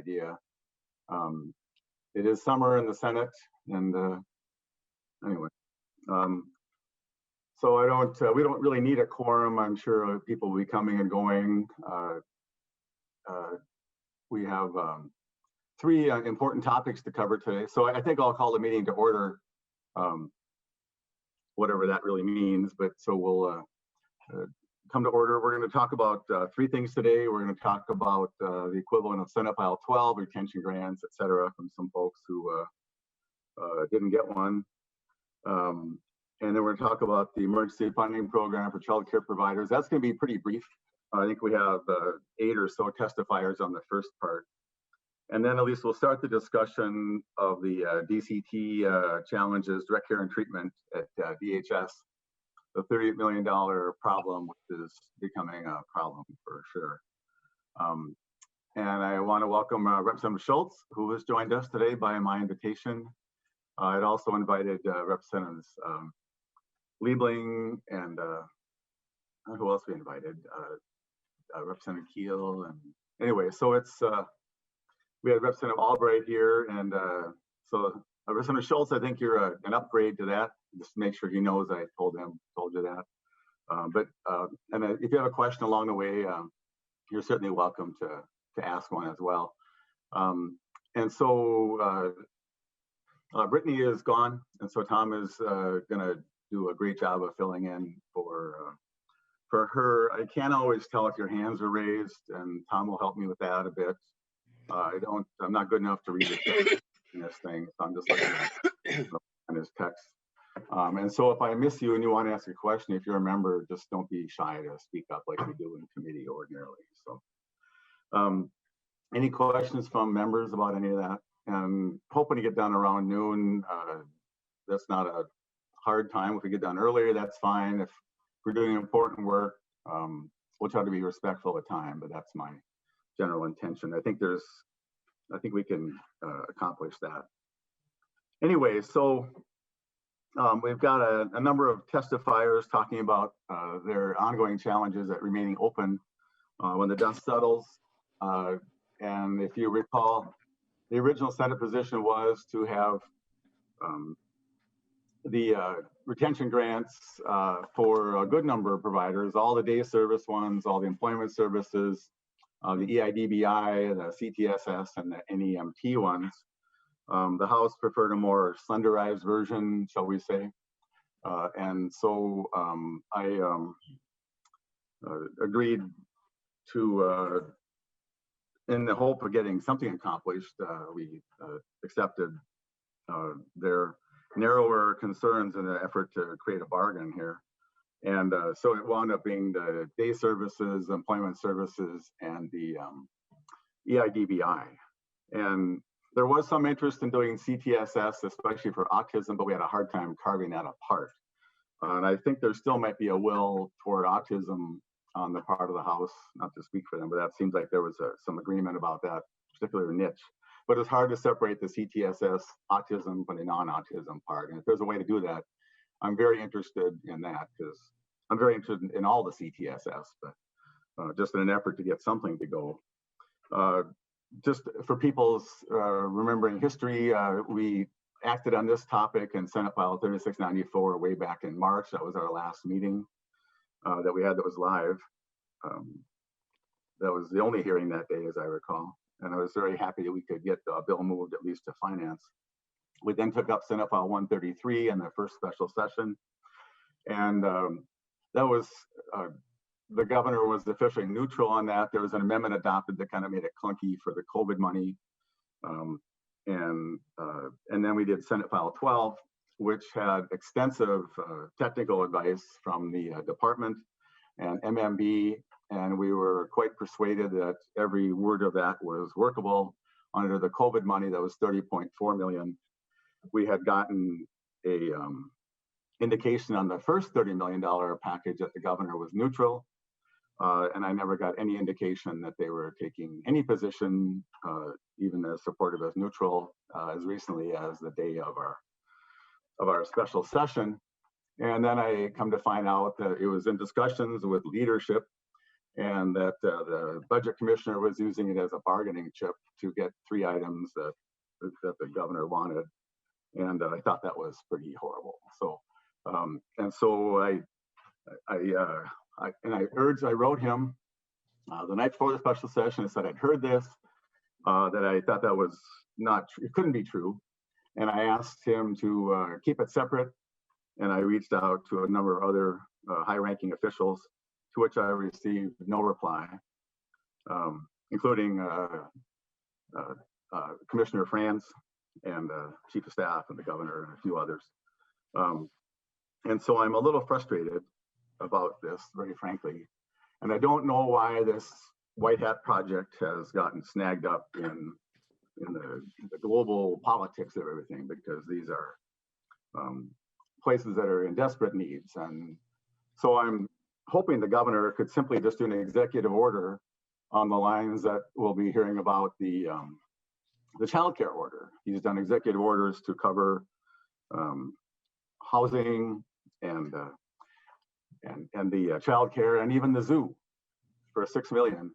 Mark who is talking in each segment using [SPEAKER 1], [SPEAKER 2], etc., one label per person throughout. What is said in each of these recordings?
[SPEAKER 1] idea. It is summer in the Senate, and anyway. So we don't really need a quorum. I'm sure people will be coming and going. We have 3 important topics to cover today. So I think I'll call the meeting to order, whatever that really means. But so we'll come to order. We're going to talk about 3 things today. We're going to talk about the equivalent of Senate File 12, retention grants, et cetera, from some folks who didn't get one. And then we're going to talk about the emergency funding program for child care providers. That's going to be pretty brief. I think we have 8 or so testifiers on the first part. And then at least we'll start the discussion of the DCT challenges, direct care and treatment at DHS, the $38 million problem, which is becoming a problem for sure. And I want to welcome Representative Schultz, who has joined us today by my invitation. I'd also invited Representatives Liebling and who else we invited? Representative Keel, and anyway, so it's we had Representative Albright here, and so Representative Schultz, I think you're an upgrade to that. Just to make sure he knows I told you that. And if you have a question along the way, you're certainly welcome to ask one as well. And so Brittany is gone, and so Tom is going to do a great job of filling in for her. I can't always tell if your hands are raised, and Tom will help me with that a bit. I'm not good enough to read it in this thing, so I'm just looking at his text. And so if I miss you and you want to ask a question, if you're a member, just don't be shy to speak up like we do in committee ordinarily. So any questions from members about any of that? And hoping to get done around noon. That's not a hard time. If we get done earlier, that's fine. If we're doing important work, we'll try to be respectful of time, but that's my general intention. I think we can accomplish that. Anyway, so we've got a number of testifiers talking about their ongoing challenges at remaining open when the dust settles. And if you recall, the original Senate position was to have the retention grants for a good number of providers, all the day service ones, all the employment services, the EIDBI, the CTSS, and the NEMT ones. The House preferred a more slenderized version, shall we say. And so I agreed to, in the hope of getting something accomplished, we accepted their narrower concerns in the effort to create a bargain here. And so it wound up being the day services, employment services, and the EIDBI. And there was some interest in doing CTSS, especially for autism, but we had a hard time carving that apart. And I think there still might be a will toward autism on the part of the House, not to speak for them, but that seems like there was some agreement about that particular niche. But it's hard to separate the CTSS autism from the non-autism part. And if there's a way to do that, I'm very interested in that, because I'm very interested in all the CTSS, but just in an effort to get something to go. Just for people's remembering history, we acted on this topic in Senate File 3694 way back in March. That was our last meeting that we had that was live. That was the only hearing that day, as I recall. And I was very happy that we could get the bill moved at least to finance. We then took up Senate File 133 in the first special session. And that was, the governor was officially neutral on that. There was an amendment adopted that kind of made it clunky for the COVID money. And then we did Senate File 12, which had extensive technical advice from the department and MMB. And we were quite persuaded that every word of that was workable. Under the COVID money, that was $30.4 million. We had gotten a indication on the first $30 million package that the governor was neutral. And I never got any indication that they were taking any position, even as supportive as neutral, as recently as the day of our special session. And then I come to find out that it was in discussions with leadership and that the budget commissioner was using it as a bargaining chip to get 3 items that the governor wanted. And I thought that was pretty horrible. So, and so I wrote him the night before the special session. I said I'd heard this, that I thought that was not true. It couldn't be true. And I asked him to keep it separate. And I reached out to a number of other high-ranking officials, to which I received no reply, including Commissioner Franz and Chief of Staff and the governor and a few others. And so I'm a little frustrated about this, very frankly. And I don't know why this White Hat project has gotten snagged up in the global politics of everything, because these are places that are in desperate needs. And so I'm hoping the governor could simply just do an executive order on the lines that we'll be hearing about the child care order. He's done executive orders to cover housing and the child care and even the zoo for $6 million.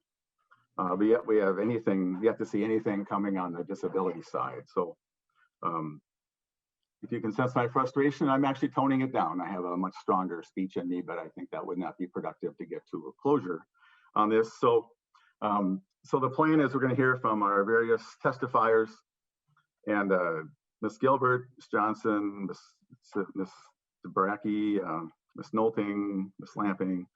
[SPEAKER 1] But yet we have yet to see anything coming on the disability side. So if you can sense my frustration, I'm actually toning it down. I have a much stronger speech in me, but I think that would not be productive to get to a closure on this. So, so the plan is we're going to hear from our various testifiers, and Ms. Gilbert, Ms. Johnson, Ms. Dabracki, Ms. Nolting, Ms. Lamping,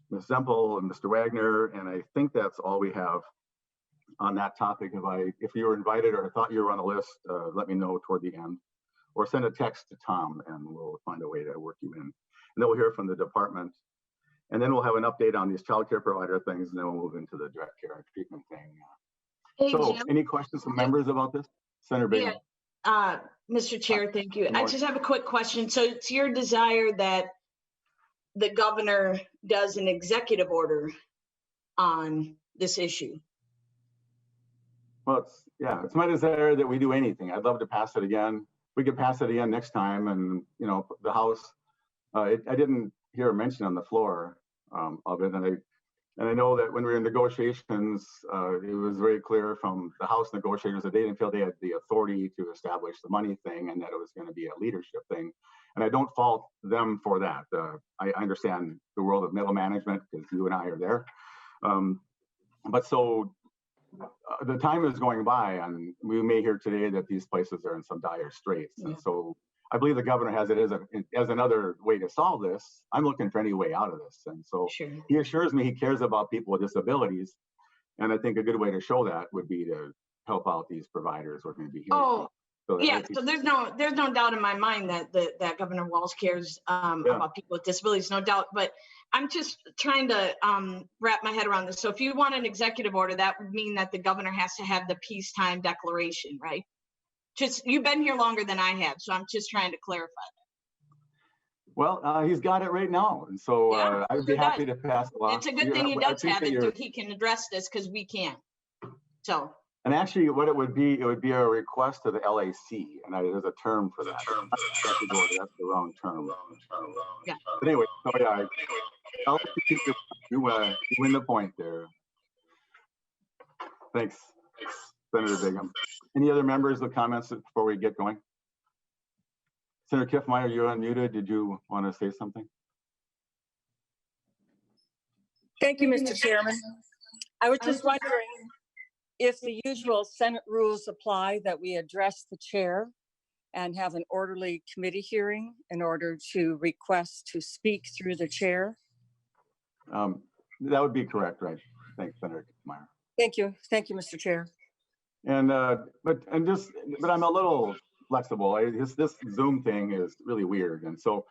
[SPEAKER 1] Ms. Zempel, and Mr. Wagner, and I think that's all we have on that topic. If you were invited or thought you were on the list, let me know toward the end, or send a text to Tom and we'll find a way to work you in. And then we'll hear from the department, and then we'll have an update on these child care provider things, and then we'll move into the direct care and treatment thing.
[SPEAKER 2] Hey,
[SPEAKER 1] so
[SPEAKER 2] Jim.
[SPEAKER 1] Any questions from members about this? Senator Bingham.
[SPEAKER 2] Yeah, Mr. Chair, thank you. I just have a quick question. So it's your desire that the governor does an executive order on this issue?
[SPEAKER 1] Well, it's my desire that we do anything. I'd love to pass it again. We could pass it again next time, and the House. I didn't hear a mention on the floor of it, and I know that when we were in negotiations, it was very clear from the House negotiators that they didn't feel they had the authority to establish the money thing, and that it was going to be a leadership thing. And I don't fault them for that. I understand the world of middle management, because you and I are there. But so the time is going by, and we may hear today that these places are in some dire straits. Yeah. And so I believe the governor has it as another way to solve this. I'm looking for any way out of this. And so He assures me he cares about people with disabilities. And I think a good way to show that would be to help out these providers we're going to be hearing.
[SPEAKER 2] So there's no doubt in my mind that Governor Walz cares about people with disabilities, no doubt. But I'm just trying to wrap my head around this. So if you want an executive order, that would mean that the governor has to have the peacetime declaration, right? You've been here longer than I have, so I'm just trying to clarify that.
[SPEAKER 1] Well, he's got it right now, and so I'd be happy to pass the law.
[SPEAKER 2] It's a good thing he does have it, so he can address this, because we can't. So.
[SPEAKER 1] And actually, what it would be a request to the LAC, and there's a term for that. That's the wrong term.
[SPEAKER 2] Yeah.
[SPEAKER 1] But anyway, you win the point there. Thanks, Senator Bingham. Any other members with comments before we get going? Senator Kiffmeyer, you're unmuted. Did you want to say something?
[SPEAKER 3] Thank you, Mr. Chairman. I was just wondering if the usual Senate rules apply, that we address the chair and have an orderly committee hearing in order to request to speak through the chair.
[SPEAKER 1] That would be correct, right? Thanks, Senator Kiffmeyer.
[SPEAKER 3] Thank you, Mr. Chair.
[SPEAKER 1] And but I'm a little flexible. This Zoom thing is really weird, and so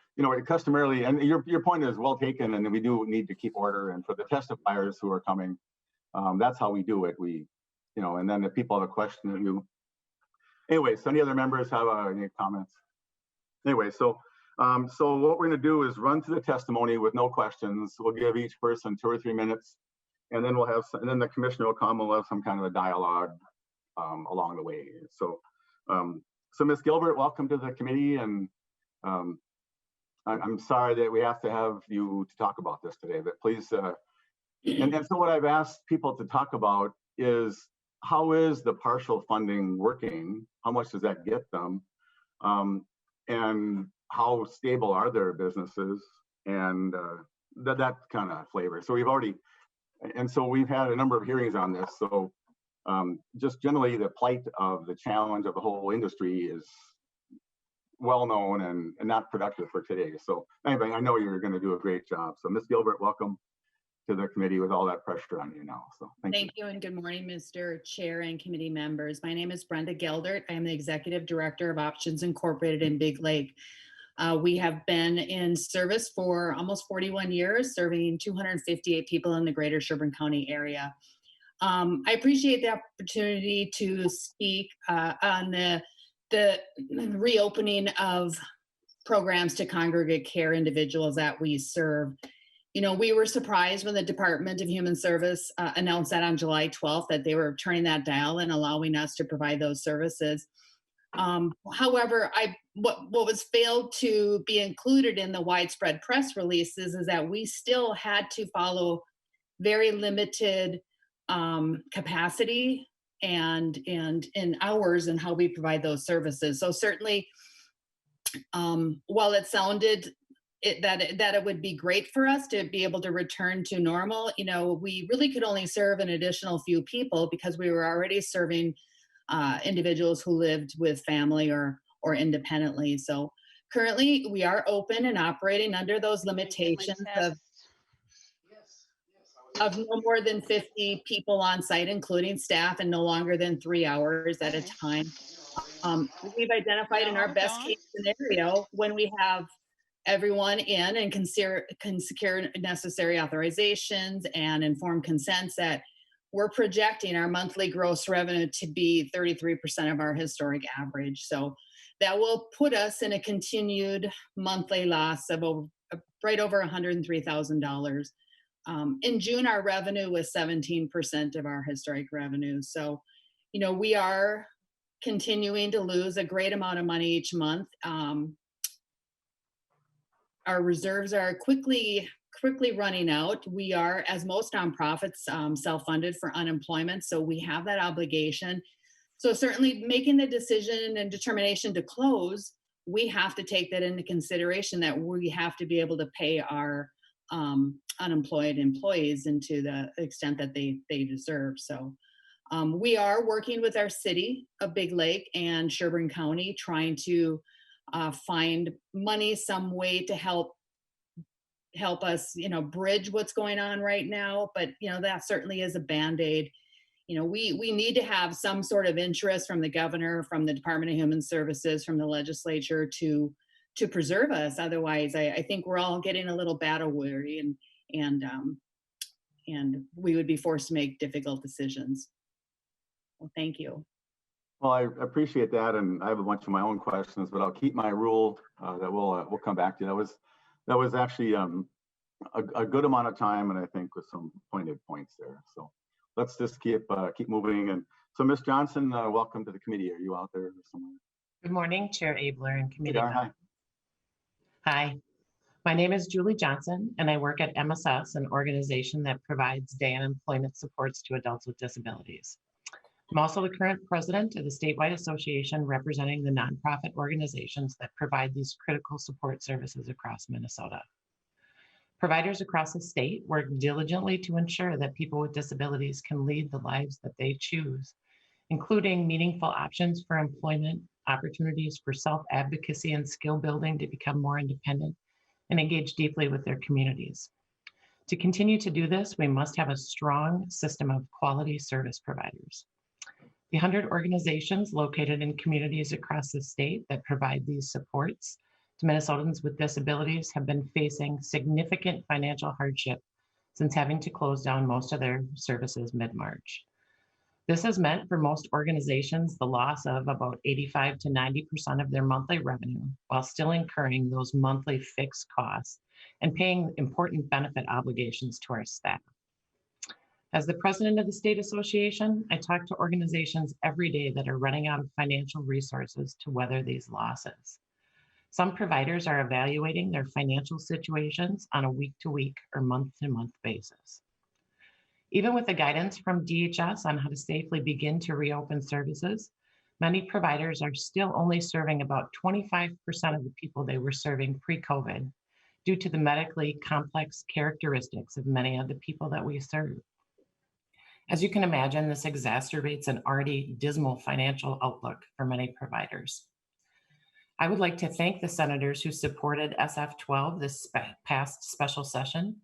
[SPEAKER 1] customarily, and your point is well taken, and we do need to keep order. And for the testifiers who are coming, that's how we do it. And then if people have a question of you. Anyway, so any other members have any comments? Anyway, so what we're going to do is run through the testimony with no questions. We'll give each person 2 or 3 minutes, and then then the commissioner will come. We'll have some kind of a dialogue along the way. So Ms. Gilbert, welcome to the committee, and I'm sorry that we have to have you to talk about this today, but please, and so what I've asked people to talk about is, how is the partial funding working? How much does that get them? And how stable are their businesses? And that kind of flavor. So we've had a number of hearings on this. So just generally the plight of the challenge of the whole industry is well known and not productive for today. So anyway, I know you're going to do a great job. So Ms. Gilbert, welcome to the committee with all that pressure on you now. So thank
[SPEAKER 4] you and good morning, Mr. Chair and committee members. My name is Brenda Geldert. I am the Executive Director of Options Incorporated in Big Lake. We have been in service for almost 41 years, serving 258 people in the greater Sherburne County area. I appreciate the opportunity to speak on the reopening of programs to congregate care individuals that we serve. You know, we were surprised when the Department of Human Service announced that on July 12th that they were turning that dial and allowing us to provide those services. However, what was failed to be included in the widespread press releases is that we still had to follow very limited capacity and in hours and how we provide those services. So certainly, while it sounded that it would be great for us to be able to return to normal, you know, we really could only serve an additional few people because we were already serving individuals who lived with family or independently. So currently we are open and operating under those limitations of no more than 50 people on site, including staff, and no longer than 3 hours at a time. We've identified in our best case scenario, when we have everyone in and can secure necessary authorizations and informed consents, that we're projecting our monthly gross revenue to be 33% of our historic average. So that will put us in a continued monthly loss of right over $103,000. In June, our revenue was 17% of our historic revenue. So, you know, we are continuing to lose a great amount of money each month. Our reserves are quickly running out. We are, as most nonprofits, self-funded for unemployment, so we have that obligation. So certainly making the decision and determination to close, we have to take that into consideration, that we have to be able to pay our unemployed employees into the extent that they deserve. So we are working with our city of Big Lake and Sherburne County, trying to find money, some way to help us, you know, bridge what's going on right now. But, you know, that certainly is a Band-Aid. You know, we need to have some sort of interest from the governor, from the Department of Human Services, from the legislature to preserve us. Otherwise, I think we're all getting a little battle weary, and we would be forced to make difficult decisions. Well, thank you.
[SPEAKER 1] Well, I appreciate that, and I have a bunch of my own questions, but I'll keep my rule that we'll come back to. That was actually a good amount of time, and I think with some pointed points there. So let's just keep moving. And so, Ms. Johnson, welcome to the committee. Are you out there somewhere?
[SPEAKER 5] Good morning, Chair Abler and committee.
[SPEAKER 1] Hi.
[SPEAKER 5] Hi, my name is Julie Johnson, and I work at MSS, an organization that provides day and employment supports to adults with disabilities. I'm also the current president of the statewide association representing the nonprofit organizations that provide these critical support services across Minnesota. Providers across the state work diligently to ensure that people with disabilities can lead the lives that they choose, including meaningful options for employment, opportunities for self-advocacy and skill building to become more independent, and engage deeply with their communities. To continue to do this, we must have a strong system of quality service providers. The 100 organizations located in communities across the state that provide these supports to Minnesotans with disabilities have been facing significant financial hardship since having to close down most of their services mid-March. This has meant for most organizations the loss of about 85 to 90% of their monthly revenue, while still incurring those monthly fixed costs and paying important benefit obligations to our staff. As the president of the state association, I talk to organizations every day that are running out of financial resources to weather these losses. Some providers are evaluating their financial situations on a week-to-week or month-to-month basis. Even with the guidance from DHS on how to safely begin to reopen services, many providers are still only serving about 25% of the people they were serving pre-COVID due to the medically complex characteristics of many of the people that we serve. As you can imagine, this exacerbates an already dismal financial outlook for many providers. I would like to thank the senators who supported SF-12 this past special session.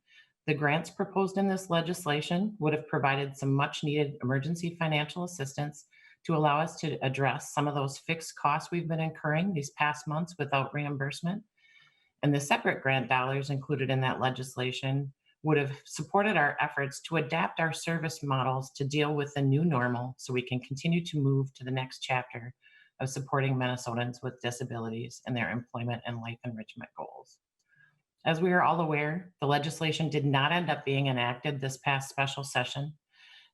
[SPEAKER 5] The grants proposed in this legislation would have provided some much needed emergency financial assistance to allow us to address some of those fixed costs we've been incurring these past months without reimbursement. And the separate grant dollars included in that legislation would have supported our efforts to adapt our service models to deal with the new normal so we can continue to move to the next chapter of supporting Minnesotans with disabilities and their employment and life enrichment goals. As we are all aware, the legislation did not end up being enacted this past special session.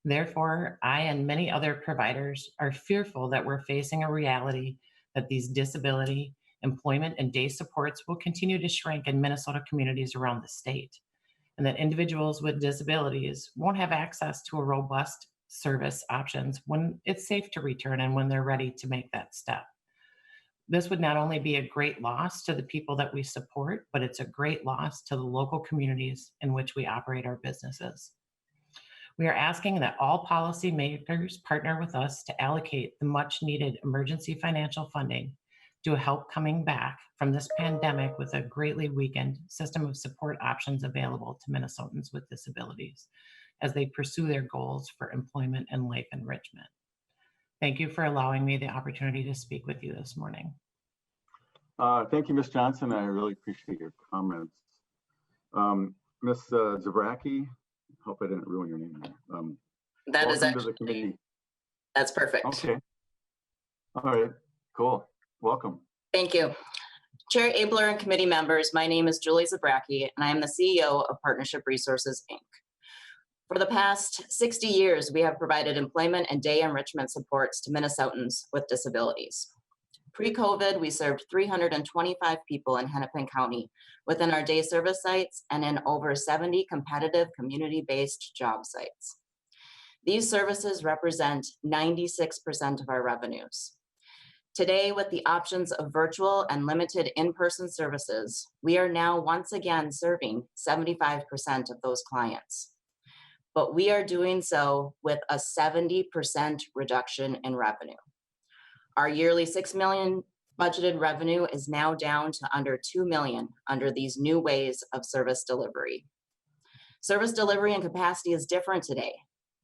[SPEAKER 5] Therefore, I and many other providers are fearful that we're facing a reality that these disability, employment, and day supports will continue to shrink in Minnesota communities around the state, and that individuals with disabilities won't have access to a robust service options when it's safe to return and when they're ready to make that step. This would not only be a great loss to the people that we support, but it's a great loss to the local communities in which we operate our businesses. We are asking that all policymakers partner with us to allocate the much needed emergency financial funding to help coming back from this pandemic with a greatly weakened system of support options available to Minnesotans with disabilities as they pursue their goals for employment and life enrichment. Thank you for allowing me the opportunity to speak with you this morning.
[SPEAKER 1] Thank you, Ms. Johnson. I really appreciate your comments. Ms. Zabracki, hope I didn't ruin your name there.
[SPEAKER 6] That is
[SPEAKER 1] welcome to the
[SPEAKER 6] actually,
[SPEAKER 1] committee.
[SPEAKER 6] that's perfect.
[SPEAKER 1] Okay. All right, cool. Welcome.
[SPEAKER 6] Thank you. Chair Abler and committee members, my name is Julie Zabracki, and I am the CEO of Partnership Resources, Inc. For the past 60 years, we have provided employment and day enrichment supports to Minnesotans with disabilities. Pre-COVID, we served 325 people in Hennepin County within our day service sites and in over 70 competitive community-based job sites. These services represent 96% of our revenues. Today, with the options of virtual and limited in-person services, we are now once again serving 75% of those clients. But we are doing so with a 70% reduction in revenue. Our yearly $6 million budgeted revenue is now down to under $2 million under these new ways of service delivery. Service delivery and capacity is different today.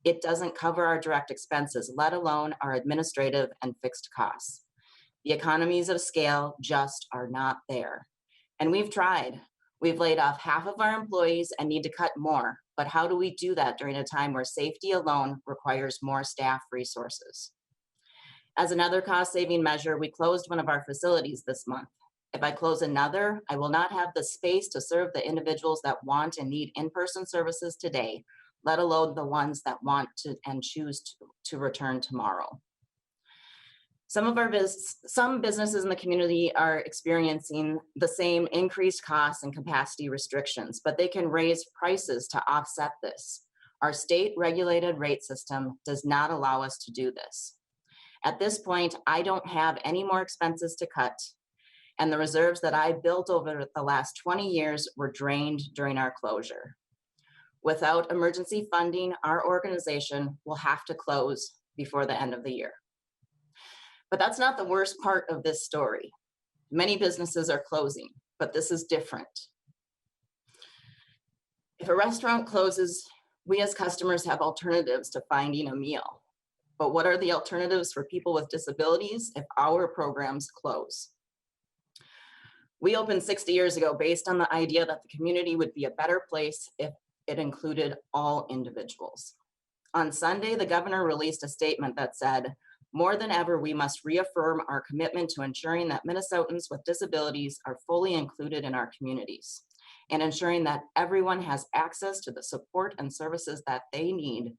[SPEAKER 6] It doesn't cover our direct expenses, let alone our administrative and fixed costs. The economies of scale just are not there. And we've tried. We've laid off half of our employees and need to cut more. But how do we do that during a time where safety alone requires more staff resources? As another cost-saving measure, we closed one of our facilities this month. If I close another, I will not have the space to serve the individuals that want and need in-person services today, let alone the ones that want to and choose to return tomorrow. Some businesses in the community are experiencing the same increased costs and capacity restrictions, but they can raise prices to offset this. Our state regulated rate system does not allow us to do this. At this point, I don't have any more expenses to cut, and the reserves that I built over the last 20 years were drained during our closure. Without emergency funding, our organization will have to close before the end of the year. But that's not the worst part of this story. Many businesses are closing, but this is different. If a restaurant closes, we as customers have alternatives to finding a meal. But what are the alternatives for people with disabilities if our programs close? We opened 60 years ago based on the idea that the community would be a better place if it included all individuals. On Sunday, the governor released a statement that said, "More than ever, we must reaffirm our commitment to ensuring that Minnesotans with disabilities are fully included in our communities and ensuring that everyone has access to the support and services that they need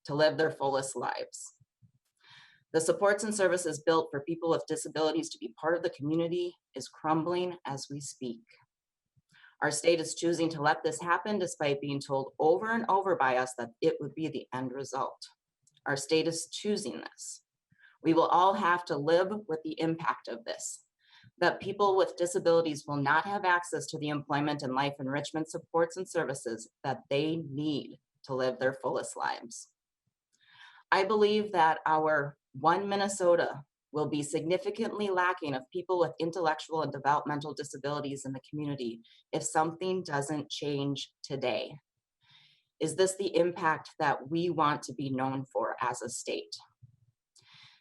[SPEAKER 6] to live their fullest lives." The supports and services built for people with disabilities to be part of the community is crumbling as we speak. Our state is choosing to let this happen despite being told over and over by us that it would be the end result. Our state is choosing this. We will all have to live with the impact of this, that people with disabilities will not have access to the employment and life enrichment supports and services that they need to live their fullest lives. I believe that our One Minnesota will be significantly lacking of people with intellectual and developmental disabilities in the community if something doesn't change today. Is this the impact that we want to be known for as a state?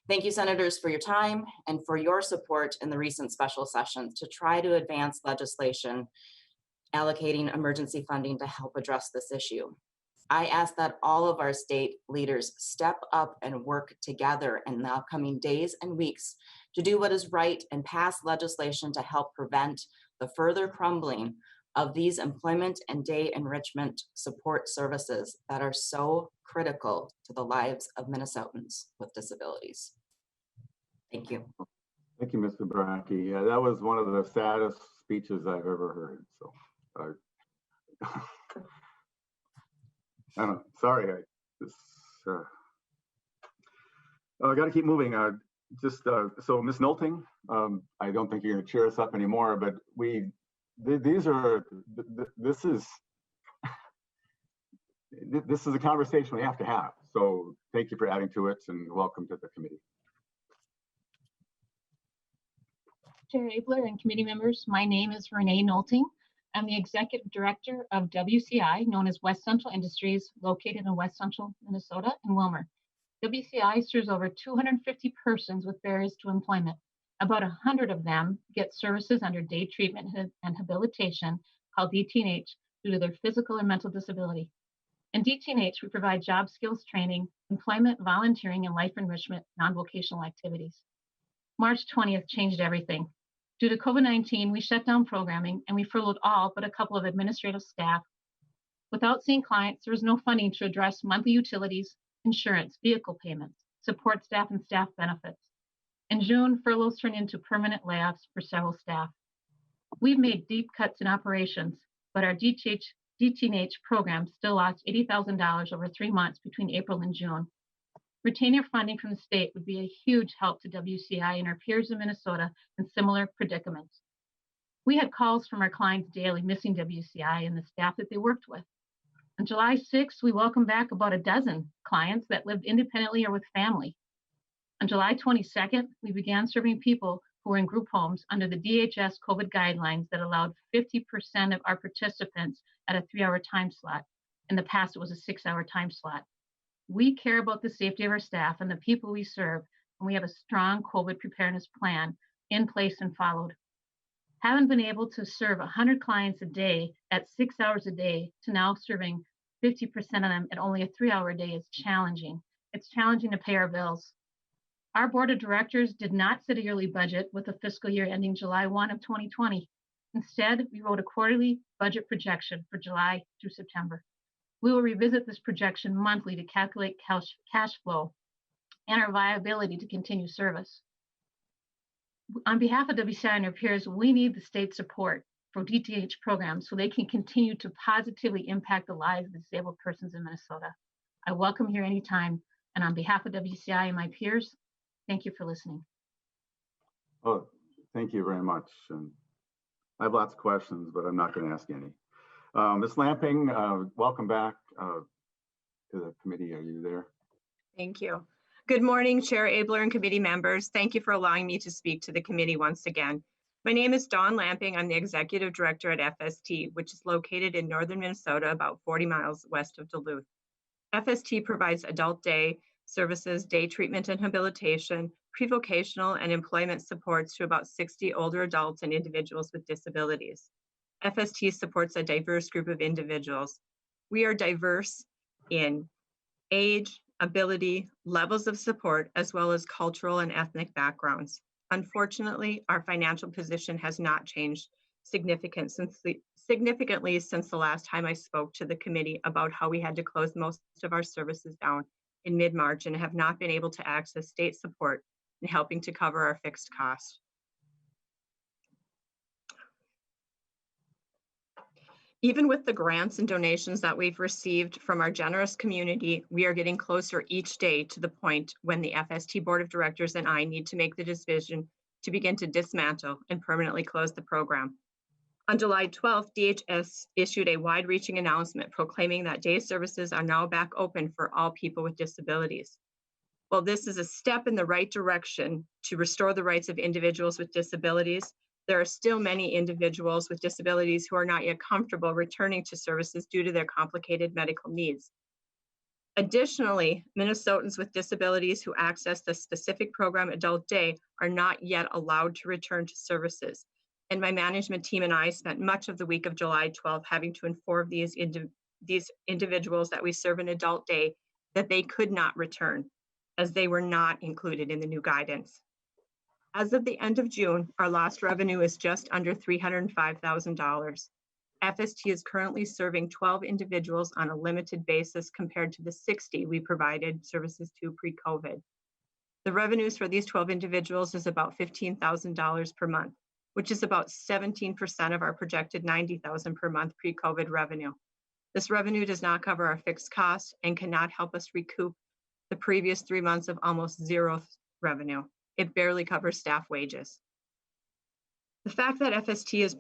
[SPEAKER 6] Thank you, Senators, for your time and for your support in the recent special sessions to try to advance legislation allocating emergency funding to help address this issue. I ask that all of our state leaders step up and work together in the upcoming days and weeks to do what is right and pass legislation to help prevent the further crumbling of these employment and day enrichment support services that are so critical to the lives of Minnesotans with disabilities. Thank you.
[SPEAKER 1] Thank you, Mr. Bracke. Yeah, that was one of the saddest speeches I've ever heard. So, I'm sorry. I got to keep moving. So, Ms. Nolting, I don't think you're going to cheer us up anymore, but this is a conversation we have to have. So, thank you for adding to it, and welcome to the committee.
[SPEAKER 7] Chair Abler and committee members, my name is Renee Nolting. I'm the executive director of WCI, known as West Central Industries, located in West Central Minnesota and Wilmer. WCI serves over 250 persons with barriers to employment. About 100 of them get services under day treatment and habilitation called DT&H due to their physical or mental disability. In DT&H, we provide job skills training, employment, volunteering, and life enrichment non-vocational activities. March 20th changed everything. Due to COVID-19, we shut down programming and we furloughed all but a couple of administrative staff. Without seeing clients, there was no funding to address monthly utilities, insurance, vehicle payments, support staff, and staff benefits. In June, furloughs turned into permanent layoffs for several staff. We've made deep cuts in operations, but our DT&H program still lost $80,000 over 3 months between April and June. Retaining funding from the state would be a huge help to WCI and our peers in Minnesota in similar predicaments. We had calls from our clients daily missing WCI and the staff that they worked with. On July 6th, we welcomed back about a dozen clients that lived independently or with family. On July 22nd, we began serving people who were in group homes under the DHS COVID guidelines that allowed 50% of our participants at a 3-hour time slot. In the past, it was a 6-hour time slot. We care about the safety of our staff and the people we serve, and we have a strong COVID preparedness plan in place and followed. Having been able to serve 100 clients a day at 6 hours a day to now serving 50% of them at only a 3-hour day is challenging. It's challenging to pay our bills. Our board of directors did not set a yearly budget with a fiscal year ending July 1 of 2020. Instead, we wrote a quarterly budget projection for July through September. We will revisit this projection monthly to calculate cash flow and our viability to continue service. On behalf of WCI and our peers, we need the state support for DT&H programs so they can continue to positively impact the lives of disabled persons in Minnesota. I welcome here anytime, and on behalf of WCI and my peers, thank you for listening.
[SPEAKER 1] Oh, thank you very much. And I have lots of questions, but I'm not going to ask any. Ms. Lamping, welcome back to the committee. Are you there?
[SPEAKER 8] Thank you. Good morning, Chair Abler and committee members. Thank you for allowing me to speak to the committee once again. My name is Dawn Lamping. I'm the executive director at FST, which is located in northern Minnesota, about 40 miles west of Duluth. FST provides adult day services, day treatment and habilitation, pre-vocational and employment supports to about 60 older adults and individuals with disabilities. FST supports a diverse group of individuals. We are diverse in age, ability, levels of support, as well as cultural and ethnic backgrounds. Unfortunately, our financial position has not changed significantly since the last time I spoke to the committee about how we had to close most of our services down in mid-March and have not been able to access state support in helping to cover our fixed costs. Even with the grants and donations that we've received from our generous community, we are getting closer each day to the point when the FST Board of Directors and I need to make the decision to begin to dismantle and permanently close the program. On July 12th, DHS issued a wide-reaching announcement proclaiming that day services are now back open for all people with disabilities. While this is a step in the right direction to restore the rights of individuals with disabilities, there are still many individuals with disabilities who are not yet comfortable returning to services due to their complicated medical needs. Additionally, Minnesotans with disabilities who access the specific program Adult Day are not yet allowed to return to services. And my management team and I spent much of the week of July 12th having to inform these individuals that we serve an Adult Day that they could not return, as they were not included in the new guidance. As of the end of June, our lost revenue is just under $305,000. FST is currently serving 12 individuals on a limited basis compared to the 60 we provided services to pre-COVID. The revenues for these 12 individuals is about $15,000 per month, which is about 17% of our projected $90,000 per month pre-COVID revenue. This revenue does not cover our fixed costs and cannot help us recoup the previous 3 months of almost zero revenue. It barely covers staff wages. The fact that FST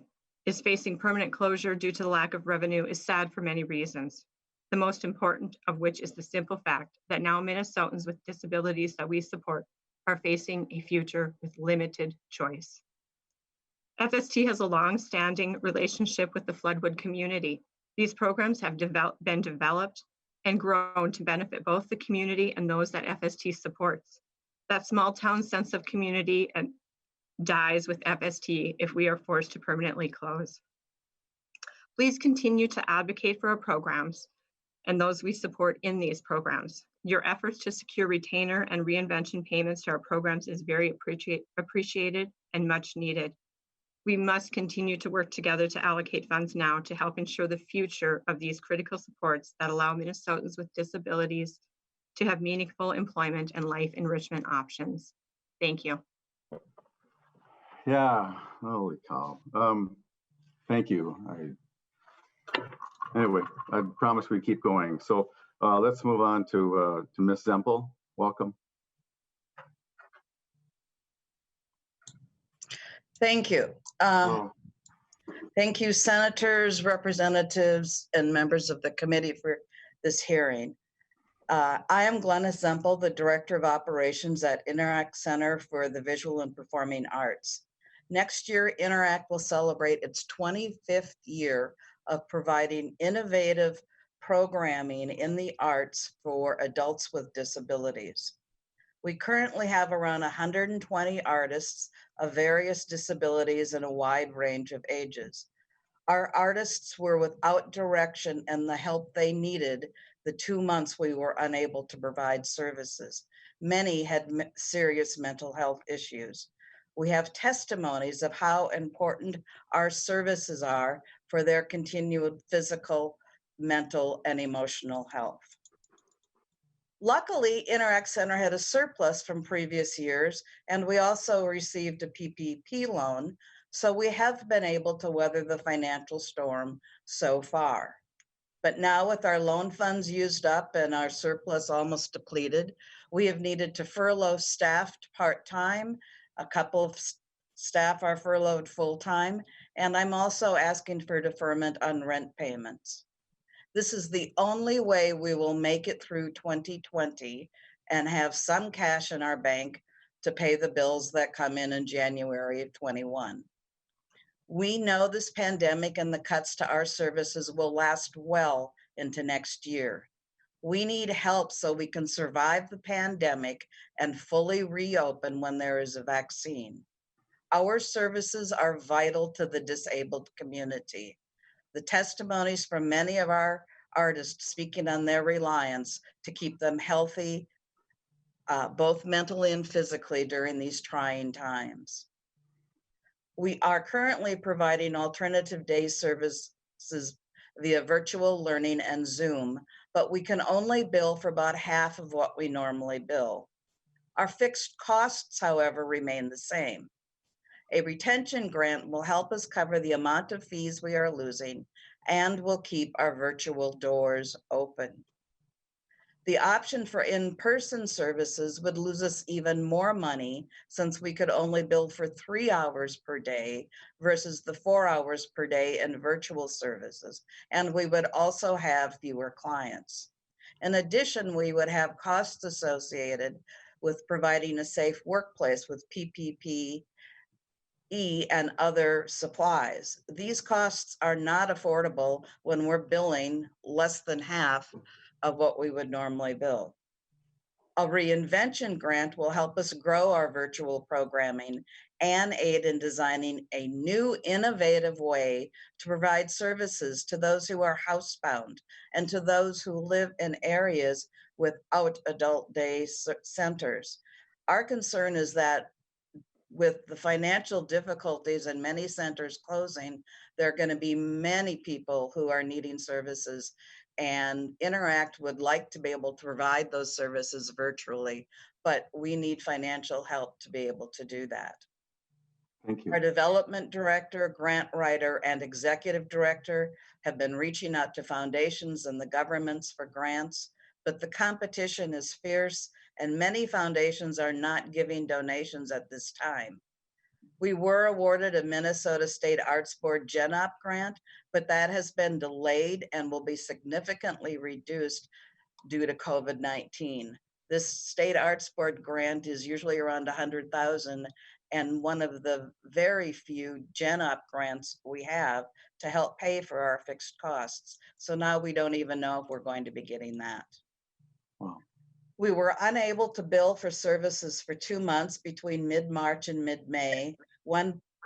[SPEAKER 8] is facing permanent closure due to the lack of revenue is sad for many reasons, the most important of which is the simple fact that now Minnesotans with disabilities that we support are facing a future with limited choice. FST has a long-standing relationship with the Floodwood community. These programs have been developed and grown to benefit both the community and those that FST supports. That small town sense of community dies with FST if we are forced to permanently close. Please continue to advocate for our programs and those we support in these programs. Your efforts to secure retainer and reinvention payments to our programs is very appreciated and much needed. We must continue to work together to allocate funds now to help ensure the future of these critical supports that allow Minnesotans with disabilities to have meaningful employment and life enrichment options. Thank you.
[SPEAKER 1] Yeah, holy cow. Thank you. Anyway, I promise we keep going. So let's move on to Ms. Zempel. Welcome.
[SPEAKER 9] Thank you. Thank you, senators, representatives, and members of the committee for this hearing. I am Glennis Zempel, the Director of Operations at Interact Center for the Visual and Performing Arts. Next year, Interact will celebrate its 25th year of providing innovative programming in the arts for adults with disabilities. We currently have around 120 artists of various disabilities and a wide range of ages. Our artists were without direction and the help they needed the 2 months we were unable to provide services. Many had serious mental health issues. We have testimonies of how important our services are for their continued physical, mental, and emotional health. Luckily, Interact Center had a surplus from previous years, and we also received a PPP loan, so we have been able to weather the financial storm so far. But now with our loan funds used up and our surplus almost depleted, we have needed to furlough staff part-time. A couple of staff are furloughed full-time, and I'm also asking for deferment on rent payments. This is the only way we will make it through 2020 and have some cash in our bank to pay the bills that come in January of 21. We know this pandemic and the cuts to our services will last well into next year. We need help so we can survive the pandemic and fully reopen when there is a vaccine. Our services are vital to the disabled community. The testimonies from many of our artists speaking on their reliance to keep them healthy, both mentally and physically during these trying times. We are currently providing alternative day services via virtual learning and Zoom, but we can only bill for about half of what we normally bill. Our fixed costs, however, remain the same. A retention grant will help us cover the amount of fees we are losing and will keep our virtual doors open. The option for in-person services would lose us even more money since we could only bill for 3 hours per day versus the 4 hours per day in virtual services, and we would also have fewer clients. In addition, we would have costs associated with providing a safe workplace with PPE and other supplies. These costs are not affordable when we're billing less than half of what we would normally bill. A reinvention grant will help us grow our virtual programming and aid in designing a new innovative way to provide services to those who are housebound and to those who live in areas without adult day centers. Our concern is that with the financial difficulties and many centers closing, there are going to be many people who are needing services, and Interact would like to be able to provide those services virtually, but we need financial help to be able to do that.
[SPEAKER 1] Thank you.
[SPEAKER 9] Our development director, grant writer, and executive director have been reaching out to foundations and the governments for grants, but the competition is fierce and many foundations are not giving donations at this time. We were awarded a Minnesota State Arts Board GenOp grant, but that has been delayed and will be significantly reduced due to COVID-19. This State Arts Board grant is usually around $100,000 and one of the very few GenOp grants we have to help pay for our fixed costs. So now we don't even know if we're going to be getting that.
[SPEAKER 1] Wow.
[SPEAKER 9] We were unable to bill for services for 2 months between mid-March and mid-May.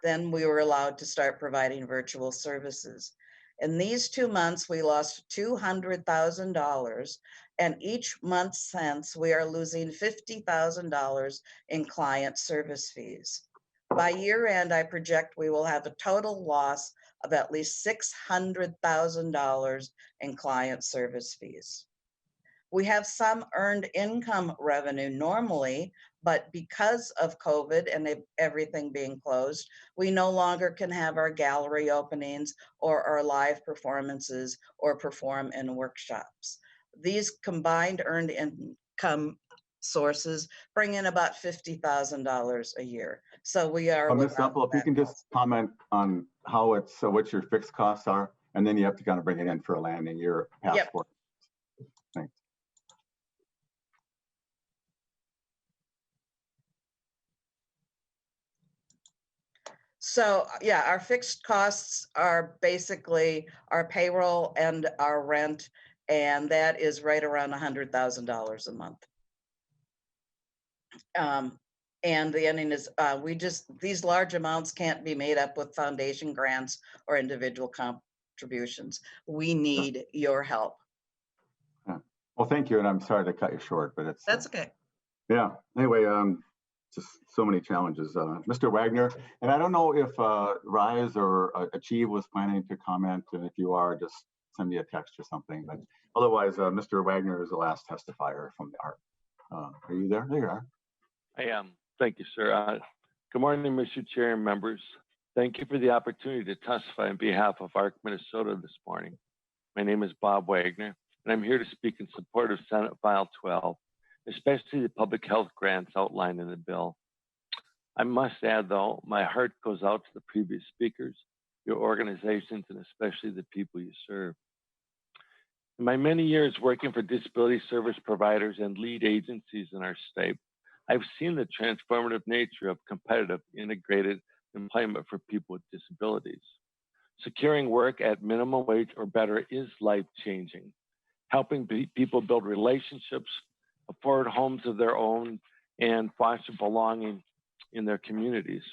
[SPEAKER 9] Then we were allowed to start providing virtual services. In these 2 months, we lost $200,000, and each month since, we are losing $50,000 in client service fees. By year end, I project we will have a total loss of at least $600,000 in client service fees. We have some earned income revenue normally, but because of COVID and everything being closed, we no longer can have our gallery openings or our live performances or perform in workshops. These combined earned income sources bring in about $50,000 a year. So we are.
[SPEAKER 1] Ms. Semple, if you can just comment on how it's, what your fixed costs are, and then you have to kind of bring it in for a landing your passport. Yep. Thanks.
[SPEAKER 9] So yeah, our fixed costs are basically our payroll and our rent, and that is right around $100,000 a month. And the ending is, these large amounts can't be made up with foundation grants or individual contributions. We need your help.
[SPEAKER 1] Yeah. Well, thank you, and I'm sorry to cut you short, but it's.
[SPEAKER 9] That's okay.
[SPEAKER 1] Yeah, anyway, just so many challenges. Mr. Wagner, and I don't know if Rise or Achieve was planning to comment, and if you are, just send me a text or something. But otherwise, Mr. Wagner is the last testifier from the ARC. Are you there? There you are.
[SPEAKER 10] I am. Thank you, sir. Good morning, Mr. Chair and members. Thank you for the opportunity to testify on behalf of ARC Minnesota this morning. My name is Bob Wagner, and I'm here to speak in support of Senate File 12, especially the public health grants outlined in the bill. I must add, though, my heart goes out to the previous speakers, your organizations, and especially the people you serve. In my many years working for disability service providers and lead agencies in our state, I've seen the transformative nature of competitive, integrated employment for people with disabilities. Securing work at minimum wage or better is life-changing. Helping people build relationships, afford homes of their own, and foster belonging in their communities.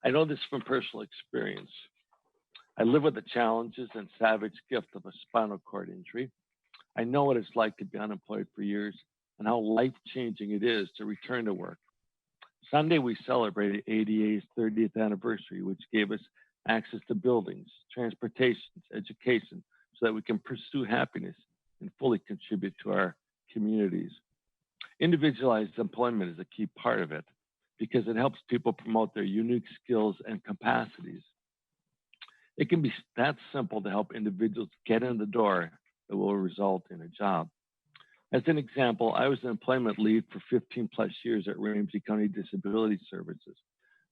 [SPEAKER 10] I know this from personal experience. I live with the challenges and savage gift of a spinal cord injury. I know what it's like to be unemployed for years and how life-changing it is to return to work. Sunday, we celebrated ADA's 30th anniversary, which gave us access to buildings, transportation, education, so that we can pursue happiness and fully contribute to our communities. Individualized employment is a key part of it because it helps people promote their unique skills and capacities. It can be that simple to help individuals get in the door that will result in a job. As an example, I was an employment lead for 15 plus years at Ramsey County Disability Services.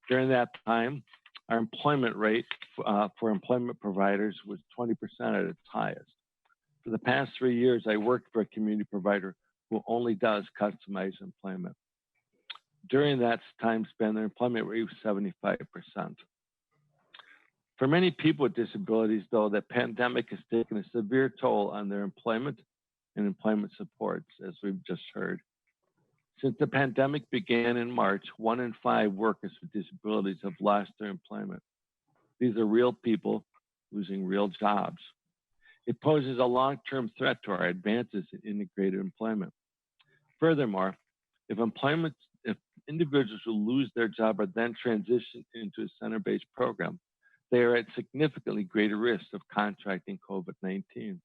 [SPEAKER 10] During that time, our employment rate for employment providers was 20% at its highest. For the past 3 years, I worked for a community provider who only does customized employment. During that time span, their employment rate was 75%. For many people with disabilities, though, the pandemic has taken a severe toll on their employment and employment supports, as we've just heard. Since the pandemic began in March, 1 in 5 workers with disabilities have lost their employment. These are real people losing real jobs. It poses a long-term threat to our advances in integrated employment. Furthermore, if individuals who lose their job are then transitioned into a center-based program, they are at significantly greater risk of contracting COVID-19.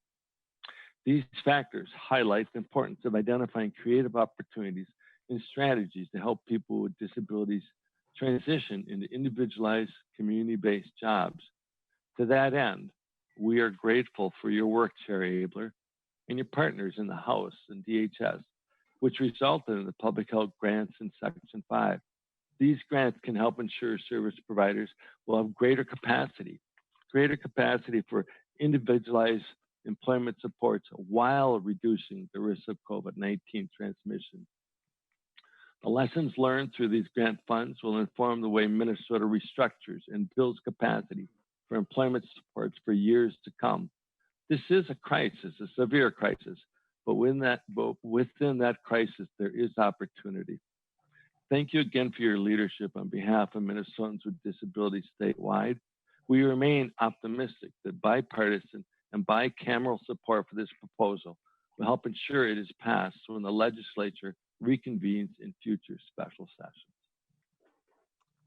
[SPEAKER 10] These factors highlight the importance of identifying creative opportunities and strategies to help people with disabilities transition into individualized community-based jobs. To that end, we are grateful for your work, Chair Abler, and your partners in the House and DHS, which resulted in the public health grants in Section 5. These grants can help ensure service providers will have greater capacity for individualized employment supports while reducing the risk of COVID-19 transmission. The lessons learned through these grant funds will inform the way Minnesota restructures and builds capacity for employment supports for years to come. This is a crisis, a severe crisis, but within that crisis, there is opportunity. Thank you again for your leadership on behalf of Minnesotans with disabilities statewide. We remain optimistic that bipartisan and bicameral support for this proposal will help ensure it is passed when the legislature reconvenes in future special sessions.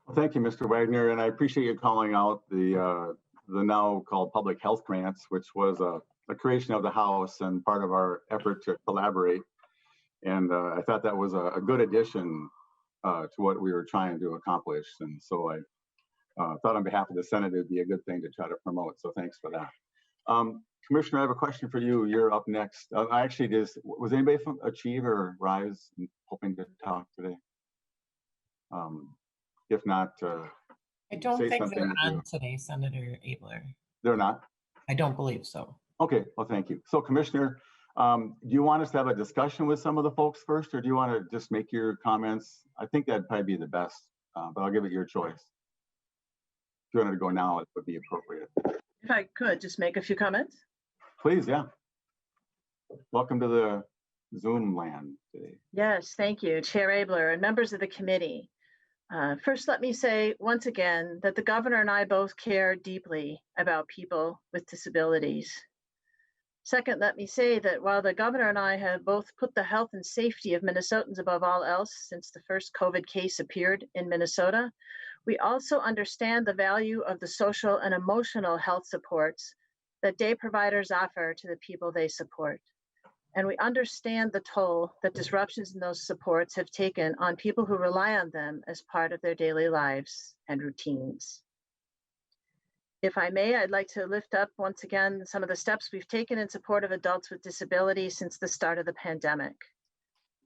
[SPEAKER 1] Well, thank you, Mr. Wagner, and I appreciate you calling out the now called public health grants, which was a creation of the House and part of our effort to collaborate. And I thought that was a good addition to what we were trying to accomplish. And so I thought on behalf of the Senate, it'd be a good thing to try to promote. So thanks for that. Commissioner, I have a question for you. You're up next. Was anybody from Achieve or Rise hoping to talk today? If not,
[SPEAKER 5] I don't think they're on today, Senator Abler.
[SPEAKER 1] They're not?
[SPEAKER 5] I don't believe so.
[SPEAKER 1] Okay, well, thank you. So Commissioner, do you want us to have a discussion with some of the folks first, or do you want to just make your comments? I think that'd probably be the best, but I'll give it your choice. If you wanted to go now, it would be appropriate.
[SPEAKER 11] If I could just make a few comments.
[SPEAKER 1] Please, yeah. Welcome to the Zoom land today.
[SPEAKER 11] Yes, thank you, Chair Abler and members of the committee. First, let me say once again that the governor and I both care deeply about people with disabilities. Second, let me say that while the governor and I have both put the health and safety of Minnesotans above all else since the first COVID case appeared in Minnesota, we also understand the value of the social and emotional health supports that day providers offer to the people they support. And we understand the toll that disruptions in those supports have taken on people who rely on them as part of their daily lives and routines. If I may, I'd like to lift up once again some of the steps we've taken in support of adults with disabilities since the start of the pandemic.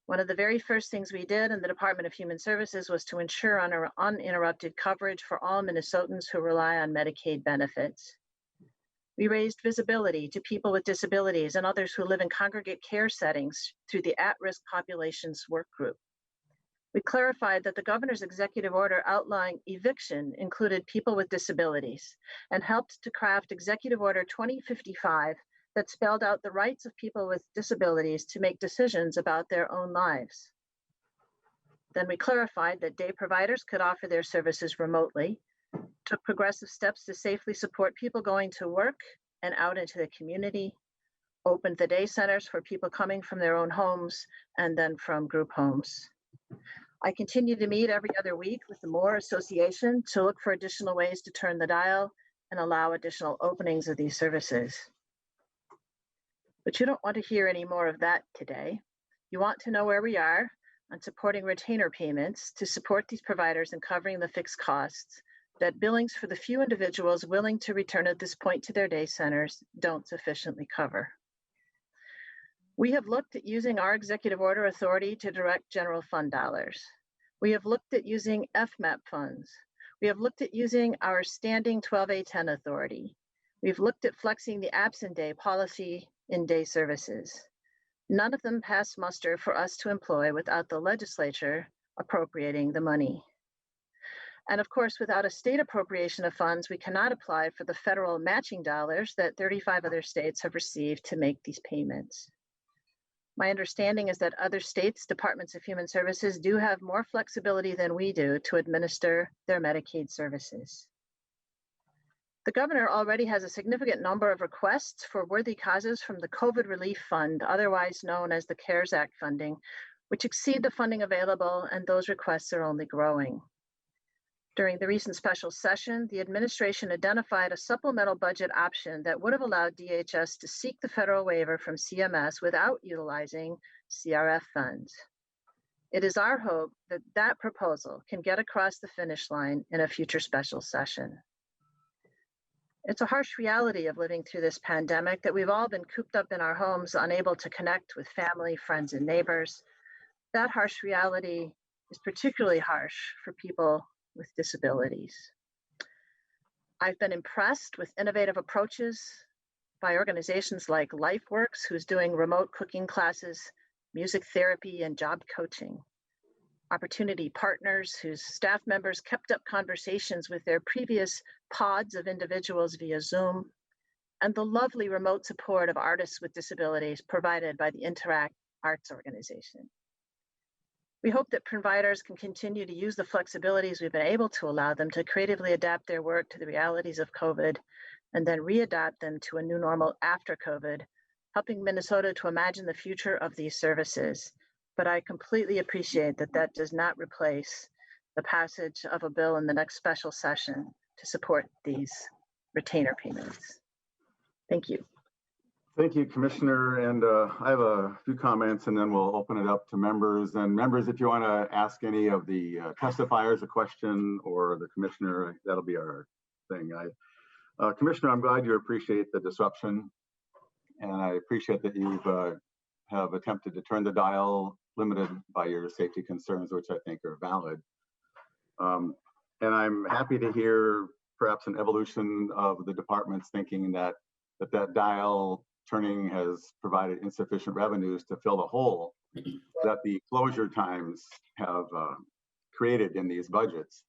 [SPEAKER 11] One of the very first things we did in the Department of Human Services was to ensure uninterrupted coverage for all Minnesotans who rely on Medicaid benefits. We raised visibility to people with disabilities and others who live in congregate care settings through the At-Risk Populations Work Group. We clarified that the governor's executive order outlawing eviction included people with disabilities and helped to craft Executive Order 2055 that spelled out the rights of people with disabilities to make decisions about their own lives. Then we clarified that day providers could offer their services remotely, took progressive steps to safely support people going to work and out into the community, opened the day centers for people coming from their own homes and then from group homes. I continue to meet every other week with the Moore Association to look for additional ways to turn the dial and allow additional openings of these services. But you don't want to hear any more of that today. You want to know where we are on supporting retainer payments to support these providers and covering the fixed costs that billings for the few individuals willing to return at this point to their day centers don't sufficiently cover. We have looked at using our executive order authority to direct general fund dollars. We have looked at using FMAP funds. We have looked at using our standing 12A10 authority. We've looked at flexing the absent day policy in day services. None of them pass muster for us to employ without the legislature appropriating the money. And of course, without a state appropriation of funds, we cannot apply for the federal matching dollars that 35 other states have received to make these payments. My understanding is that other states' departments of human services do have more flexibility than we do to administer their Medicaid services. The governor already has a significant number of requests for worthy causes from the COVID Relief Fund, otherwise known as the CARES Act funding, which exceed the funding available, and those requests are only growing. During the recent special session, the administration identified a supplemental budget option that would have allowed DHS to seek the federal waiver from CMS without utilizing CRF funds. It is our hope that that proposal can get across the finish line in a future special session. It's a harsh reality of living through this pandemic that we've all been cooped up in our homes, unable to connect with family, friends, and neighbors. That harsh reality is particularly harsh for people with disabilities. I've been impressed with innovative approaches by organizations like LifeWorks, who's doing remote cooking classes, music therapy, and job coaching. Opportunity Partners, whose staff members kept up conversations with their previous pods of individuals via Zoom, and the lovely remote support of artists with disabilities provided by the Interact Arts Organization. We hope that providers can continue to use the flexibilities we've been able to allow them to creatively adapt their work to the realities of COVID and then readapt them to a new normal after COVID, helping Minnesota to imagine the future of these services. But I completely appreciate that that does not replace the passage of a bill in the next special session to support these retainer payments. Thank you.
[SPEAKER 1] Thank you, Commissioner. And I have a few comments and then we'll open it up to members. And members, if you want to ask any of the testifiers a question or the commissioner, that'll be our thing. Commissioner, I'm glad you appreciate the disruption. And I appreciate that you have attempted to turn the dial limited by your safety concerns, which I think are valid. And I'm happy to hear perhaps an evolution of the department's thinking that dial turning has provided insufficient revenues to fill the hole that the closure times have created in these budgets.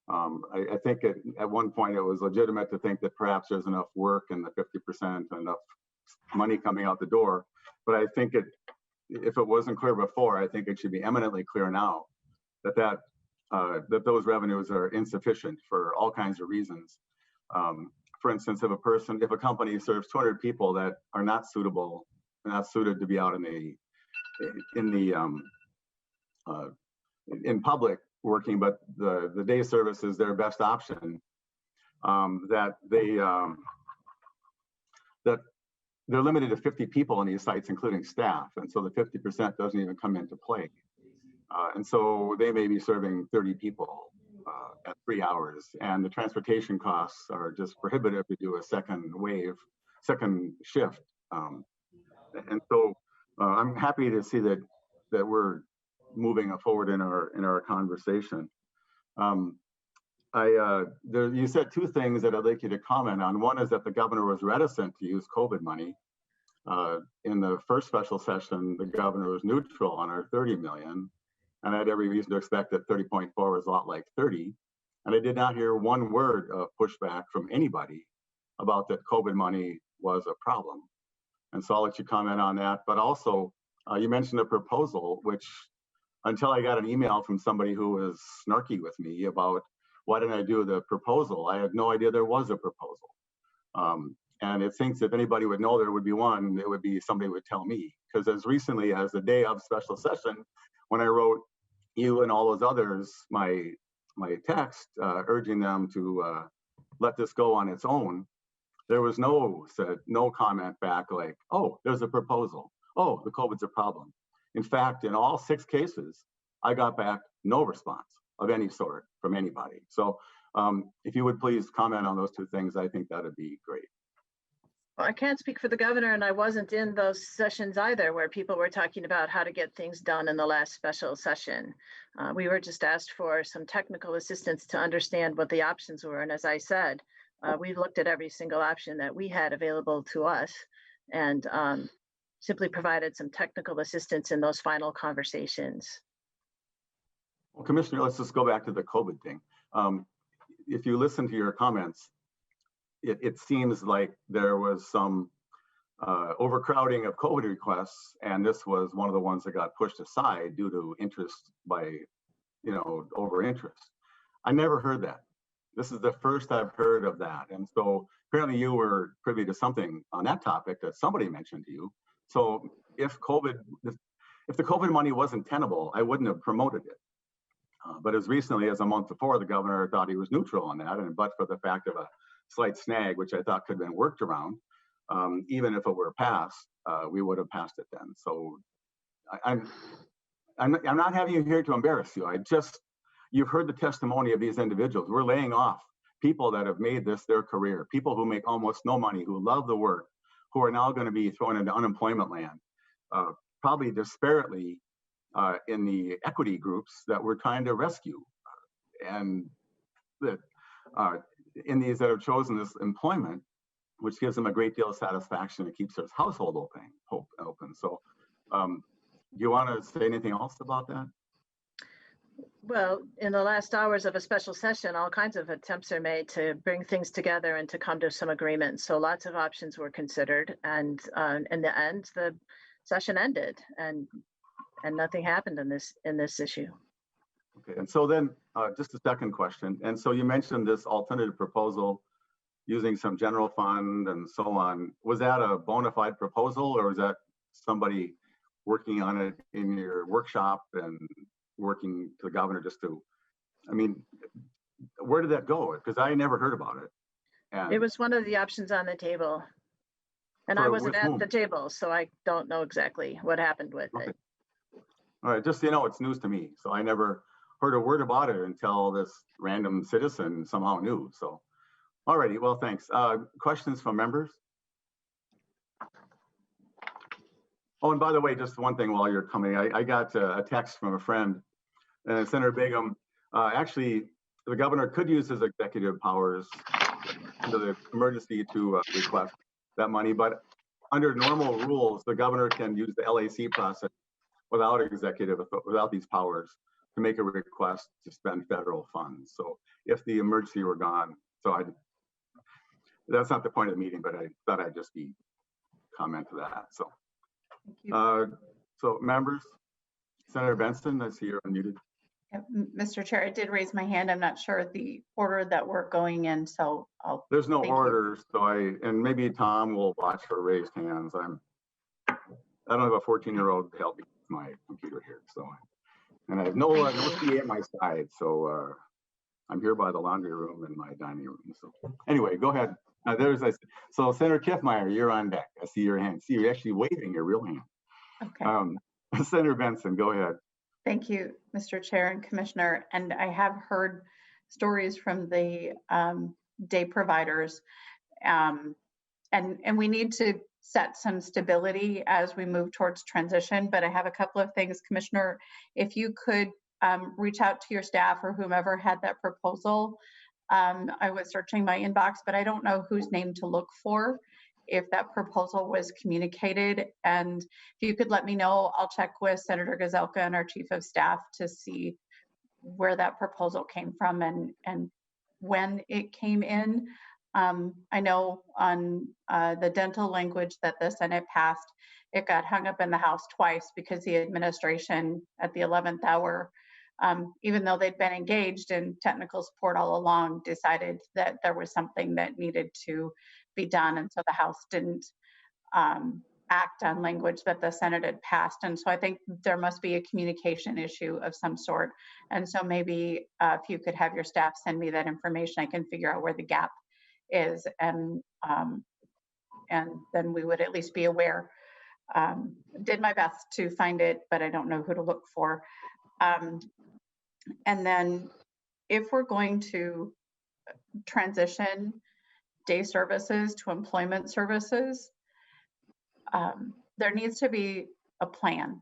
[SPEAKER 1] I think at one point it was legitimate to think that perhaps there's enough work and the 50% enough money coming out the door. But I think if it wasn't clear before, I think it should be eminently clear now that those revenues are insufficient for all kinds of reasons. For instance, if a company serves 200 people that are not suited to be out in public working, but the day service is their best option, that they're limited to 50 people in these sites, including staff, and so the 50% doesn't even come into play. And so they may be serving 30 people at 3 hours, and the transportation costs are just prohibitive to do a second shift. And so I'm happy to see that we're moving forward in our conversation. You said two things that I'd like you to comment on. One is that the governor was reticent to use COVID money. In the first special session, the governor was neutral on our 30 million. And I had every reason to expect that 30.4 was a lot like 30. And I did not hear one word of pushback from anybody about that COVID money was a problem. And so I'll let you comment on that. But also, you mentioned a proposal, which until I got an email from somebody who was snarky with me about why didn't I do the proposal, I had no idea there was a proposal. And it thinks if anybody would know there would be one, it would be somebody would tell me. Because as recently as the day of special session, when I wrote you and all those others my text urging them to let this go on its own, there was no comment back like, oh, there's a proposal. Oh, the COVID's a problem. In fact, in all 6 cases, I got back no response of any sort from anybody. So if you would please comment on those 2 things, I think that'd be great.
[SPEAKER 11] Well, I can't speak for the governor, and I wasn't in those sessions either where people were talking about how to get things done in the last special session. We were just asked for some technical assistance to understand what the options were. And as I said, we've looked at every single option that we had available to us and simply provided some technical assistance in those final conversations.
[SPEAKER 1] Well, Commissioner, let's just go back to the COVID thing. If you listen to your comments, it seems like there was some overcrowding of COVID requests, and this was one of the ones that got pushed aside due to interest by, over interest. I never heard that. This is the first I've heard of that. And so apparently you were privy to something on that topic that somebody mentioned to you. So if the COVID money wasn't tenable, I wouldn't have promoted it. But as recently as a month before, the governor thought he was neutral on that, but for the fact of a slight snag, which I thought could have been worked around, even if it were passed, we would have passed it then. So I'm not having you here to embarrass you. You've heard the testimony of these individuals. We're laying off people that have made this their career, people who make almost no money, who love the work, who are now going to be thrown into unemployment land, probably disparately in the equity groups that we're trying to rescue. And that in these that have chosen this employment, which gives them a great deal of satisfaction, it keeps their household open. So do you want to say anything else about that?
[SPEAKER 11] Well, in the last hours of a special session, all kinds of attempts are made to bring things together and to come to some agreement. So lots of options were considered, and in the end, the session ended, and nothing happened in this issue.
[SPEAKER 1] Okay, and so then just a second question. And so you mentioned this alternative proposal using some general fund and so on. Was that a bona fide proposal, or was that somebody working on it in your workshop and working to the governor where did that go? Because I never heard about it. And
[SPEAKER 11] it was one of the options on the table. And I wasn't at the table, so I don't know exactly what happened with it.
[SPEAKER 1] All right, just so you know, it's news to me. So I never heard a word about it until this random citizen somehow knew. So, all righty, well, thanks. Questions from members? Oh, and by the way, just one thing while you're coming, I got a text from a friend, Senator Begum. Actually, the governor could use his executive powers under the emergency to request that money, but under normal rules, the governor can use the LAC process without these powers to make a request to spend federal funds. So if the emergency were gone, that's not the point of the meeting, but I thought I'd just comment to that. So, so members, Senator Benson, I see you're unmuted.
[SPEAKER 12] Mr. Chair, I did raise my hand. I'm not sure the order that we're going in, so
[SPEAKER 1] There's no order, so and maybe Tom will watch for raised hands. I don't have a 14-year-old to help me with my computer here, so, and I have no CA at my side, so I'm here by the laundry room and my dining room. So anyway, go ahead. So Senator Kiffmeyer, you're on deck. I see your hand. See, you're actually waving your real hand.
[SPEAKER 12] Okay.
[SPEAKER 1] Senator Benson, go ahead.
[SPEAKER 12] Thank you, Mr. Chair and Commissioner. And I have heard stories from the day providers, and we need to set some stability as we move towards transition. But I have a couple of things, Commissioner. If you could reach out to your staff or whomever had that proposal. I was searching my inbox, but I don't know whose name to look for if that proposal was communicated. And if you could let me know, I'll check with Senator Gazelka and our Chief of Staff to see where that proposal came from and when it came in. I know on the dental language that the Senate passed, it got hung up in the House twice because the administration at the 11th hour, even though they'd been engaged in technical support all along, decided that there was something that needed to be done. And so the House didn't act on language that the Senate had passed. And so I think there must be a communication issue of some sort. And so maybe if you could have your staff send me that information, I can figure out where the gap is, and then we would at least be aware. Did my best to find it, but I don't know who to look for. And then if we're going to transition day services to employment services, there needs to be a plan.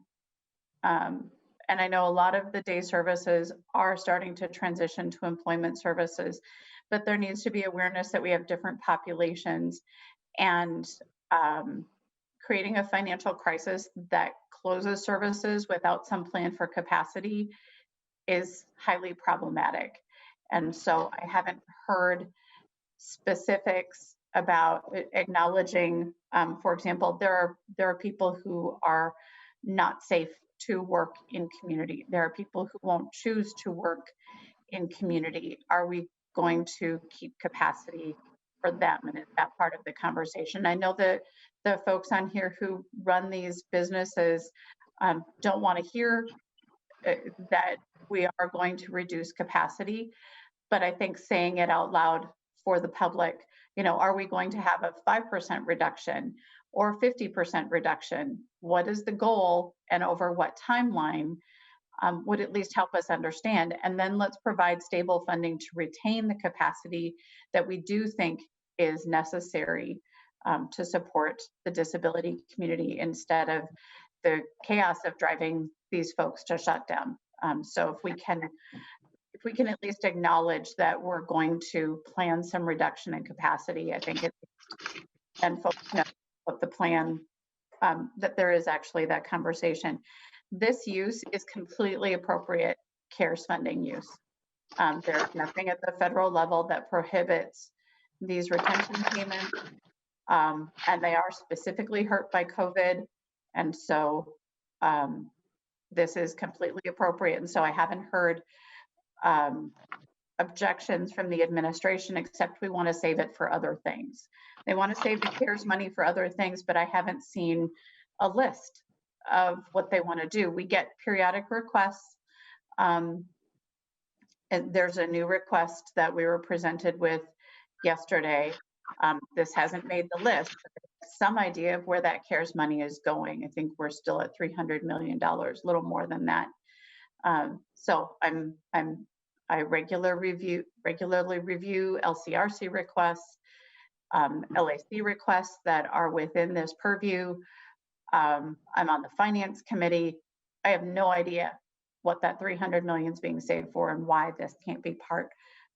[SPEAKER 12] And I know a lot of the day services are starting to transition to employment services, but there needs to be awareness that we have different populations, and creating a financial crisis that closes services without some plan for capacity is highly problematic. And so I haven't heard specifics about acknowledging, for example, there are people who are not safe to work in community. There are people who won't choose to work in community. Are we going to keep capacity for them? And is that part of the conversation? I know that the folks on here who run these businesses don't want to hear that we are going to reduce capacity, but I think saying it out loud for the public, are we going to have a 5% reduction or 50% reduction? What is the goal and over what timeline would at least help us understand? And then let's provide stable funding to retain the capacity that we do think is necessary to support the disability community instead of the chaos of driving these folks to shut down. So if we can at least acknowledge that we're going to plan some reduction in capacity, I think and folks know what the plan, that there is actually that conversation. This use is completely appropriate CARES funding use. There's nothing at the federal level that prohibits these retention payments, and they are specifically hurt by COVID. And so this is completely appropriate. And so I haven't heard objections from the administration, except we want to save it for other things. They want to save the CARES money for other things, but I haven't seen a list of what they want to do. We get periodic requests. And there's a new request that we were presented with yesterday. This hasn't made the list, but there's some idea of where that CARES money is going. I think we're still at $300 million, a little more than that. So I regularly review LCRC requests, LAC requests that are within this purview. I'm on the finance committee. I have no idea what that $300 million is being saved for and why this can't be part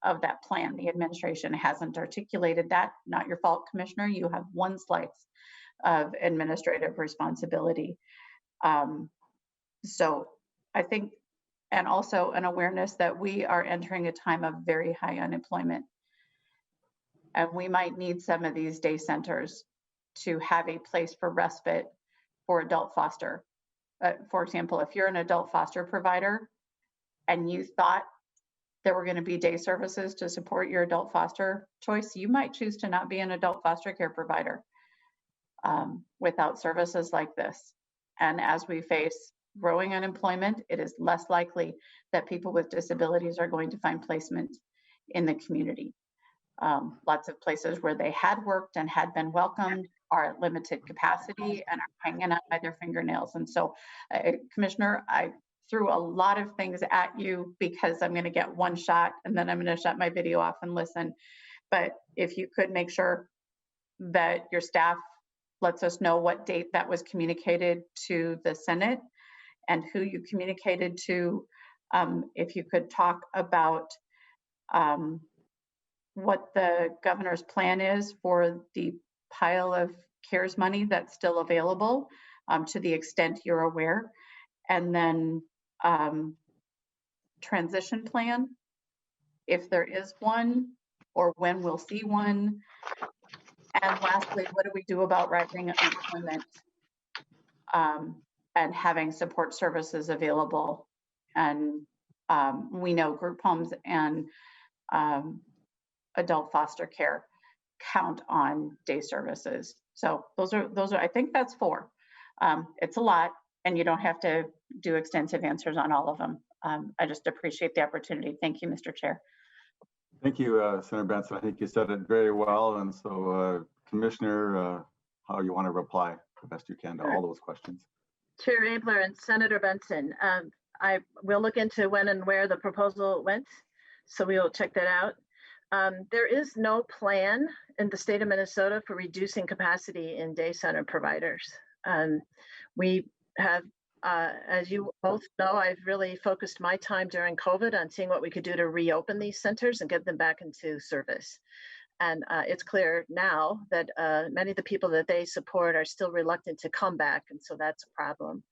[SPEAKER 12] of that plan. The administration hasn't articulated that. Not your fault, Commissioner. You have one slice of administrative responsibility. So I think, and also an awareness that we are entering a time of very high unemployment. And we might need some of these day centers to have a place for respite for adult foster. For example, if you're an adult foster provider and you thought there were going to be day services to support your adult foster choice, you might choose to not be an adult foster care provider without services like this. And as we face growing unemployment, it is less likely that people with disabilities are going to find placement in the community. Lots of places where they had worked and had been welcomed are at limited capacity and are hanging out by their fingernails. And so, Commissioner, I threw a lot of things at you because I'm going to get one shot and then I'm going to shut my video off and listen. But if you could make sure that your staff lets us know what date that was communicated to the Senate and who you communicated to, if you could talk about what the governor's plan is for the pile of CARES money that's still available, to the extent you're aware, and then transition plan, if there is one, or when we'll see one. And lastly, what do we do about rising unemployment and having support services available? And we know group homes and adult foster care count on day services So those are, I think that's 4. It's a lot, and you don't have to do extensive answers on all of them. I just appreciate the opportunity. Thank you, Mr. Chair.
[SPEAKER 1] Thank you, Senator Benson. I think you said it very well. And so, Commissioner, how you want to reply the best you can to all those questions.
[SPEAKER 11] Chair Abler and Senator Benson, I will look into when and where the proposal went, so we will check that out. There is no plan in the state of Minnesota for reducing capacity in day center providers. We have, as you both know, I've really focused my time during COVID on seeing what we could do to reopen these centers and get them back into service. And it's clear now that many of the people that they support are still reluctant to come back. And so that's a problem.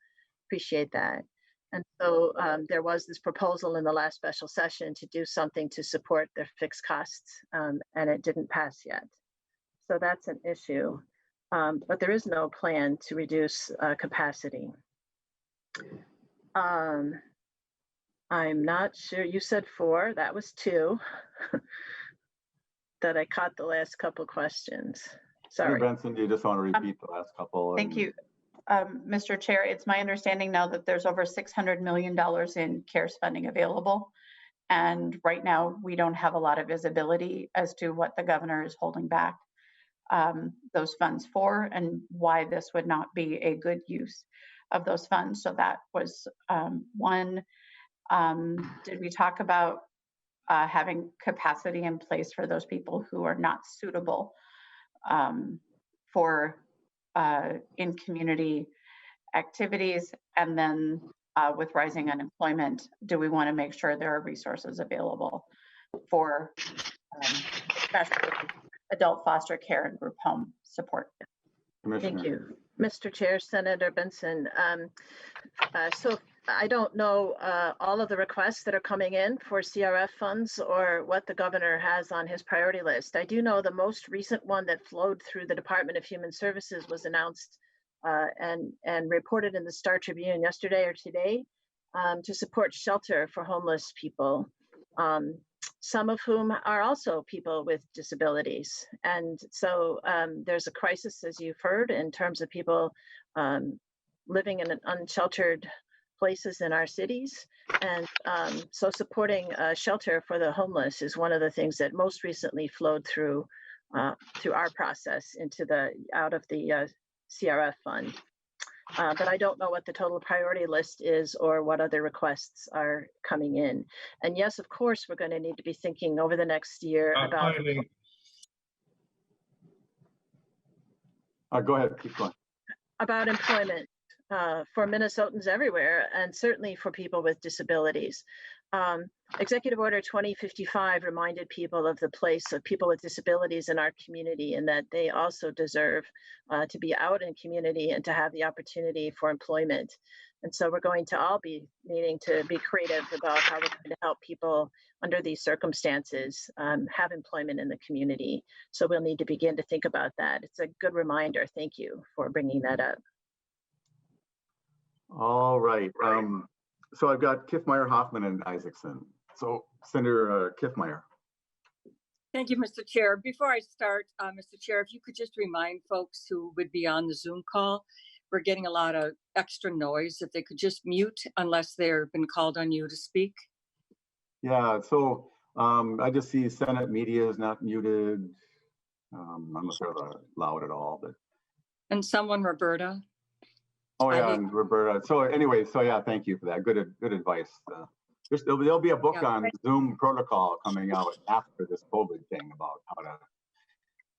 [SPEAKER 11] Appreciate that. And so there was this proposal in the last special session to do something to support their fixed costs, and it didn't pass yet. So that's an issue. But there is no plan to reduce capacity. I'm not sure, you said 4, that was 2. That I caught the last couple questions. Sorry.
[SPEAKER 1] Senator Benson, do you just want to repeat the last couple?
[SPEAKER 12] Thank you. Mr. Chair, it's my understanding now that there's over $600 million in CARES funding available. And right now, we don't have a lot of visibility as to what the governor is holding back those funds for, and why this would not be a good use of those funds. So that was one. Did we talk about having capacity in place for those people who are not suitable for in community activities? And then with rising unemployment, do we want to make sure there are resources available for especially adult foster care and group home support?
[SPEAKER 11] Thank you. Mr. Chair, Senator Benson. So I don't know all of the requests that are coming in for CRF funds or what the governor has on his priority list. I do know the most recent one that flowed through the Department of Human Services was announced and reported in the Star Tribune yesterday or today to support shelter for homeless people, some of whom are also people with disabilities. And so there's a crisis, as you've heard, in terms of people living in an unsheltered places in our cities. And so supporting shelter for the homeless is one of the things that most recently flowed through our process into out of the CRF fund. But I don't know what the total priority list is or what other requests are coming in. And yes, of course, we're going to need to be thinking over the next year about.
[SPEAKER 1] Go ahead, keep going.
[SPEAKER 11] About employment for Minnesotans everywhere, and certainly for people with disabilities. Executive Order 2055 reminded people of the place of people with disabilities in our community, and that they also deserve to be out in community and to have the opportunity for employment. And so we're going to all be needing to be creative about how we're going to help people under these circumstances have employment in the community. So we'll need to begin to think about that. It's a good reminder. Thank you for bringing that up.
[SPEAKER 1] All right. So I've got Kiffmeyer, Hoffman, and Isaacson. So Senator Kiffmeyer.
[SPEAKER 3] Thank you, Mr. Chair. Before I start, Mr. Chair, if you could just remind folks who would be on the Zoom call, we're getting a lot of extra noise, if they could just mute unless they've been called on you to speak.
[SPEAKER 1] Yeah, so I just see Senate media is not muted. I'm not sure they're loud at all, but.
[SPEAKER 3] And someone, Roberta.
[SPEAKER 1] Oh yeah, and Roberta. So anyway, so yeah, thank you for that. Good advice. There'll be a book on Zoom protocol coming out after this COVID thing about how to.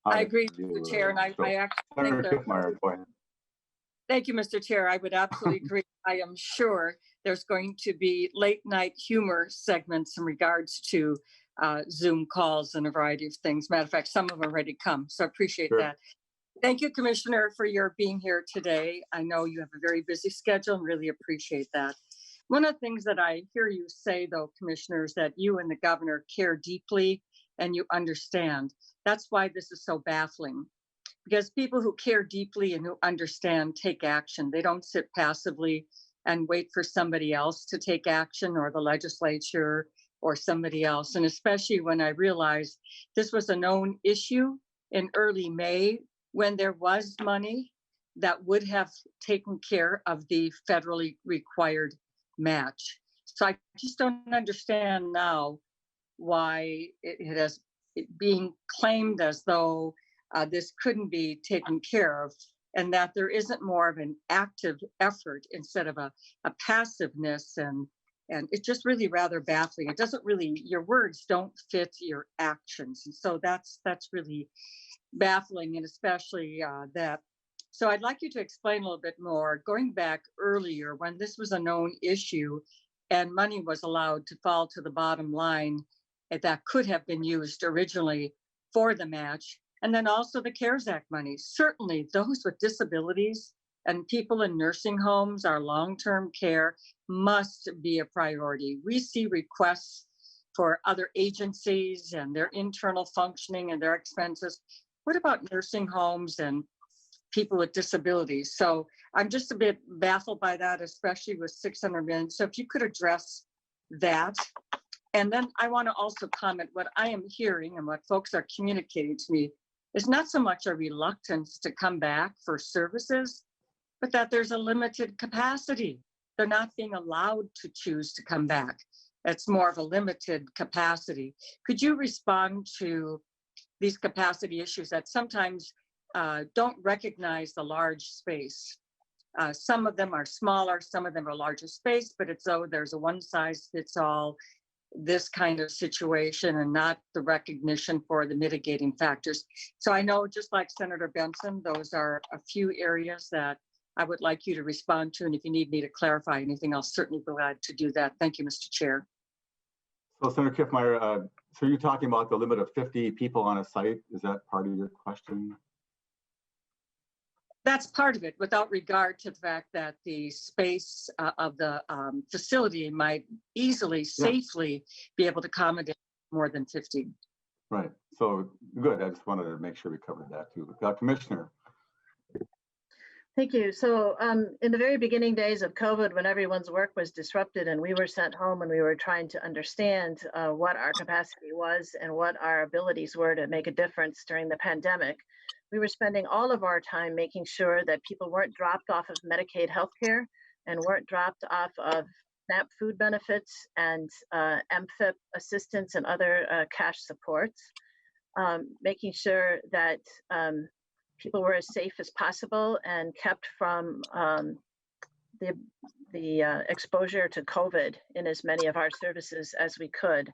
[SPEAKER 3] I agree, Mr. Chair, and I actually think that.
[SPEAKER 1] Go ahead.
[SPEAKER 3] Thank you, Mr. Chair. I would absolutely agree. I am sure there's going to be late night humor segments in regards to Zoom calls and a variety of things. Matter of fact, some of them already come, so I appreciate that. Thank you, Commissioner, for your being here today. I know you have a very busy schedule and really appreciate that. One of the things that I hear you say, though, Commissioner, is that you and the governor care deeply and you understand. That's why this is so baffling, because people who care deeply and who understand take action. They don't sit passively and wait for somebody else to take action, or the legislature or somebody else. And especially when I realized this was a known issue in early May, when there was money that would have taken care of the federally required match. So I just don't understand now why it has being claimed as though this couldn't be taken care of, and that there isn't more of an active effort instead of a passiveness, and it's just really rather baffling. It doesn't really, your words don't fit your actions, and so that's really baffling, and especially that. So I'd like you to explain a little bit more, going back earlier when this was a known issue and money was allowed to fall to the bottom line that could have been used originally for the match. And then also the CARES Act money. Certainly those with disabilities and people in nursing homes, our long-term care must be a priority. We see requests for other agencies and their internal functioning and their expenses. What about nursing homes and people with disabilities? So I'm just a bit baffled by that, especially with 600 million. So if you could address that. And then I want to also comment what I am hearing and what folks are communicating to me is not so much a reluctance to come back for services, but that there's a limited capacity. They're not being allowed to choose to come back. It's more of a limited capacity. Could you respond to these capacity issues that sometimes don't recognize the large space? Some of them are smaller, some of them are larger space, but it's though there's a one size fits all this kind of situation and not the recognition for the mitigating factors. So I know, just like Senator Benson, those are a few areas that I would like you to respond to. And if you need me to clarify anything, I'll certainly be glad to do that. Thank you, Mr. Chair.
[SPEAKER 1] So Senator Kiffmeyer, so you're talking about the limit of 50 people on a site. Is that part of your question?
[SPEAKER 3] That's part of it, without regard to the fact that the space of the facility might easily, safely be able to accommodate more than 50.
[SPEAKER 1] Right. So good. I just wanted to make sure we covered that too. Commissioner.
[SPEAKER 11] Thank you. So in the very beginning days of COVID, when everyone's work was disrupted and we were sent home and we were trying to understand what our capacity was and what our abilities were to make a difference during the pandemic, we were spending all of our time making sure that people weren't dropped off of Medicaid healthcare and weren't dropped off of SNAP food benefits and MFIP assistance and other cash supports, making sure that people were as safe as possible and kept from the exposure to COVID in as many of our services as we could.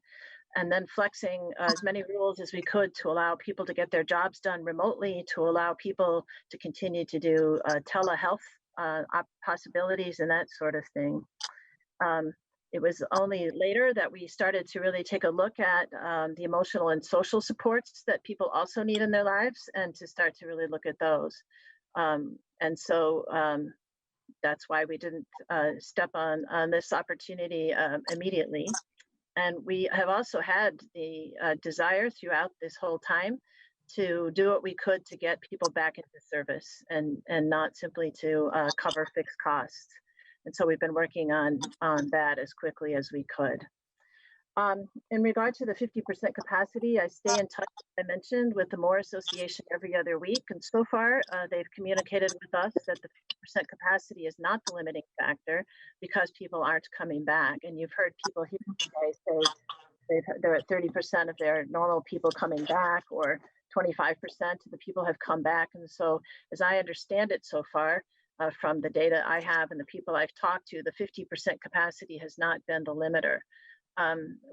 [SPEAKER 11] And then flexing as many rules as we could to allow people to get their jobs done remotely, to allow people to continue to do telehealth possibilities and that sort of thing. It was only later that we started to really take a look at the emotional and social supports that people also need in their lives and to start to really look at those. And so that's why we didn't step on this opportunity immediately. And we have also had the desire throughout this whole time to do what we could to get people back into service and not simply to cover fixed costs. And so we've been working on that as quickly as we could. In regard to the 50% capacity, I stay in touch, as I mentioned, with the Moore Association every other week. And so far, they've communicated with us that the 50% capacity is not the limiting factor because people aren't coming back. And you've heard people here today say they're at 30% of their normal people coming back, or 25% of the people have come back. And so as I understand it so far, from the data I have and the people I've talked to, the 50% capacity has not been the limiter.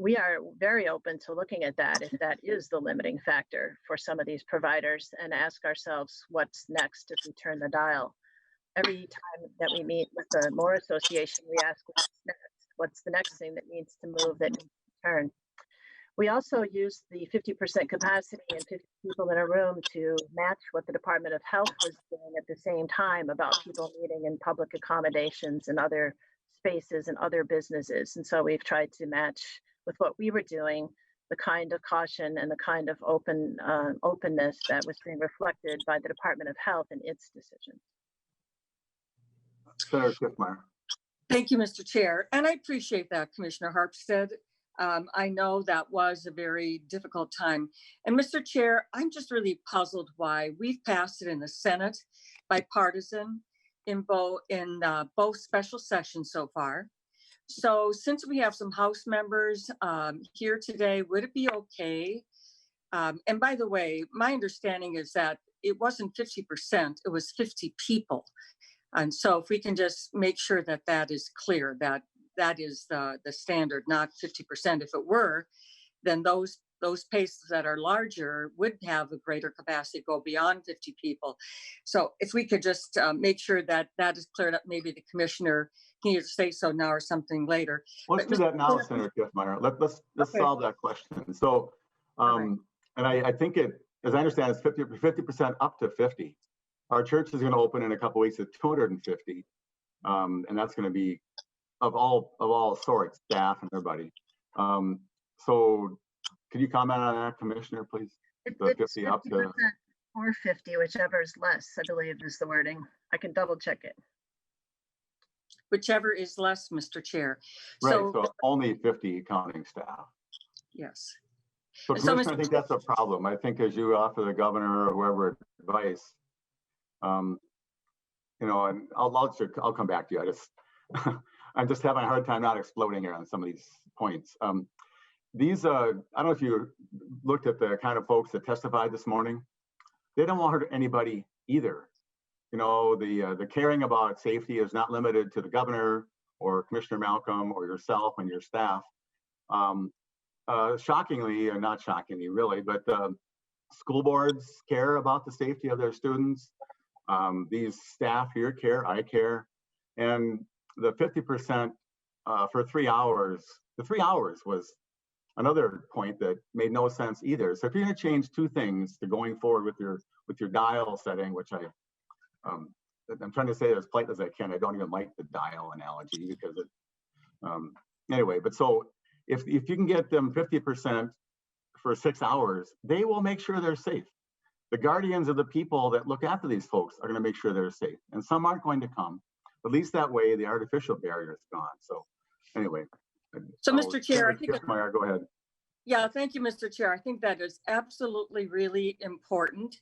[SPEAKER 11] We are very open to looking at that if that is the limiting factor for some of these providers, and ask ourselves what's next if we turn the dial. Every time that we meet with the Moore Association, we ask what's next, what's the next thing that needs to move, that needs to turn. We also use the 50% capacity and 50 people in a room to match what the Department of Health was doing at the same time about people meeting in public accommodations and other spaces and other businesses. And so we've tried to match with what we were doing, the kind of caution and the kind of openness that was being reflected by the Department of Health in its decision.
[SPEAKER 1] Senator Kiffmeyer.
[SPEAKER 3] Thank you, Mr. Chair. And I appreciate that, Commissioner Harpstead. I know that was a very difficult time. And Mr. Chair, I'm just really puzzled why we've passed it in the Senate bipartisan in both special sessions so far. So since we have some House members here today, would it be okay? And by the way, my understanding is that it wasn't 50%, it was 50 people. And so if we can just make sure that that is clear, that that is the standard, not 50%. If it were, then those places that are larger would have a greater capacity, go beyond 50 people. So if we could just make sure that that is cleared up, maybe the commissioner can either say so now or something later.
[SPEAKER 1] Let's do that now, Senator Kiffmeyer. Let's
[SPEAKER 3] Okay.
[SPEAKER 1] solve that question. So, and I think it, as I understand, it's 50% up to 50. Our church is going to open in a couple weeks at 250, and that's going to be of all sorts, staff and everybody. So, could you comment on that, Commissioner, please? The 50 up to
[SPEAKER 11] or 50, whichever is less, I believe is the wording. I can double check it.
[SPEAKER 3] Whichever is less, Mr. Chair.
[SPEAKER 1] Right, so only 50 counting staff.
[SPEAKER 3] Yes.
[SPEAKER 1] So, Commissioner, I think that's a problem. I think as you offer the governor or whoever advice, you know, and I'll come back to you. I just I'm just having a hard time not exploding here on some of these points. These I don't know if you looked at the kind of folks that testified this morning. They don't want to hurt anybody either. You know, the caring about safety is not limited to the governor or Commissioner Malcolm or yourself and your staff. Shockingly, or not shockingly really, but school boards care about the safety of their students. These staff here care, I care. And the 50% for 3 hours, the 3 hours was another point that made no sense either. So if you're going to change two things to going forward with your dial setting, which I'm trying to say it as polite as I can. I don't even like the dial analogy because it, anyway, but so if you can get them 50% for 6 hours, they will make sure they're safe. The guardians of the people that look after these folks are going to make sure they're safe. And some aren't going to come. At least that way, the artificial barrier is gone. So anyway.
[SPEAKER 3] So Mr. Chair, I think
[SPEAKER 1] go ahead.
[SPEAKER 3] Yeah, thank you, Mr. Chair. I think that is absolutely really important.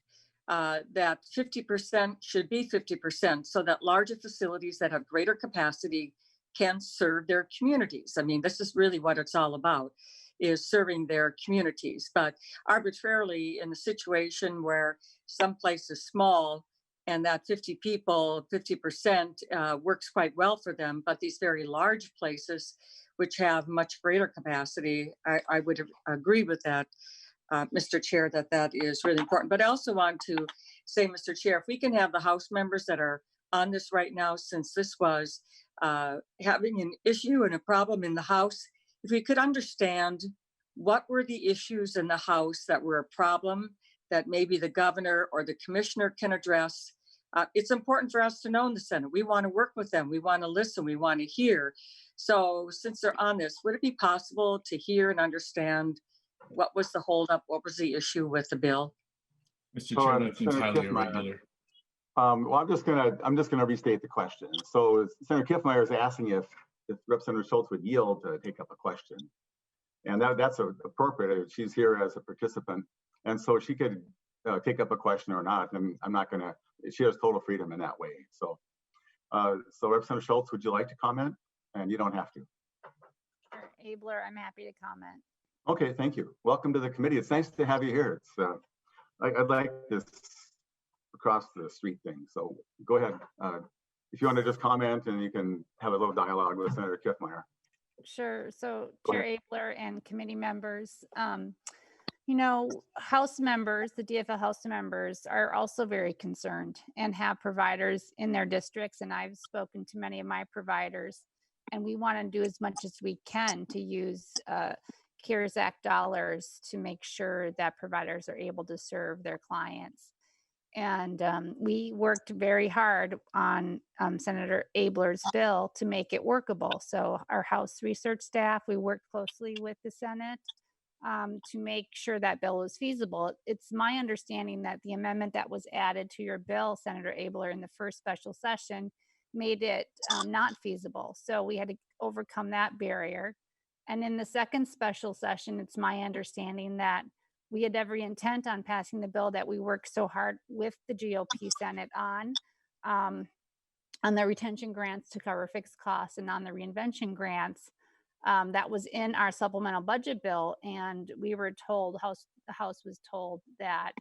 [SPEAKER 3] That 50% should be 50% so that larger facilities that have greater capacity can serve their communities. I mean, this is really what it's all about, is serving their communities. But arbitrarily in the situation where some place is small and that 50 people, 50% works quite well for them, but these very large places which have much greater capacity, I would agree with that. Mr. Chair, that is really important. But I also want to say, Mr. Chair, if we can have the House members that are on this right now, since this was having an issue and a problem in the House, if we could understand what were the issues in the House that were a problem that maybe the governor or the commissioner can address. It's important for us to know in the Senate. We want to work with them. We want to listen. We want to hear. So since they're on this, would it be possible to hear and understand what was the holdup? What was the issue with the bill?
[SPEAKER 13] Mr. Chair, that's entirely irregular.
[SPEAKER 1] Well, I'm just gonna restate the question. So Senator Kiffmeyer is asking if Representative Schultz would yield to take up a question, and that's appropriate. She's here as a participant, and so she could take up a question or not. And I'm not gonna. She has total freedom in that way. So, so Representative Schultz, would you like to comment? And you don't have to.
[SPEAKER 14] Sure. Abler, I'm happy to comment.
[SPEAKER 1] Okay, thank you. Welcome to the committee. It's nice to have you here. It's I'd like this across the street thing. So go ahead. If you want to just comment, and you can have a little dialogue with Senator Kiffmeyer.
[SPEAKER 14] Sure. So Chair Abler and committee members, you know, House members, the DFL House members are also very concerned and have providers in their districts. And I've spoken to many of my providers, and we want to do as much as we can to use CARES Act dollars to make sure that providers are able to serve their clients. And we worked very hard on Senator Abler's bill to make it workable. So our House research staff, we worked closely with the Senate to make sure that bill was feasible. It's my understanding that the amendment that was added to your bill, Senator Abler, in the first special session made it not feasible. So we had to overcome that barrier. And in the second special session, it's my understanding that we had every intent on passing the bill that we worked so hard with the GOP Senate on the retention grants to cover fixed costs and on the reinvention grants. That was in our supplemental budget bill, and we were told, the House was told that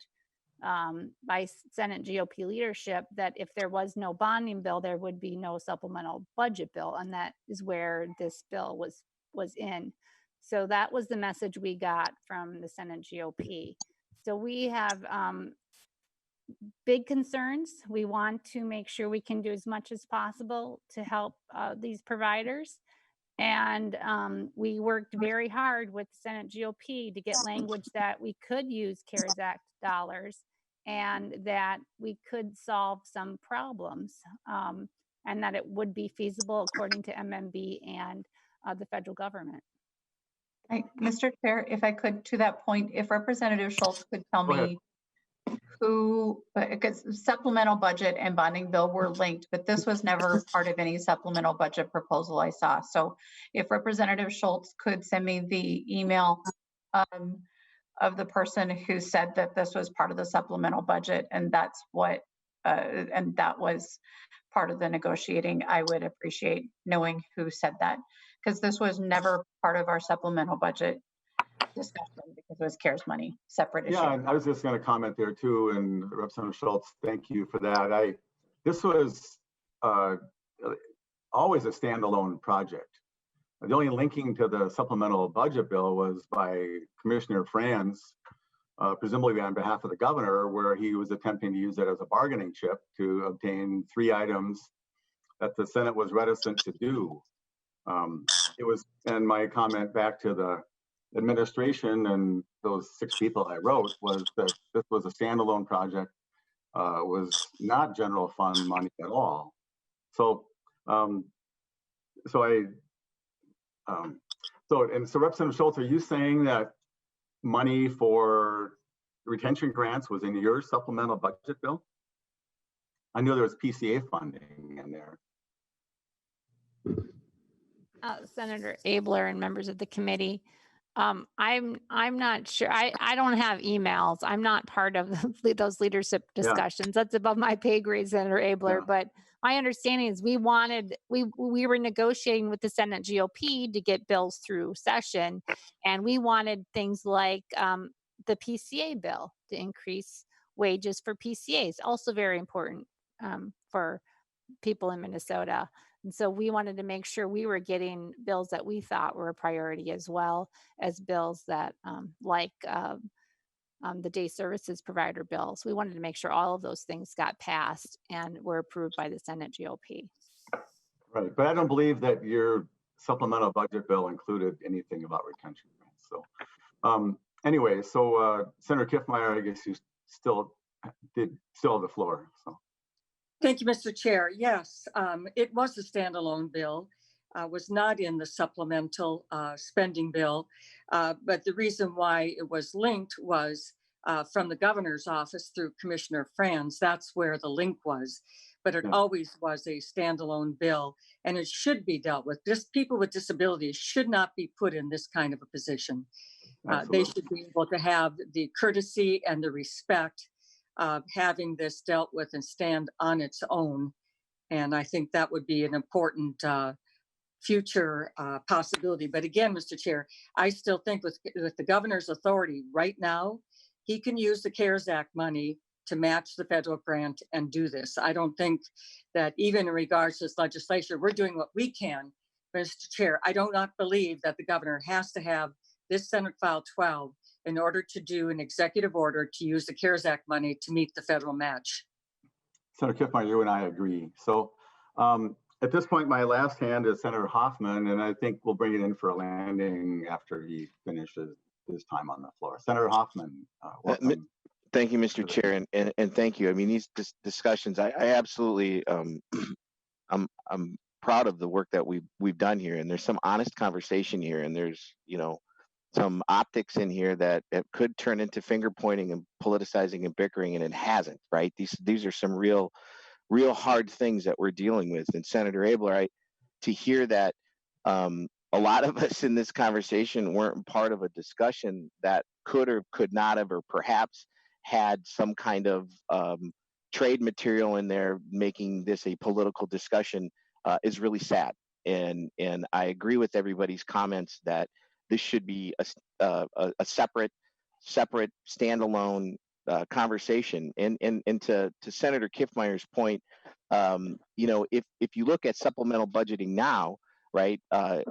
[SPEAKER 14] by Senate GOP leadership that if there was no bonding bill, there would be no supplemental budget bill, and that is where this bill was in. So that was the message we got from the Senate GOP. So we have big concerns. We want to make sure we can do as much as possible to help these providers. And we worked very hard with Senate GOP to get language that we could use CARES Act dollars and that we could solve some problems and that it would be feasible according to MMB and the federal government.
[SPEAKER 12] Right. Mr. Chair, if I could, to that point, if Representative Schultz could tell me who, because supplemental budget and bonding bill were linked, but this was never part of any supplemental budget proposal I saw. So if Representative Schultz could send me the email of the person who said that this was part of the supplemental budget and that's what, and that was part of the negotiating, I would appreciate knowing who said that, because this was never part of our supplemental budget discussion because it was CARES money, separate issue.
[SPEAKER 1] Yeah, and I was just going to comment there too, and Representative Schultz, thank you for that. This was always a standalone project. The only linking to the supplemental budget bill was by Commissioner Franz, presumably on behalf of the governor, where he was attempting to use it as a bargaining chip to obtain 3 items that the Senate was reticent to do. It was, and my comment back to the administration and those 6 people I wrote was that this was a standalone project, was not general fund money at all. So, so Representative Schultz, are you saying that money for retention grants was in your supplemental budget bill? I knew there was PCA funding in there.
[SPEAKER 14] Senator Abler and members of the committee, I'm not sure. I don't have emails. I'm not part of those leadership discussions. Yeah. That's above my pay grade, Senator Abler. Yeah. But my understanding is we were negotiating with the Senate GOP to get bills through session, and we wanted things like the PCA bill to increase wages for PCAs, also very important for people in Minnesota. And so we wanted to make sure we were getting bills that we thought were a priority, as well as bills that the day services provider bills. We wanted to make sure all of those things got passed and were approved by the Senate GOP.
[SPEAKER 1] Right, but I don't believe that your supplemental budget bill included anything about retention grants. So anyway, so Senator Kiffmeyer, I guess you still have the floor. So.
[SPEAKER 3] Thank you, Mr. Chair. Yes, it was a standalone bill, was not in the supplemental spending bill, but the reason why it was linked was from the governor's office through Commissioner Franz. That's where the link was, but it always was a standalone bill, and it should be dealt with. Just people with disabilities should not be put in this kind of a position. They should be able to have the courtesy and the respect having this dealt with and stand on its own. And I think that would be an important future possibility. But again, Mr. Chair, I still think with the governor's authority right now, he can use the CARES Act money to match the federal grant and do this. I don't think that even in regards to this legislation, we're doing what we can. Mr. Chair, I do not believe that the governor has to have this Senate File 12 in order to do an executive order to use the CARES Act money to meet the federal match.
[SPEAKER 1] Senator Kiffmeyer, you and I agree. So at this point, my last hand is Senator Hoffman, and I think we'll bring it in for a landing after he finishes his time on the floor. Senator Hoffman, welcome.
[SPEAKER 15] Thank you, Mr. Chair, and thank you. I mean, these discussions, I absolutely, I'm proud of the work that we've done here, and there's some honest conversation here, and there's, some optics in here that could turn into finger pointing and politicizing and bickering, and it hasn't, right? These are some real hard things that we're dealing with. And Senator Abler, to hear that a lot of us in this conversation weren't part of a discussion that could or could not have, or perhaps had some kind of trade material in there, making this a political discussion, is really sad. And I agree with everybody's comments that this should be a separate standalone conversation. And to Senator Kiffmeyer's point, if you look at supplemental budgeting now, right?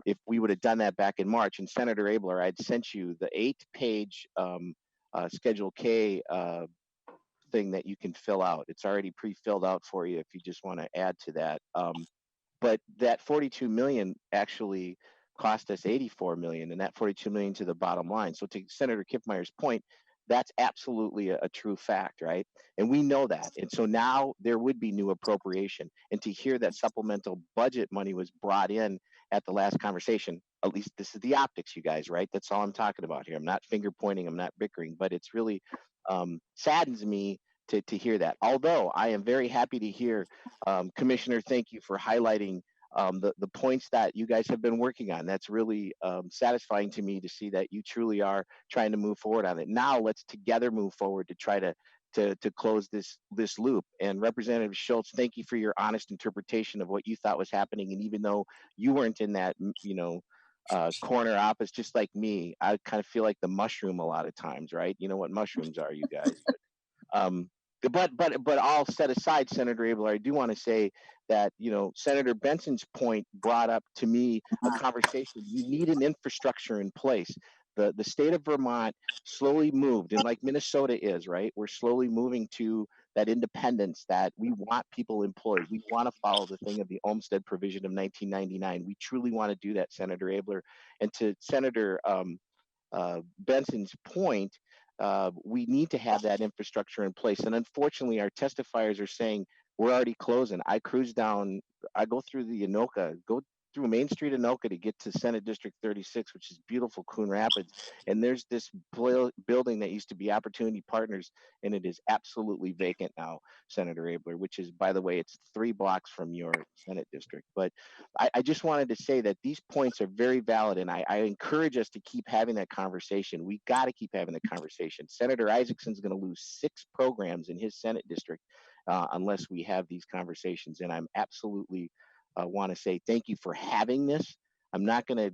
[SPEAKER 15] If we would have done that back in March, and Senator Abler, I'd sent you the 8-page Schedule K thing that you can fill out. It's already pre-filled out for you if you just want to add to that. But that 42 million actually cost us 84 million, and that 42 million to the bottom line. So to Senator Kiffmeyer's point, that's absolutely a true fact, right? And we know that. And so now there would be new appropriation. And to hear that supplemental budget money was brought in at the last conversation, at least this is the optics, you guys, right? That's all I'm talking about here. I'm not finger pointing, I'm not bickering, but it's really saddens me to hear that. Although I am very happy to hear, Commissioner, thank you for highlighting the points that you guys have been working on. That's really satisfying to me to see that you truly are trying to move forward on it. Now let's together move forward to try to close this loop. And Representative Schultz, thank you for your honest interpretation of what you thought was happening. And even though you weren't in that, corner office, just like me, I kind of feel like the mushroom a lot of times, right? You know what mushrooms are, you guys. But all set aside, Senator Abler, I do want to say that, Senator Benson's point brought up to me a conversation. You need an infrastructure in place. The state of Vermont slowly moved, and like Minnesota is, right? We're slowly moving to that independence that we want people employed. We want to follow the thing of the Olmstead provision of 1999. We truly want to do that, Senator Abler. And to Senator Benson's point, we need to have that infrastructure in place. And unfortunately, our testifiers are saying we're already closing. I go through the Anoka, go through Main Street Anoka to get to Senate District 36, which is beautiful Coon Rapids. And there's this building that used to be Opportunity Partners, and it is absolutely vacant now, Senator Abler, which is, by the way, it's 3 blocks from your Senate district. But I just wanted to say that these points are very valid, and I encourage us to keep having that conversation. We got to keep having the conversation. Senator Isaacson's going to lose 6 programs in his Senate district unless we have these conversations. And I'm absolutely want to say thank you for having this. I'm not going to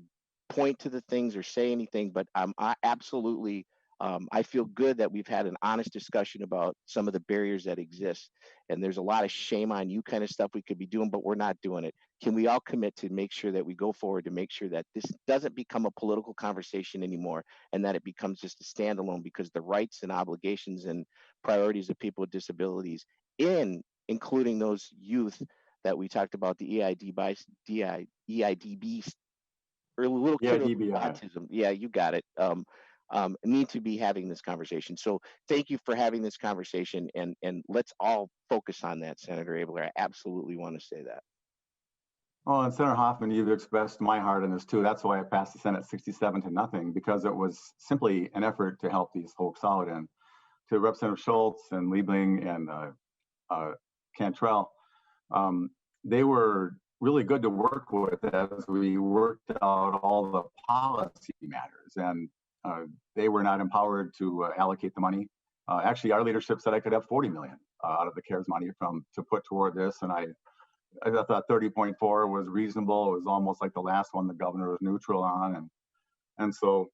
[SPEAKER 15] point to the things or say anything, but I absolutely, I feel good that we've had an honest discussion about some of the barriers that exist. And there's a lot of shame on you kind of stuff we could be doing, but we're not doing it. Can we all commit to make sure that we go forward to make sure that this doesn't become a political conversation anymore, and that it becomes just a standalone, because the rights and obligations and priorities of people with disabilities, including those youth that we talked about, the EIDB, or little kid with autism. Yeah, you got it. Need to be having this conversation. So thank you for having this conversation, and let's all focus on that, Senator Abler. I absolutely want to say that.
[SPEAKER 1] Well, and Senator Hoffman, you've expressed my heart in this too. That's why I passed the Senate 67-0, because it was simply an effort to help these folks out. And to Representative Schultz and Liebling and Cantrell, they were really good to work with as we worked out all the policy matters. And they were not empowered to allocate the money. Actually, our leadership said I could have 40 million out of the CARES money to put toward this. And I thought 30.4 was reasonable. It was almost like the last one the governor was neutral on. And so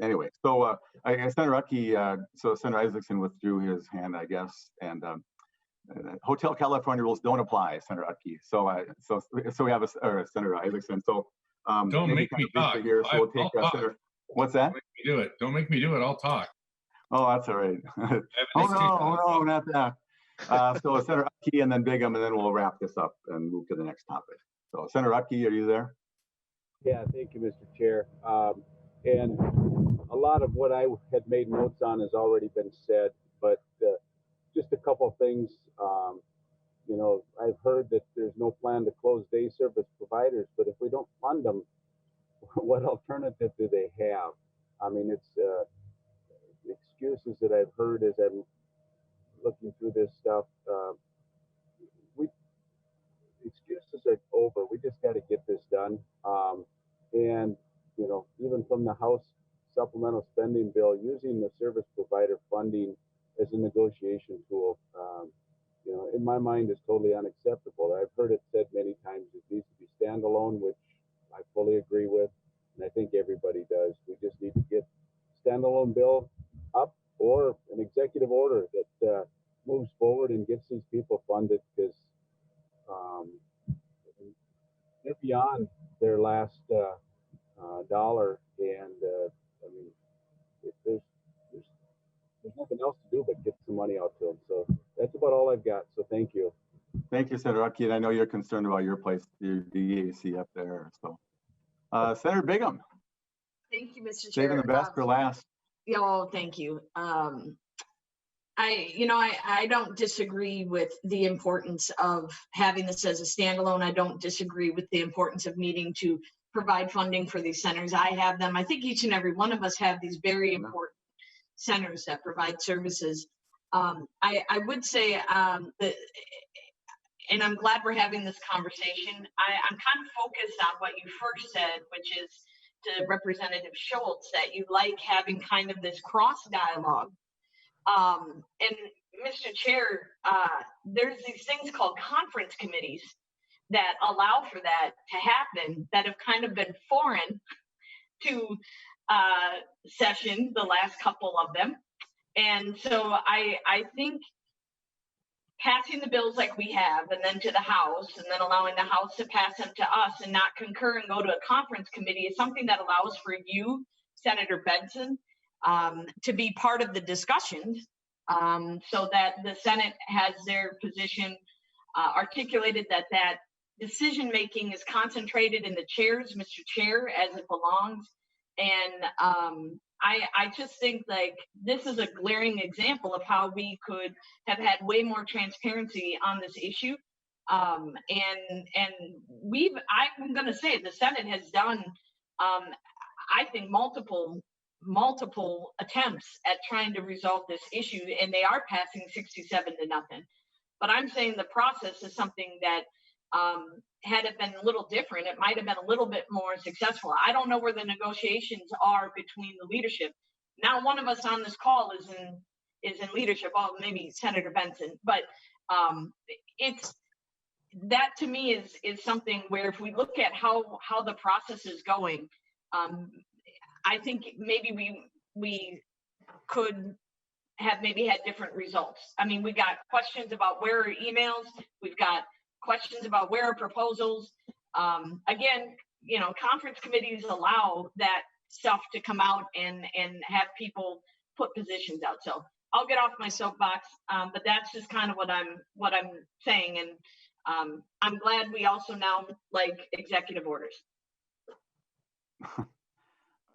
[SPEAKER 1] anyway, so Senator Rutke, so Senator Isaacson withdrew his hand, I guess, and Hotel California rules don't apply, Senator Rutke. So we have Senator Isaacson. So
[SPEAKER 13] don't make me talk.
[SPEAKER 1] Here, so we'll take Senator. What's that?
[SPEAKER 13] Don't make me do it. Don't make me do it. I'll talk.
[SPEAKER 1] Oh, that's all right. No, not that. So Senator Rutke and then Bigham, and then we'll wrap this up and move to the next topic. So Senator Rutke, are you there?
[SPEAKER 16] Yeah, thank you, Mr. Chair. And a lot of what I had made notes on has already been said, but just a couple of things. I've heard that there's no plan to close day service providers, but if we don't fund them, what alternative do they have? I mean, it's excuses that I've heard as I'm looking through this stuff. excuses are over. We just got to get this done. And, you know, even from the House supplemental spending bill, using the service provider funding as a negotiation tool, you know, in my mind is totally unacceptable. I've heard it said many times it needs to be standalone, which I fully agree with, and I think everybody does. We just need to get standalone bill up or an executive order that moves forward and gets these people funded, because they're beyond their last dollar, and I mean, there's nothing else to do but get some money out to them. So that's about all I've got. So thank you.
[SPEAKER 1] Thank you, Senator Rucky, and I know you're concerned about your place, your DAC up there. So, Senator Bingham.
[SPEAKER 2] Thank you, Mr. Chair.
[SPEAKER 1] Saving the best for last.
[SPEAKER 2] Oh, thank you. I don't disagree with the importance of having this as a standalone. I don't disagree with the importance of needing to provide funding for these centers. I have them. I think each and every one of us have these very important centers that provide services. I would say that, and I'm glad we're having this conversation. I'm kind of focused on what you first said, which is to Representative Schultz, that you like having kind of this cross dialogue. And Mr. Chair, there's these things called conference committees that allow for that to happen, that have kind of been foreign to session, the last couple of them. And so I think passing the bills like we have, and then to the House, and then allowing the House to pass them to us and not concur and go to a conference committee is something that allows for you, Senator Benson, to be part of the discussions, so that the Senate has their position articulated, that decision-making is concentrated in the chairs, Mr. Chair, as it belongs. And I just think like this is a glaring example of how we could have had way more transparency on this issue. And I'm going to say it, the Senate has done, I think, multiple attempts at trying to resolve this issue, and they are passing 67 to nothing. But I'm saying the process is something that had it been a little different, it might have been a little bit more successful. I don't know where the negotiations are between the leadership. Now, one of us on this call is in leadership. Oh, maybe Senator Benson, but it's that to me is something where if we look at how the process is going, I think maybe we could have maybe had different results. I mean, we got questions about where are emails, we've got questions about where are proposals. Again, you know, conference committees allow that stuff to come out and have people put positions out. So I'll get off my soapbox, but that's just kind of what I'm saying. And I'm glad we also now like executive orders.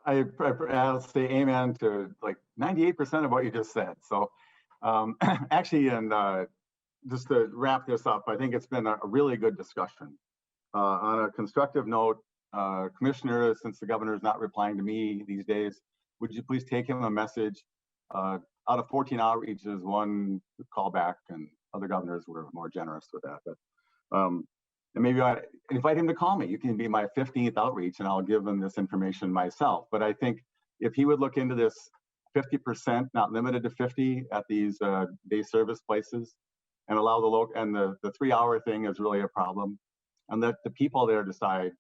[SPEAKER 1] I'll say amen to like 98% of what you just said. So actually, and just to wrap this up, I think it's been a really good discussion. On a constructive note, Commissioner, since the governor is not replying to me these days, would you please take him a message? Out of 14 outreaches, one call back, and other governors were more generous with that. But and maybe I invite him to call me. You can be my 15th outreach, and I'll give him this information myself. But I think if he would look into this 50%, not limited to 50, at these day service places, and allow the local, and the 3-hour thing is really a problem, and let the people there decide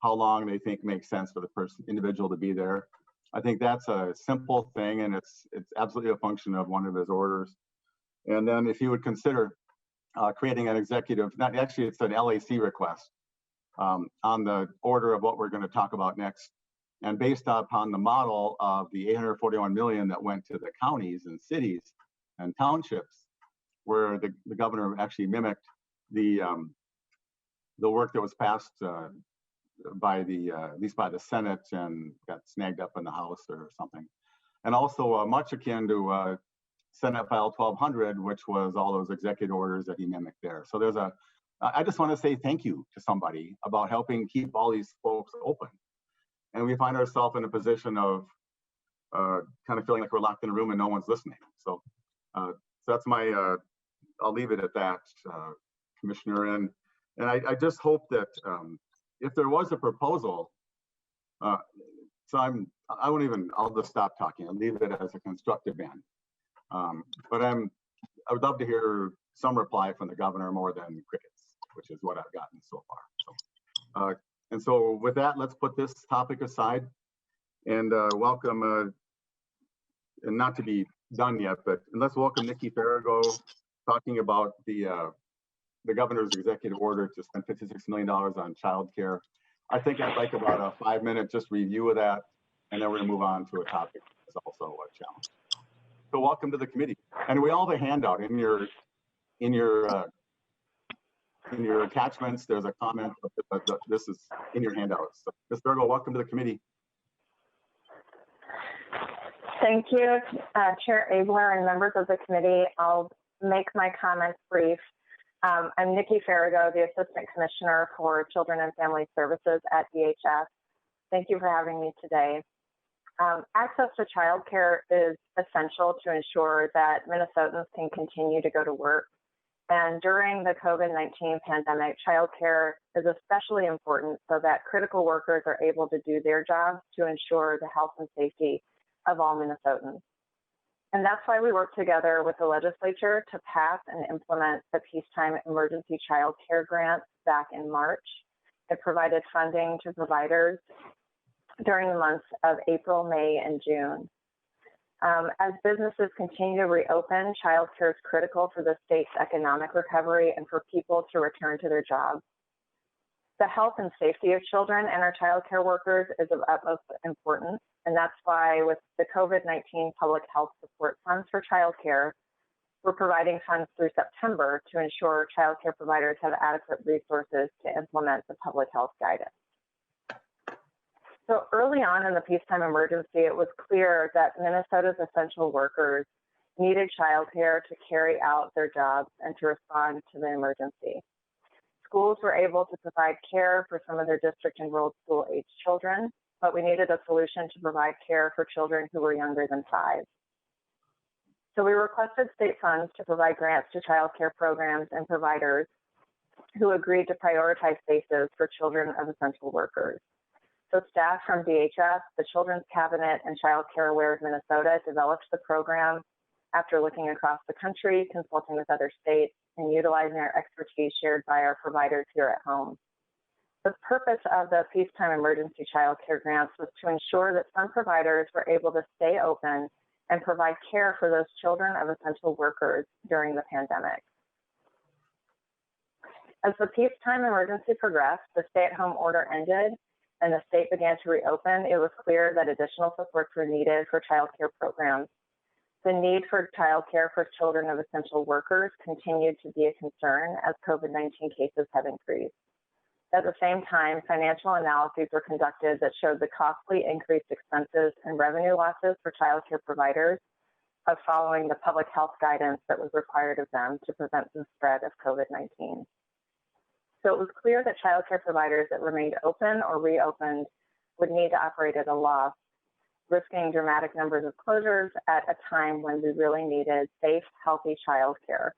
[SPEAKER 1] how long they think makes sense for the individual to be there. I think that's a simple thing, and it's absolutely a function of one of his orders. And then if you would consider creating an executive, not actually, it's an LAC request on the order of what we're going to talk about next. And based upon the model of the $841 million that went to the counties and cities and townships, where the governor actually mimicked the work that was passed by at least by the Senate and got snagged up in the House or something. And also much akin to Senate File 1200, which was all those executive orders that he mimicked there. So there's I just want to say thank you to somebody about helping keep all these folks open. And we find ourselves in a position of kind of feeling like we're locked in a room and no one's listening. So, so that's my, I'll leave it at that, Commissioner. And And I just hope that if there was a proposal, I'll just stop talking and leave it as a constructive end. But I would love to hear some reply from the governor more than crickets, which is what I've gotten so far. So, and so with that, let's put this topic aside and welcome, and not to be done yet, but let's welcome Nikki Farrago talking about the governor's executive order to spend $56 million on childcare. I think I'd like about a 5-minute just review of that, and then we're gonna move on to a topic that's also a challenge. So welcome to the committee. And we all have a handout in your attachments. There's a comment, but this is in your handouts. So, Ms. Farrago, welcome to the committee.
[SPEAKER 17] Thank you, Chair Abler and members of the committee. I'll make my comments brief. I'm Nikki Farrago, the Assistant Commissioner for Children and Family Services at DHS. Thank you for having me today. Access to childcare is essential to ensure that Minnesotans can continue to go to work. And during the COVID-19 pandemic, childcare is especially important so that critical workers are able to do their jobs to ensure the health and safety of all Minnesotans. And that's why we worked together with the legislature to pass and implement the Peacetime Emergency Child Care Grant back in March. It provided funding to providers during the months of April, May, and June. As businesses continue to reopen, childcare is critical for the state's economic recovery and for people to return to their jobs. The health and safety of children and our childcare workers is of utmost importance. And that's why with the COVID-19 Public Health Support Funds for Childcare, we're providing funds through September to ensure childcare providers have adequate resources to implement the public health guidance. So early on in the peacetime emergency, it was clear that Minnesota's essential workers needed childcare to carry out their jobs and to respond to the emergency. Schools were able to provide care for some of their district-enrolled school-age children, but we needed a solution to provide care for children who were younger than 5. So we requested state funds to provide grants to child care programs and providers who agreed to prioritize spaces for children of essential workers. So staff from DHS, the Children's Cabinet, and Child Care Aware of Minnesota developed the program after looking across the country, consulting with other states, and utilizing our expertise shared by our providers here at home. The purpose of the Peacetime Emergency Child Care Grants was to ensure that some providers were able to stay open and provide care for those children of essential workers during the pandemic. As the peacetime emergency progressed, the stay-at-home order ended and the state began to reopen. It was clear that additional supports were needed for child care programs. The need for child care for children of essential workers continued to be a concern as COVID-19 cases have increased. At the same time, financial analyses were conducted that showed the costly increased expenses and revenue losses for child care providers of following the public health guidance that was required of them to prevent the spread of COVID-19. So it was clear that child care providers that remained open or reopened would need to operate at a loss, risking dramatic numbers of closures at a time when we really needed safe, healthy child care.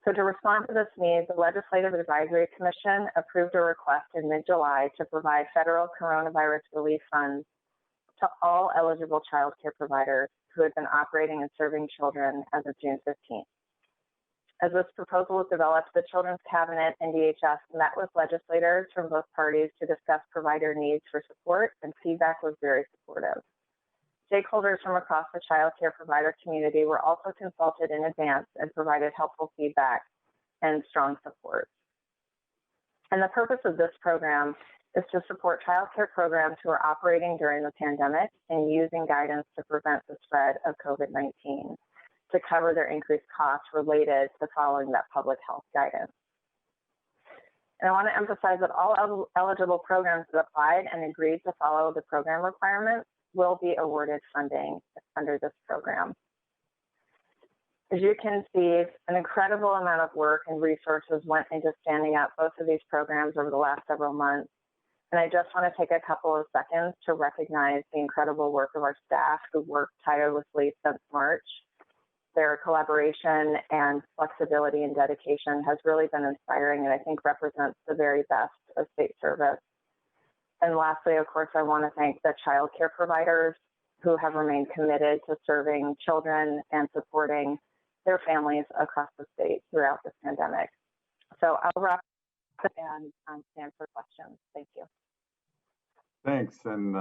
[SPEAKER 17] So to respond to this need, the Legislative Advisory Commission approved a request in mid-July to provide federal coronavirus relief funds to all eligible child care providers who had been operating and serving children as of June 15th. As this proposal was developed, the Children's Cabinet and DHS met with legislators from both parties to discuss provider needs for support, and feedback was very supportive. Stakeholders from across the child care provider community were also consulted in advance and provided helpful feedback and strong support. And the purpose of this program is to support child care programs who are operating during the pandemic and using guidance to prevent the spread of COVID-19 to cover their increased costs related to following that public health guidance. And I want to emphasize that all eligible programs that applied and agreed to follow the program requirements will be awarded funding under this program. As you can see, an incredible amount of work and resources went into standing up both of these programs over the last several months. And I just want to take a couple of seconds to recognize the incredible work of our staff who worked tirelessly since March. their collaboration and flexibility and dedication has really been inspiring, and I think represents the very best of state service. And lastly, of course, I want to thank the child care providers who have remained committed to serving children and supporting their families across the state throughout this pandemic. So I'll wrap up and stand for questions. Thank you.
[SPEAKER 1] Thanks. And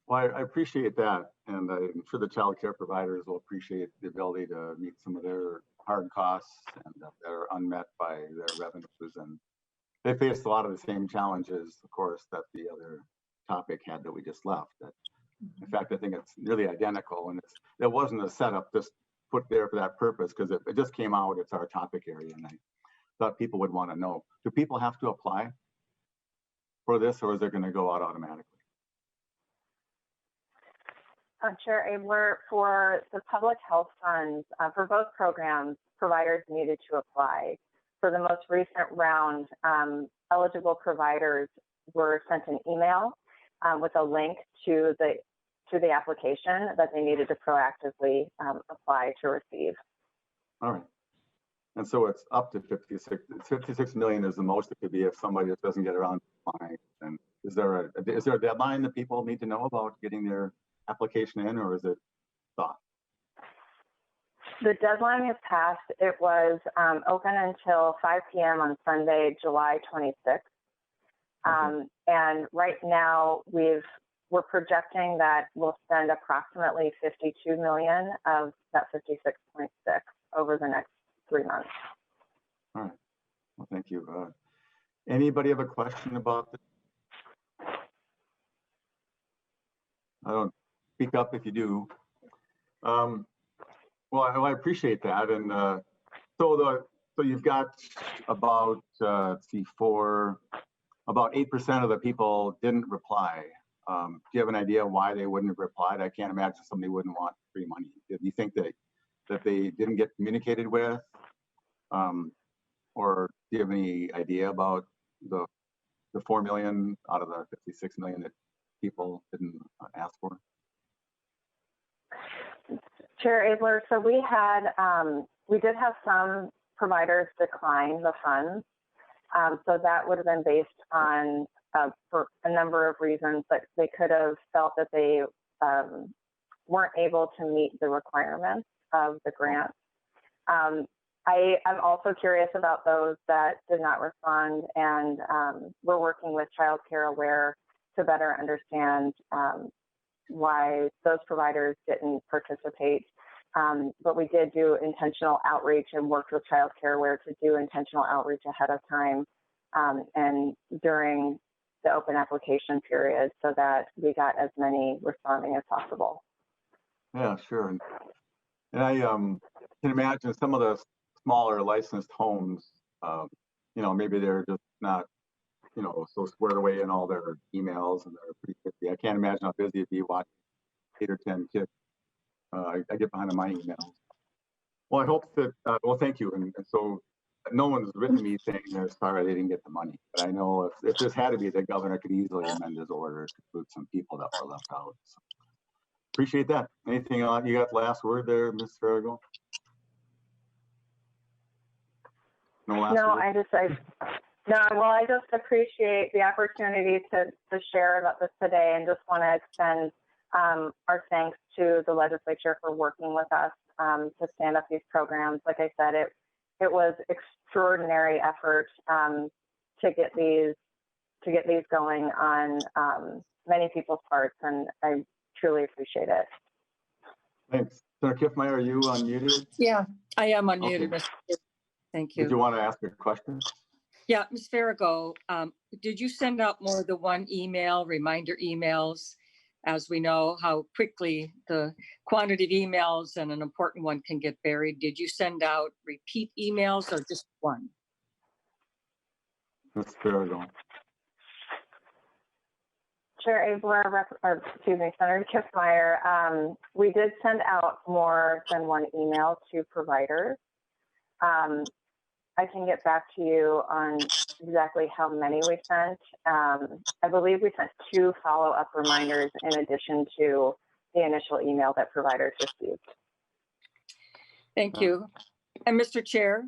[SPEAKER 1] well, I appreciate that. And I'm sure the child care providers will appreciate the ability to meet some of their hard costs and that are unmet by their revenues. And they faced a lot of the same challenges, of course, that the other topic had that we just left. That, in fact, I think it's nearly identical, and it wasn't a setup just put there for that purpose, because it just came out. It's our topic area, and I thought people would want to know: do people have to apply for this, or is it going to go out automatically?
[SPEAKER 17] Chair Abler, for the public health funds, for both programs, providers needed to apply. For the most recent round, eligible providers were sent an email with a link to the application that they needed to proactively apply to receive. All right.
[SPEAKER 1] And so it's up to 56. 56 million is the most it could be if somebody just doesn't get around to applying. And is there a deadline that people need to know about getting their application in, or is it thought?
[SPEAKER 17] The deadline is passed. It was open until 5 p.m. on Sunday, July 26th. And right now we're projecting that we'll spend approximately 52 million of that 56.6 over the next 3 months.
[SPEAKER 1] All right. Well, thank you. Anybody have a question about this? I don't speak up if you do. Well, I appreciate that. And so you've got about about 8% of the people didn't reply. Do you have an idea why they wouldn't have replied? I can't imagine somebody wouldn't want free money. Do you think that they didn't get communicated with? Or do you have any idea about the 4 million out of the 56 million that people didn't ask for?
[SPEAKER 17] Chair Abler, so we did have some providers decline the funds. So that would have been based on for a number of reasons, but they could have felt that they weren't able to meet the requirements of the grant. I'm also curious about those that did not respond, and we're working with Child Care Aware to better understand why those providers didn't participate. But we did do intentional outreach and worked with Child Care Aware to do intentional outreach ahead of time and during the open application period so that we got as many responding as possible.
[SPEAKER 1] Yeah, sure. And I can imagine some of the smaller licensed homes, maybe they're just not, so squared away in all their emails, and they're pretty busy. I can't imagine how busy it'd be watching 8 or 10 kids. I get behind on my emails. Well, I hope that, well, thank you. And so no one's written me saying they're sorry they didn't get the money. But I know if this had to be, the governor could easily amend his order to include some people that were left out. So appreciate that. Anything you got the last word there, Ms. Farrago? No last word?
[SPEAKER 17] I just appreciate the opportunity to share about this today, and just want to extend our thanks to the legislature for working with us to stand up these programs. Like I said, it was extraordinary effort to get these going on many people's parts, and I truly appreciate it.
[SPEAKER 1] Thanks. Senator Kiffmeyer, are you unmuted?
[SPEAKER 3] Yeah, I am unmuted. Okay. Thank you.
[SPEAKER 1] Did you want to ask a question?
[SPEAKER 3] Yeah, Ms. Farrago, did you send out more than one reminder emails? As we know how quickly the quantity of emails and an important one can get buried. Did you send out repeat emails or just one?
[SPEAKER 1] Ms. Farrago.
[SPEAKER 17] Chair Abler, Senator Kiffmeyer, we did send out more than one email to providers. I can get back to you on exactly how many we sent. I believe we sent 2 follow-up reminders in addition to the initial email that providers received.
[SPEAKER 3] Thank you. And Mr. Chair,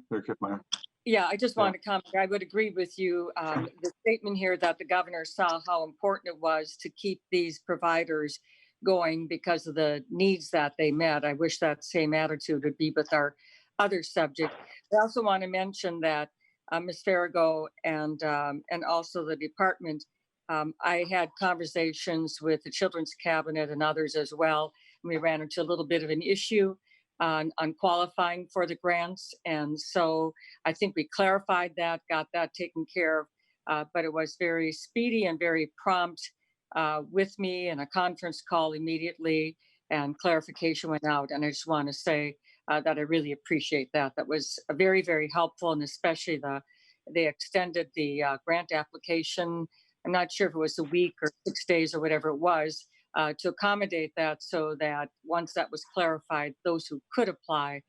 [SPEAKER 3] yeah, I just want to comment. I would agree with you. The statement here that the governor saw how important it was to keep these providers going because of the needs that they met. I wish that same attitude would be with our other subject. I also want to mention that Ms. Farrago and also the department, I had conversations with the Children's Cabinet and others as well. And we ran into a little bit of an issue on qualifying for the grants. And so I think we clarified that, got that taken care of, but it was very speedy and very prompt with me, and a conference call immediately, and clarification went out. And I just want to say that I really appreciate that. That was very, very helpful, and especially they extended the grant application. I'm not sure if it was a week or 6 days or whatever it was, to accommodate that, so that once that was clarified, those who could apply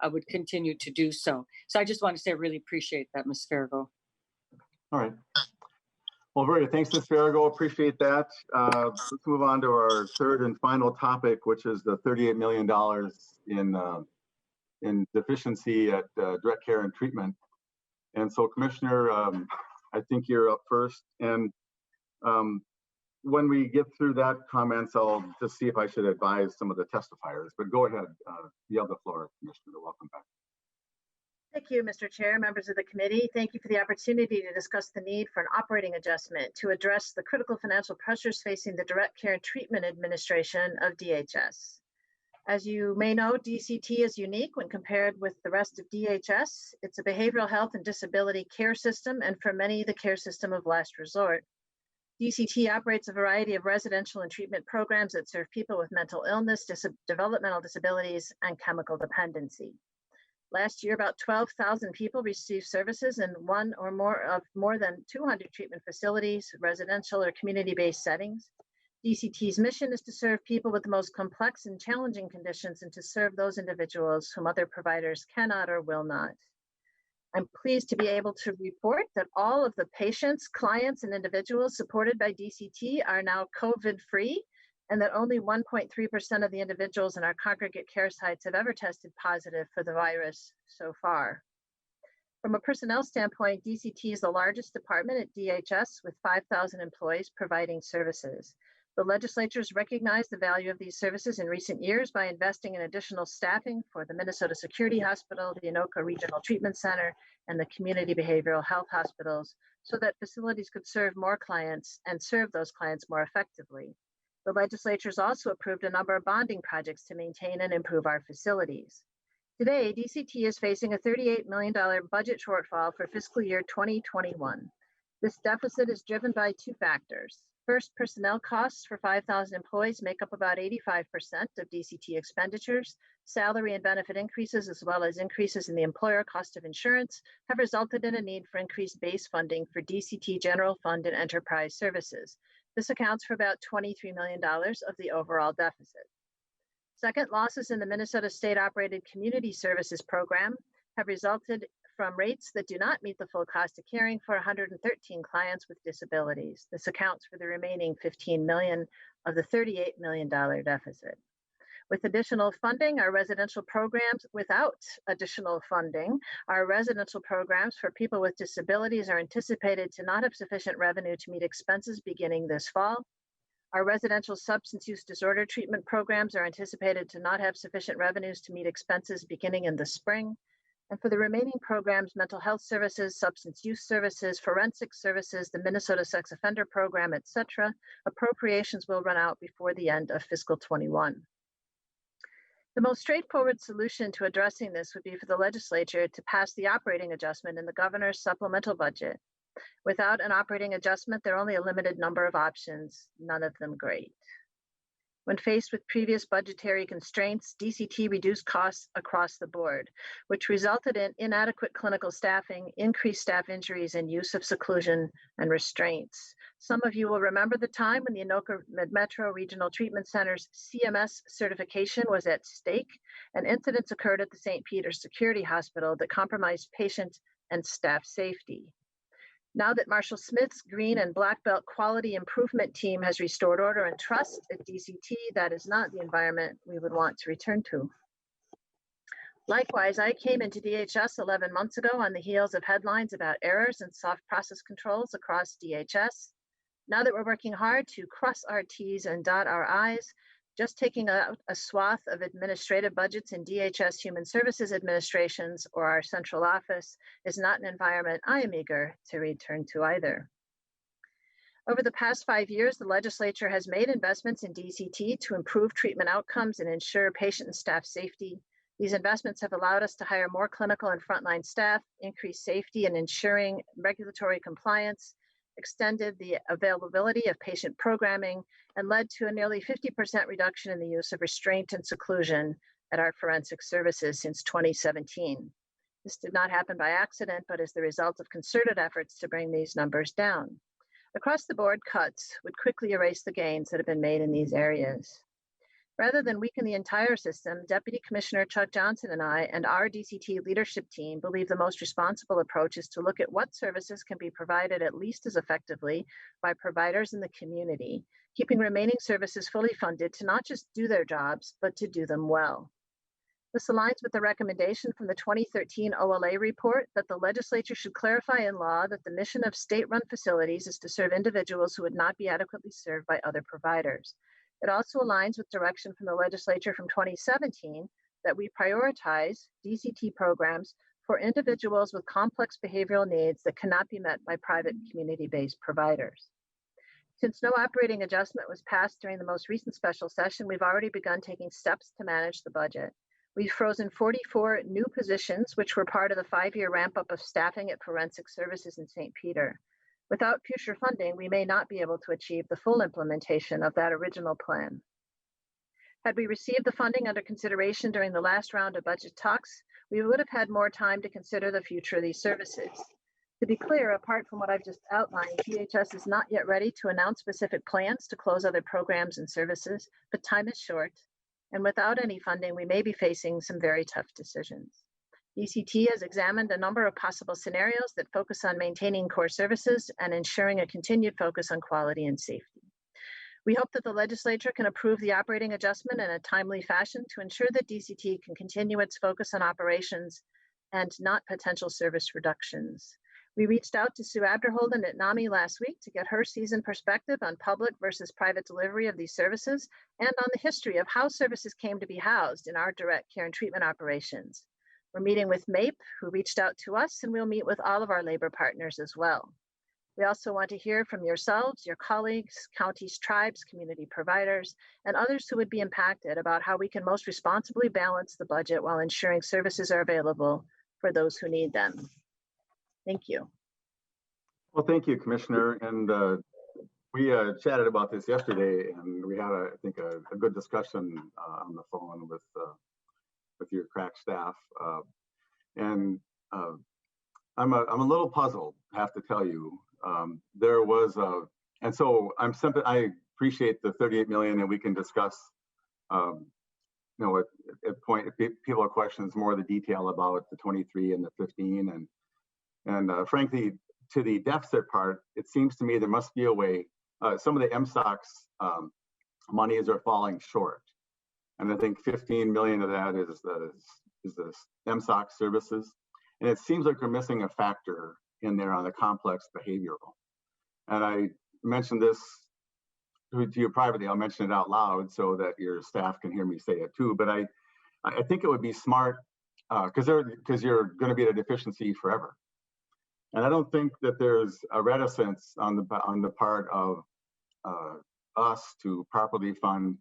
[SPEAKER 3] would continue to do so. So I just want to say I really appreciate that, Ms. Farrago.
[SPEAKER 1] All right. Well, very good. Thanks, Ms. Farrago. Appreciate that. Let's move on to our third and final topic, which is the $38 million in deficiency at direct care and treatment. And so, Commissioner, I think you're up first. And when we get through that comments, I'll just see if I should advise some of the testifiers, but go ahead. You have the floor, Commissioner. Welcome back.
[SPEAKER 11] Thank you, Mr. Chair, members of the committee. Thank you for the opportunity to discuss the need for an operating adjustment to address the critical financial pressures facing the Direct Care and Treatment Administration of DHS. As you may know, DCT is unique when compared with the rest of DHS. It's a behavioral health and disability care system, and for many, the care system of last resort. DCT operates a variety of residential and treatment programs that serve people with mental illness, developmental disabilities, and chemical dependency. Last year, about 12,000 people received services in one or more of more than 200 treatment facilities, residential or community-based settings. DCT's mission is to serve people with the most complex and challenging conditions, and to serve those individuals whom other providers cannot or will not. I'm pleased to be able to report that all of the patients, clients, and individuals supported by DCT are now COVID-free, and that only 1.3% of the individuals in our congregate care sites have ever tested positive for the virus so far. From a personnel standpoint, DCT is the largest department at DHS with 5,000 employees providing services. The legislatures recognized the value of these services in recent years by investing in additional staffing for the Minnesota Security Hospital, the Anoka Regional Treatment Center, and the community behavioral health hospitals, so that facilities could serve more clients and serve those clients more effectively. The legislatures also approved a number of bonding projects to maintain and improve our facilities. Today, DCT is facing a $38 million budget shortfall for fiscal year 2021. This deficit is driven by two factors. First, personnel costs for 5,000 employees make up about 85% of DCT expenditures. Salary and benefit increases, as well as increases in the employer cost of insurance, have resulted in a need for increased base funding for DCT general fund and enterprise services. This accounts for about $23 million of the overall deficit. Second, losses in the Minnesota state-operated community services program have resulted from rates that do not meet the full cost of caring for 113 clients with disabilities. This accounts for the remaining $15 million of the $38 million deficit. With additional funding, our residential programs, without additional funding, our residential programs for people with disabilities are anticipated to not have sufficient revenue to meet expenses beginning this fall. Our residential substance use disorder treatment programs are anticipated to not have sufficient revenues to meet expenses beginning in the spring. And for the remaining programs, mental health services, substance use services, forensic services, the Minnesota Sex Offender Program, etc., appropriations will run out before the end of fiscal 21. The most straightforward solution to addressing this would be for the legislature to pass the operating adjustment in the governor's supplemental budget. Without an operating adjustment, there are only a limited number of options, none of them great. When faced with previous budgetary constraints, DCT reduced costs across the board, which resulted in inadequate clinical staffing, increased staff injuries, and use of seclusion and restraints. Some of you will remember the time when the Anoka Mid-Metro Regional Treatment Center's CMS certification was at stake, and incidents occurred at the St. Peter's Security Hospital that compromised patient and staff safety. Now that Marshall Smith's Green and Black Belt Quality Improvement Team has restored order and trust at DCT, that is not the environment we would want to return to. Likewise, I came into DHS 11 months ago on the heels of headlines about errors and soft process controls across DHS. Now that we're working hard to cross our T's and dot our I's, just taking out a swath of administrative budgets in DHS Human Services Administrations or our central office is not an environment I am eager to return to either. Over the past 5 years, the legislature has made investments in DCT to improve treatment outcomes and ensure patient and staff safety. These investments have allowed us to hire more clinical and frontline staff, increase safety and ensuring regulatory compliance, extended the availability of patient programming, and led to a nearly 50% reduction in the use of restraint and seclusion at our forensic services since 2017. This did not happen by accident, but as the result of concerted efforts to bring these numbers down. Across the board, cuts would quickly erase the gains that have been made in these areas. Rather than weaken the entire system, Deputy Commissioner Chuck Johnson and I and our DCT leadership team believe the most responsible approach is to look at what services can be provided at least as effectively by providers in the community, keeping remaining services fully funded to not just do their jobs, but to do them well. This aligns with the recommendation from the 2013 OLA report that the legislature should clarify in law that the mission of state-run facilities is to serve individuals who would not be adequately served by other providers. It also aligns with direction from the legislature from 2017 that we prioritize DCT programs for individuals with complex behavioral needs that cannot be met by private community-based providers. Since no operating adjustment was passed during the most recent special session, we've already begun taking steps to manage the budget. We've frozen 44 new positions, which were part of the 5-year ramp-up of staffing at forensic services in St. Peter. Without future funding, we may not be able to achieve the full implementation of that original plan. Had we received the funding under consideration during the last round of budget talks, we would have had more time to consider the future of these services. To be clear, apart from what I've just outlined, DHS is not yet ready to announce specific plans to close other programs and services, but time is short, and without any funding, we may be facing some very tough decisions. DCT has examined a number of possible scenarios that focus on maintaining core services and ensuring a continued focus on quality and safety. We hope that the legislature can approve the operating adjustment in a timely fashion to ensure that DCT can continue its focus on operations and not potential service reductions. We reached out to Sue Abderholden at NAMI last week to get her seasoned perspective on public versus private delivery of these services and on the history of how services came to be housed in our direct care and treatment operations. We're meeting with MAPE, who reached out to us, and we'll meet with all of our labor partners as well. We also want to hear from yourselves, your colleagues, counties, tribes, community providers, and others who would be impacted about how we can most responsibly balance the budget while ensuring services are available for those who need them. Thank you.
[SPEAKER 1] Well, thank you, Commissioner. And we chatted about this yesterday, and we had, I think, a good discussion on the phone with your crack staff. I'm a little puzzled, I have to tell you. There was and so I appreciate the 38 million, and we can discuss, you know, at point if people have questions, more of the detail about the 23 and the 15, and frankly, to the deficit part, it seems to me there must be a way. Some of the MSOC's monies are falling short, and I think 15 million of that is the MSOC services, and it seems like we're missing a factor in there on the complex behavioral. And I mentioned this to you privately. I'll mention it out loud so that your staff can hear me say it too. But I think it would be smart because you're going to be at a deficiency forever. And I don't think that there's a reticence on the part of us to properly fund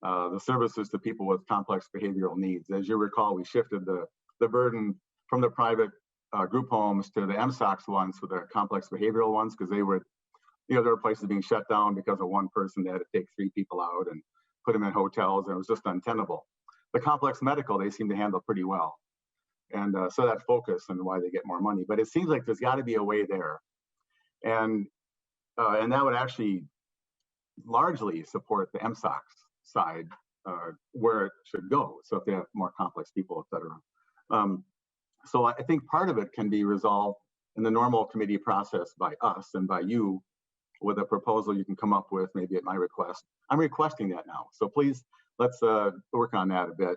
[SPEAKER 1] the services to people with complex behavioral needs. As you recall, we shifted the burden from the private group homes to the MSOCs ones for the complex behavioral ones, because they were, you know, there were places being shut down because of one person. They had to take 3 people out and put them in hotels, and it was just untenable. The complex medical, they seem to handle pretty well. And so that focus and why they get more money. But it seems like there's got to be a way there. And that would actually largely support the MSOCs side where it should go. So if they have more complex people, et cetera. So I think part of it can be resolved in the normal committee process by us and by you with a proposal you can come up with, maybe at my request. I'm requesting that now. So please, let's work on that a bit.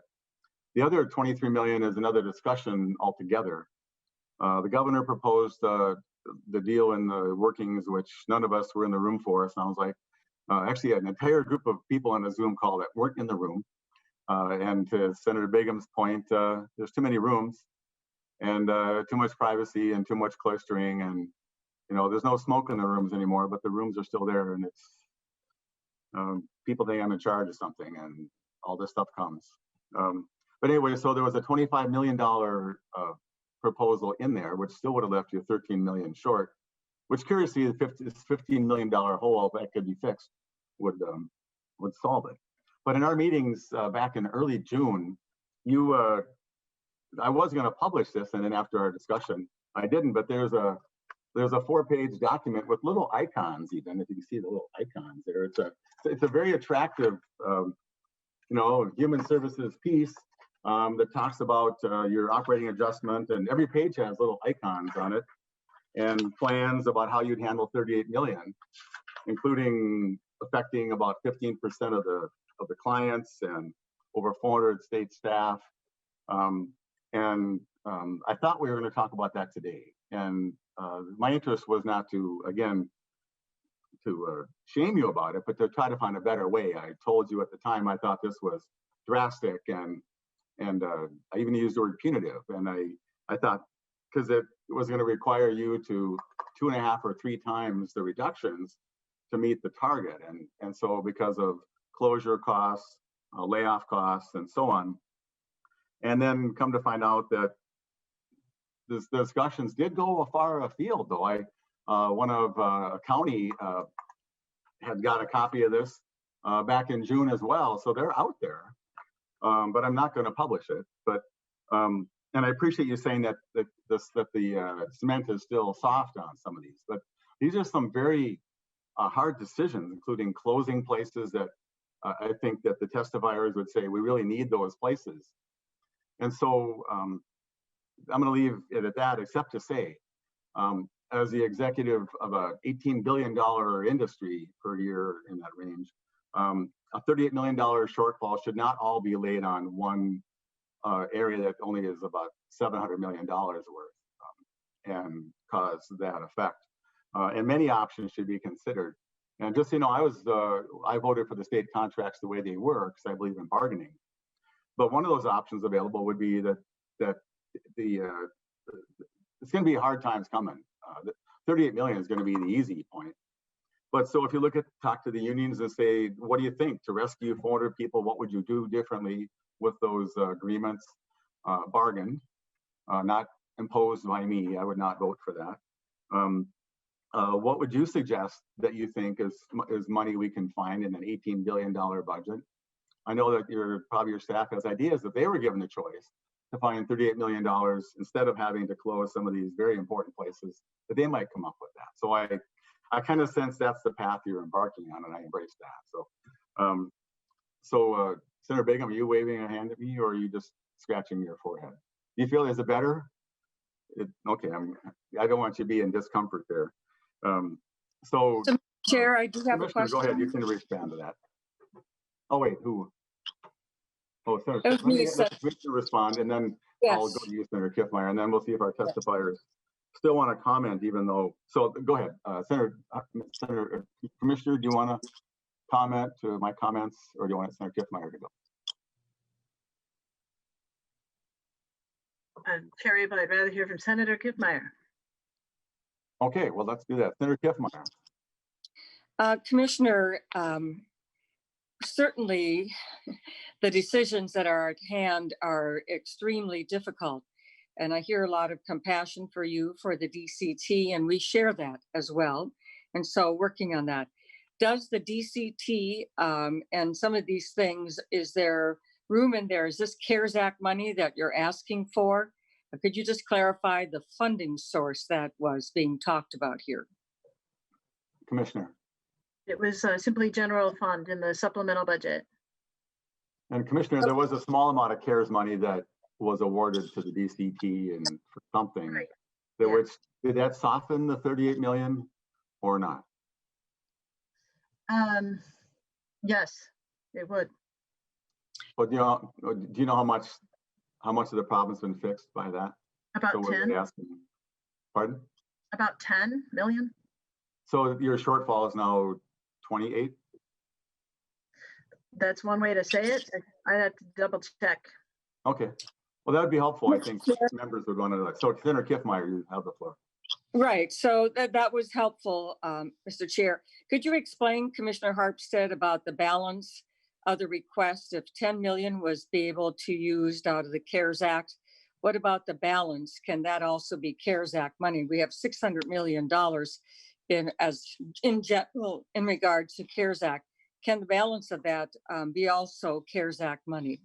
[SPEAKER 1] The other 23 million is another discussion altogether. The governor proposed the deal in the workings, which none of us were in the room for. Sounds like actually an entire group of people on a Zoom call that weren't in the room. And to Senator Begum's point, there's too many rooms and too much privacy and too much clustering, and there's no smoke in the rooms anymore, but the rooms are still there, and it's people think I'm in charge of something, and all this stuff comes. But anyway, so there was a $25 million proposal in there, which still would have left you 13 million short, which curiously, this $15 million hole that could be fixed would solve it. But in our meetings back in early June, I was going to publish this, and then after our discussion, I didn't. But there's a 4-page document with little icons, even if you can see the little icons there. It's a very attractive, human services piece that talks about your operating adjustment, and every page has little icons on it and plans about how you'd handle 38 million, including affecting about 15% of the clients and over 400 state staff. I thought we were going to talk about that today. And my interest was not to shame you about it, but to try to find a better way. I told you at the time I thought this was drastic, and I even used the word punitive. And I thought, because it was going to require you to 2.5 or 3 times the reductions to meet the target. And so because of closure costs, layoff costs, and so on. And then come to find out that the discussions did go far afield, though. One of a county had got a copy of this back in June as well, so they're out there. But I'm not going to publish it. But and I appreciate you saying that the cement is still soft on some of these. But these are some very hard decisions, including closing places that I think that the testifiers would say we really need those places. And so I'm going to leave it at that, except to say, as the executive of a $18 billion industry per year in that range, a $38 million shortfall should not all be laid on one area that only is about $700 million worth and cause that effect. And many options should be considered. And just so you know, I voted for the state contracts the way they were because I believe in bargaining. But one of those options available would be that it's going to be hard times coming. 38 million is going to be the easy point. But so if you talk to the unions and say, what do you think to rescue 400 people? What would you do differently with those agreements bargained, not imposed by me? I would not vote for that. What would you suggest that you think is money we can find in an $18 billion budget? I know that probably your staff has ideas if they were given the choice to find $38 million instead of having to close some of these very important places, that they might come up with that. So I kind of sense that's the path you're embarking on, and I embrace that. So, Senator Begum, are you waving a hand at me, or are you just scratching your forehead? Do you feel is it better? Okay, I don't want you to be in discomfort there. So
[SPEAKER 3] Chair, I do have a question.
[SPEAKER 1] Go ahead, you can respond to that. Oh wait, who? Oh, Senator, let me respond, and then I'll go to you, Senator Kiffmeyer, and then we'll see if our testifiers still want to comment, even though. So go ahead, Senator Commissioner. Do you want to comment to my comments, or do you want Senator Kiffmeyer to go?
[SPEAKER 11] Chair, but I'd rather hear from Senator Kiffmeyer.
[SPEAKER 1] Okay, well, let's do that. Senator Kiffmeyer.
[SPEAKER 3] Commissioner, certainly the decisions that are at hand are extremely difficult. And I hear a lot of compassion for you, for the DCT, and we share that as well. And so working on that. Does the DCT and some of these things, is there room in there? Is this CARES Act money that you're asking for? Could you just clarify the funding source that was being talked about here?
[SPEAKER 1] Commissioner.
[SPEAKER 11] It was simply general fund in the supplemental budget.
[SPEAKER 1] And Commissioner, there was a small amount of CARES money that was awarded to the DCT and for something. Right. Did that soften the 38 million or not?
[SPEAKER 11] Yes, it would.
[SPEAKER 1] But do you know how much how much of the problem's been fixed by that?
[SPEAKER 11] About
[SPEAKER 1] So we're
[SPEAKER 11] 10,
[SPEAKER 1] asking, pardon?
[SPEAKER 11] about 10 million.
[SPEAKER 1] So your shortfall is now 28?
[SPEAKER 11] That's one way to say it. I have to double check.
[SPEAKER 1] Okay. Well, that would be helpful. I think members would want to know. So Senator Kiffmeyer, you have the floor.
[SPEAKER 3] Right, so that was helpful, Mr. Chair. Could you explain, Commissioner Harpstead, about the balance of the request? If 10 million was be able to used out of the CARES Act, what about the balance? Can that also be CARES Act money? We have $600 million in general in regards to CARES Act. Can the balance of that be also CARES Act money?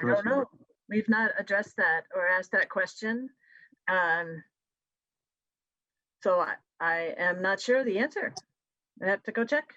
[SPEAKER 11] I don't know. We've not addressed that or asked that question. So I am not sure the answer. I have to go check.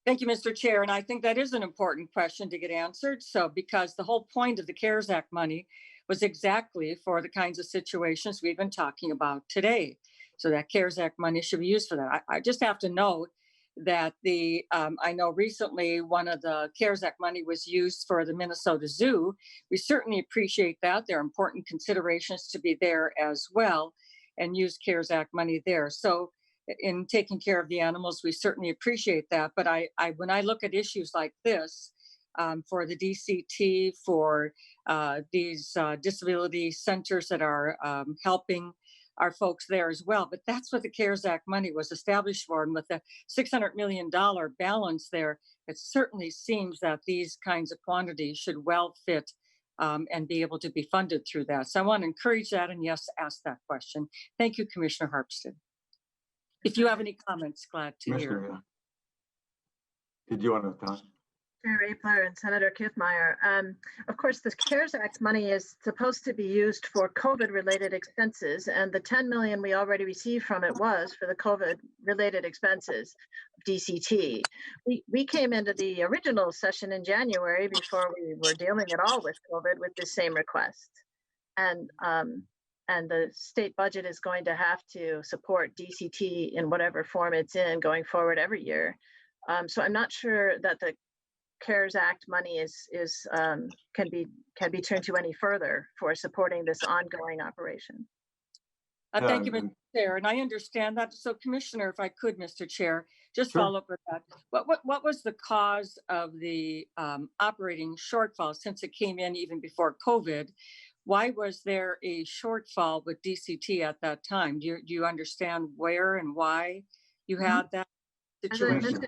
[SPEAKER 3] Thank you, Mr. Chair. And I think that is an important question to get answered. So, because the whole point of the CARES Act money was exactly for the kinds of situations we've been talking about today. So that CARES Act money should be used for that. I just have to note that I know recently one of the CARES Act money was used for the Minnesota Zoo. We certainly appreciate that. There are important considerations to be there as well, and use CARES Act money there. So in taking care of the animals, we certainly appreciate that. But when I look at issues like this, for the DCT, for these disability centers that are helping our folks there as well. But that's what the CARES Act money was established for. And with the $600 million balance there, it certainly seems that these kinds of quantities should well fit and be able to be funded through that. So I want to encourage that, and yes, ask that question. Thank you, Commissioner Harpstead. If you have any comments, glad to hear.
[SPEAKER 1] Yeah. Did you want to talk?
[SPEAKER 11] Chair Abler and Senator Kiffmeyer. Of course, the CARES Act money is supposed to be used for COVID-related expenses, and the 10 million we already received from it was for the COVID-related expenses, DCT. We came into the original session in January before we were dealing at all with COVID with the same request. And the state budget is going to have to support DCT in whatever form it's in going forward every year. So I'm not sure that the CARES Act money can be turned to any further for supporting this ongoing operation.
[SPEAKER 3] Thank you, Mr. Chair, and I understand that. So, Commissioner, if I could, Mr. Chair, just follow up with that. What was the cause of the operating shortfall since it came in even before COVID? Why was there a shortfall with DCT at that time? Do you understand where and why you had that situation?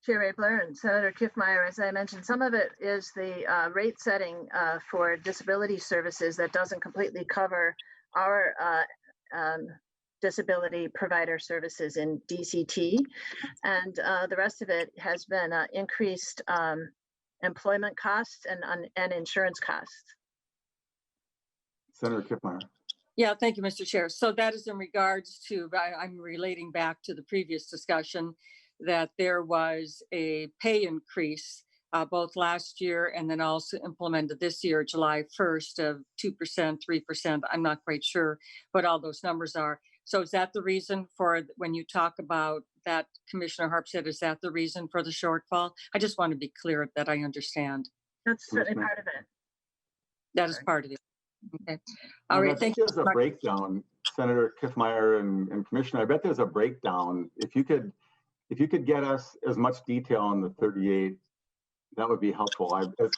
[SPEAKER 11] Chair Abler and Senator Kiffmeyer, as I mentioned, some of it is the rate setting for disability services that doesn't completely cover our disability provider services in DCT. And the rest of it has been increased employment costs and insurance costs.
[SPEAKER 1] Senator Kiffmeyer.
[SPEAKER 3] Yeah, thank you, Mr. Chair. So that is in regards to, I'm relating back to the previous discussion that there was a pay increase both last year and then also implemented this year, July 1st of 2%, 3%. I'm not quite sure what all those numbers are. So is that the reason for when you talk about that, Commissioner Harpstead, is that the reason for the shortfall? I just want to be clear that I understand.
[SPEAKER 11] That's certainly part of it.
[SPEAKER 3] That is part of it. Okay. All right. Thank you.
[SPEAKER 1] There's a breakdown, Senator Kiffmeyer and Commissioner. I bet there's a breakdown. If you could get us as much detail on the 38, that would be helpful.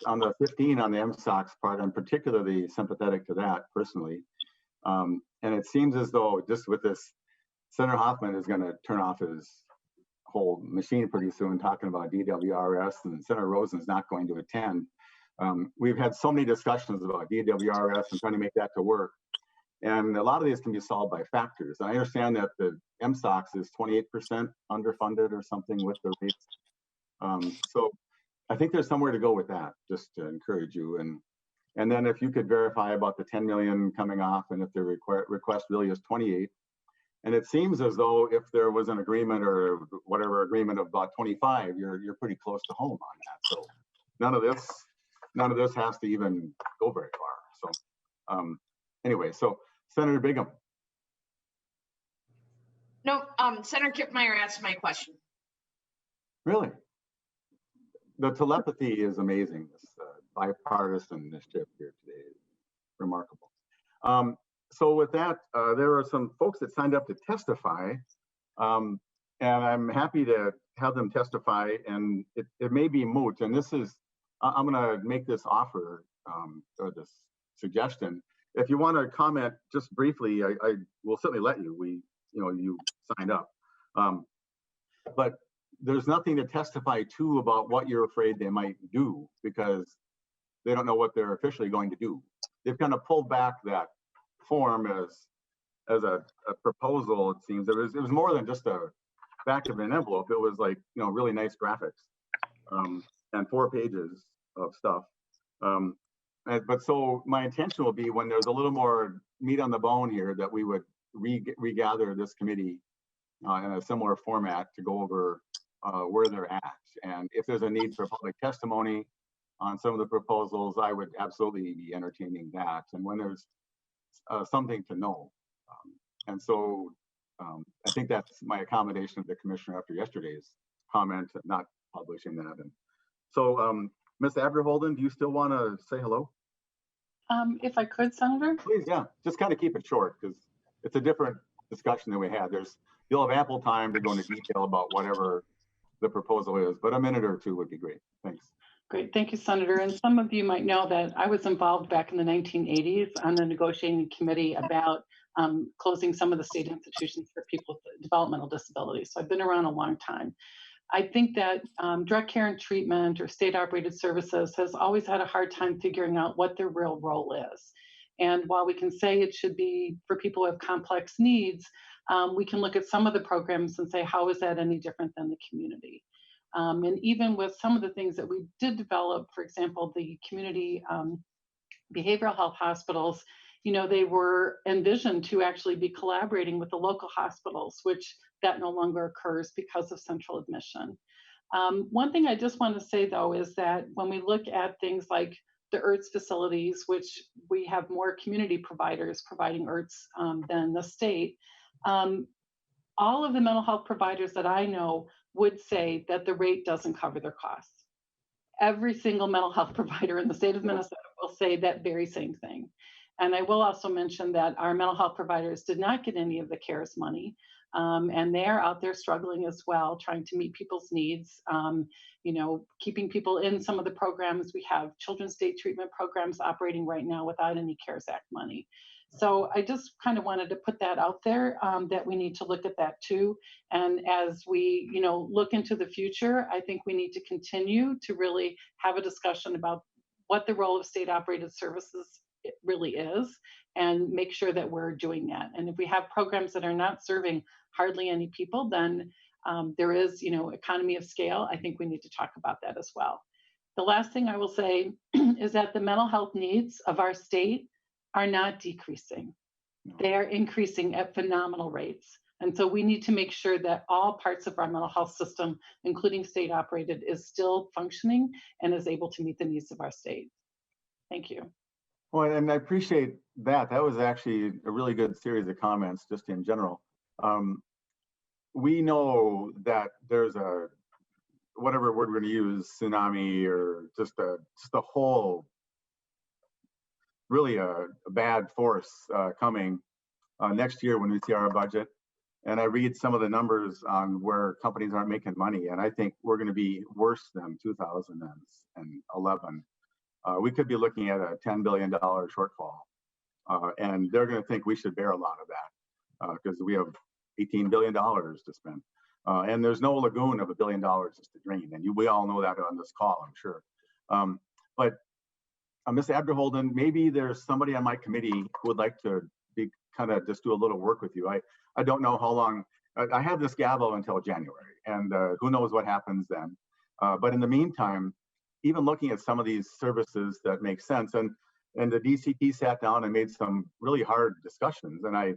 [SPEAKER 1] On the 15 on the MSOC's part, I'm particularly sympathetic to that personally. And it seems as though just with this, Senator Hoffman is going to turn off his whole machine pretty soon talking about DWRS, and Senator Rosen is not going to attend. We've had so many discussions about DWRS and trying to make that to work. And a lot of these can be solved by factors. I understand that the MSOC's is 28% underfunded or something with the rates. So I think there's somewhere to go with that, just to encourage you. And then if you could verify about the 10 million coming off, and if the request really is 28. And it seems as though if there was an agreement or whatever agreement of about 25, you're pretty close to home on that. So none of this has to even go very far. So anyway, so Senator Bingham.
[SPEAKER 2] No, Senator Kiffmeyer asked my question.
[SPEAKER 1] Really? The telepathy is amazing bipartisanship here today. Remarkable. So with that, there are some folks that signed up to testify, and I'm happy to have them testify, and it may be moot, and this is, I'm gonna make this offer, or this suggestion. If you want to comment just briefly, I will certainly let you. You signed up. But there's nothing to testify to about what you're afraid they might do, because they don't know what they're officially going to do. They've kind of pulled back that form as a proposal. It seems it was more than just a back of an envelope. It was like, really nice graphics, and 4 pages of stuff. But so my intention will be, when there's a little more meat on the bone here, that we would regather this committee in a similar format to go over where they're at. And if there's a need for public testimony on some of the proposals, I would absolutely be entertaining that. And when there's something to know. And so I think that's my accommodation of the commissioner after yesterday's comment, not publishing that. And so Ms. Abderholden, do you still want to say hello?
[SPEAKER 18] If I could, Senator?
[SPEAKER 1] Please, yeah. Just kind of keep it short, because it's a different discussion than we had. You'll have ample time to go into detail about whatever the proposal is, but a minute or two would be great. Thanks.
[SPEAKER 18] Great, thank you, Senator. And some of you might know that I was involved back in the 1980s on the negotiating committee about closing some of the state institutions for people with developmental disabilities. So I've been around a long time. I think that direct care and treatment or state-operated services has always had a hard time figuring out what their real role is. And while we can say it should be for people who have complex needs, we can look at some of the programs and say, how is that any different than the community? And even with some of the things that we did develop, for example, the community behavioral health hospitals, they were envisioned to actually be collaborating with the local hospitals, which that no longer occurs because of central admission. One thing I just want to say, though, is that when we look at things like the IRTS facilities, which we have more community providers providing IRTS than the state, all of the mental health providers that I know would say that the rate doesn't cover their costs. Every single mental health provider in the state of Minnesota will say that very same thing. And I will also mention that our mental health providers did not get any of the CARES money. And they're out there struggling as well, trying to meet people's needs, keeping people in some of the programs. We have children's state treatment programs operating right now without any CARES Act money. So I just kind of wanted to put that out there, that we need to look at that too. And as we, look into the future, I think we need to continue to really have a discussion about what the role of state-operated services really is, and make sure that we're doing that. And if we have programs that are not serving hardly any people, then there is, economy of scale. I think we need to talk about that as well. The last thing I will say is that the mental health needs of our state are not decreasing. They are increasing at phenomenal rates. And so we need to make sure that all parts of our mental health system, including state operated, is still functioning and is able to meet the needs of our state. Thank you.
[SPEAKER 1] Well, and I appreciate that. That was actually a really good series of comments just in general. We know that there's whatever word we're going to use, tsunami, or just a whole, really a bad force coming next year when we see our budget. And I read some of the numbers on where companies aren't making money, and I think we're going to be worse than 2011. We could be looking at a $10 billion shortfall, and they're going to think we should bear a lot of that because we have $18 billion to spend. And there's no lagoon of $1 billion just to drain, and we all know that on this call, I'm sure. But Ms. Abderholden, maybe there's somebody on my committee who would like to kind of just do a little work with you. I don't know how long. I have this gavel until January, and who knows what happens then. But in the meantime, even looking at some of these services that make sense, and the DCP sat down and made some really hard discussions, and I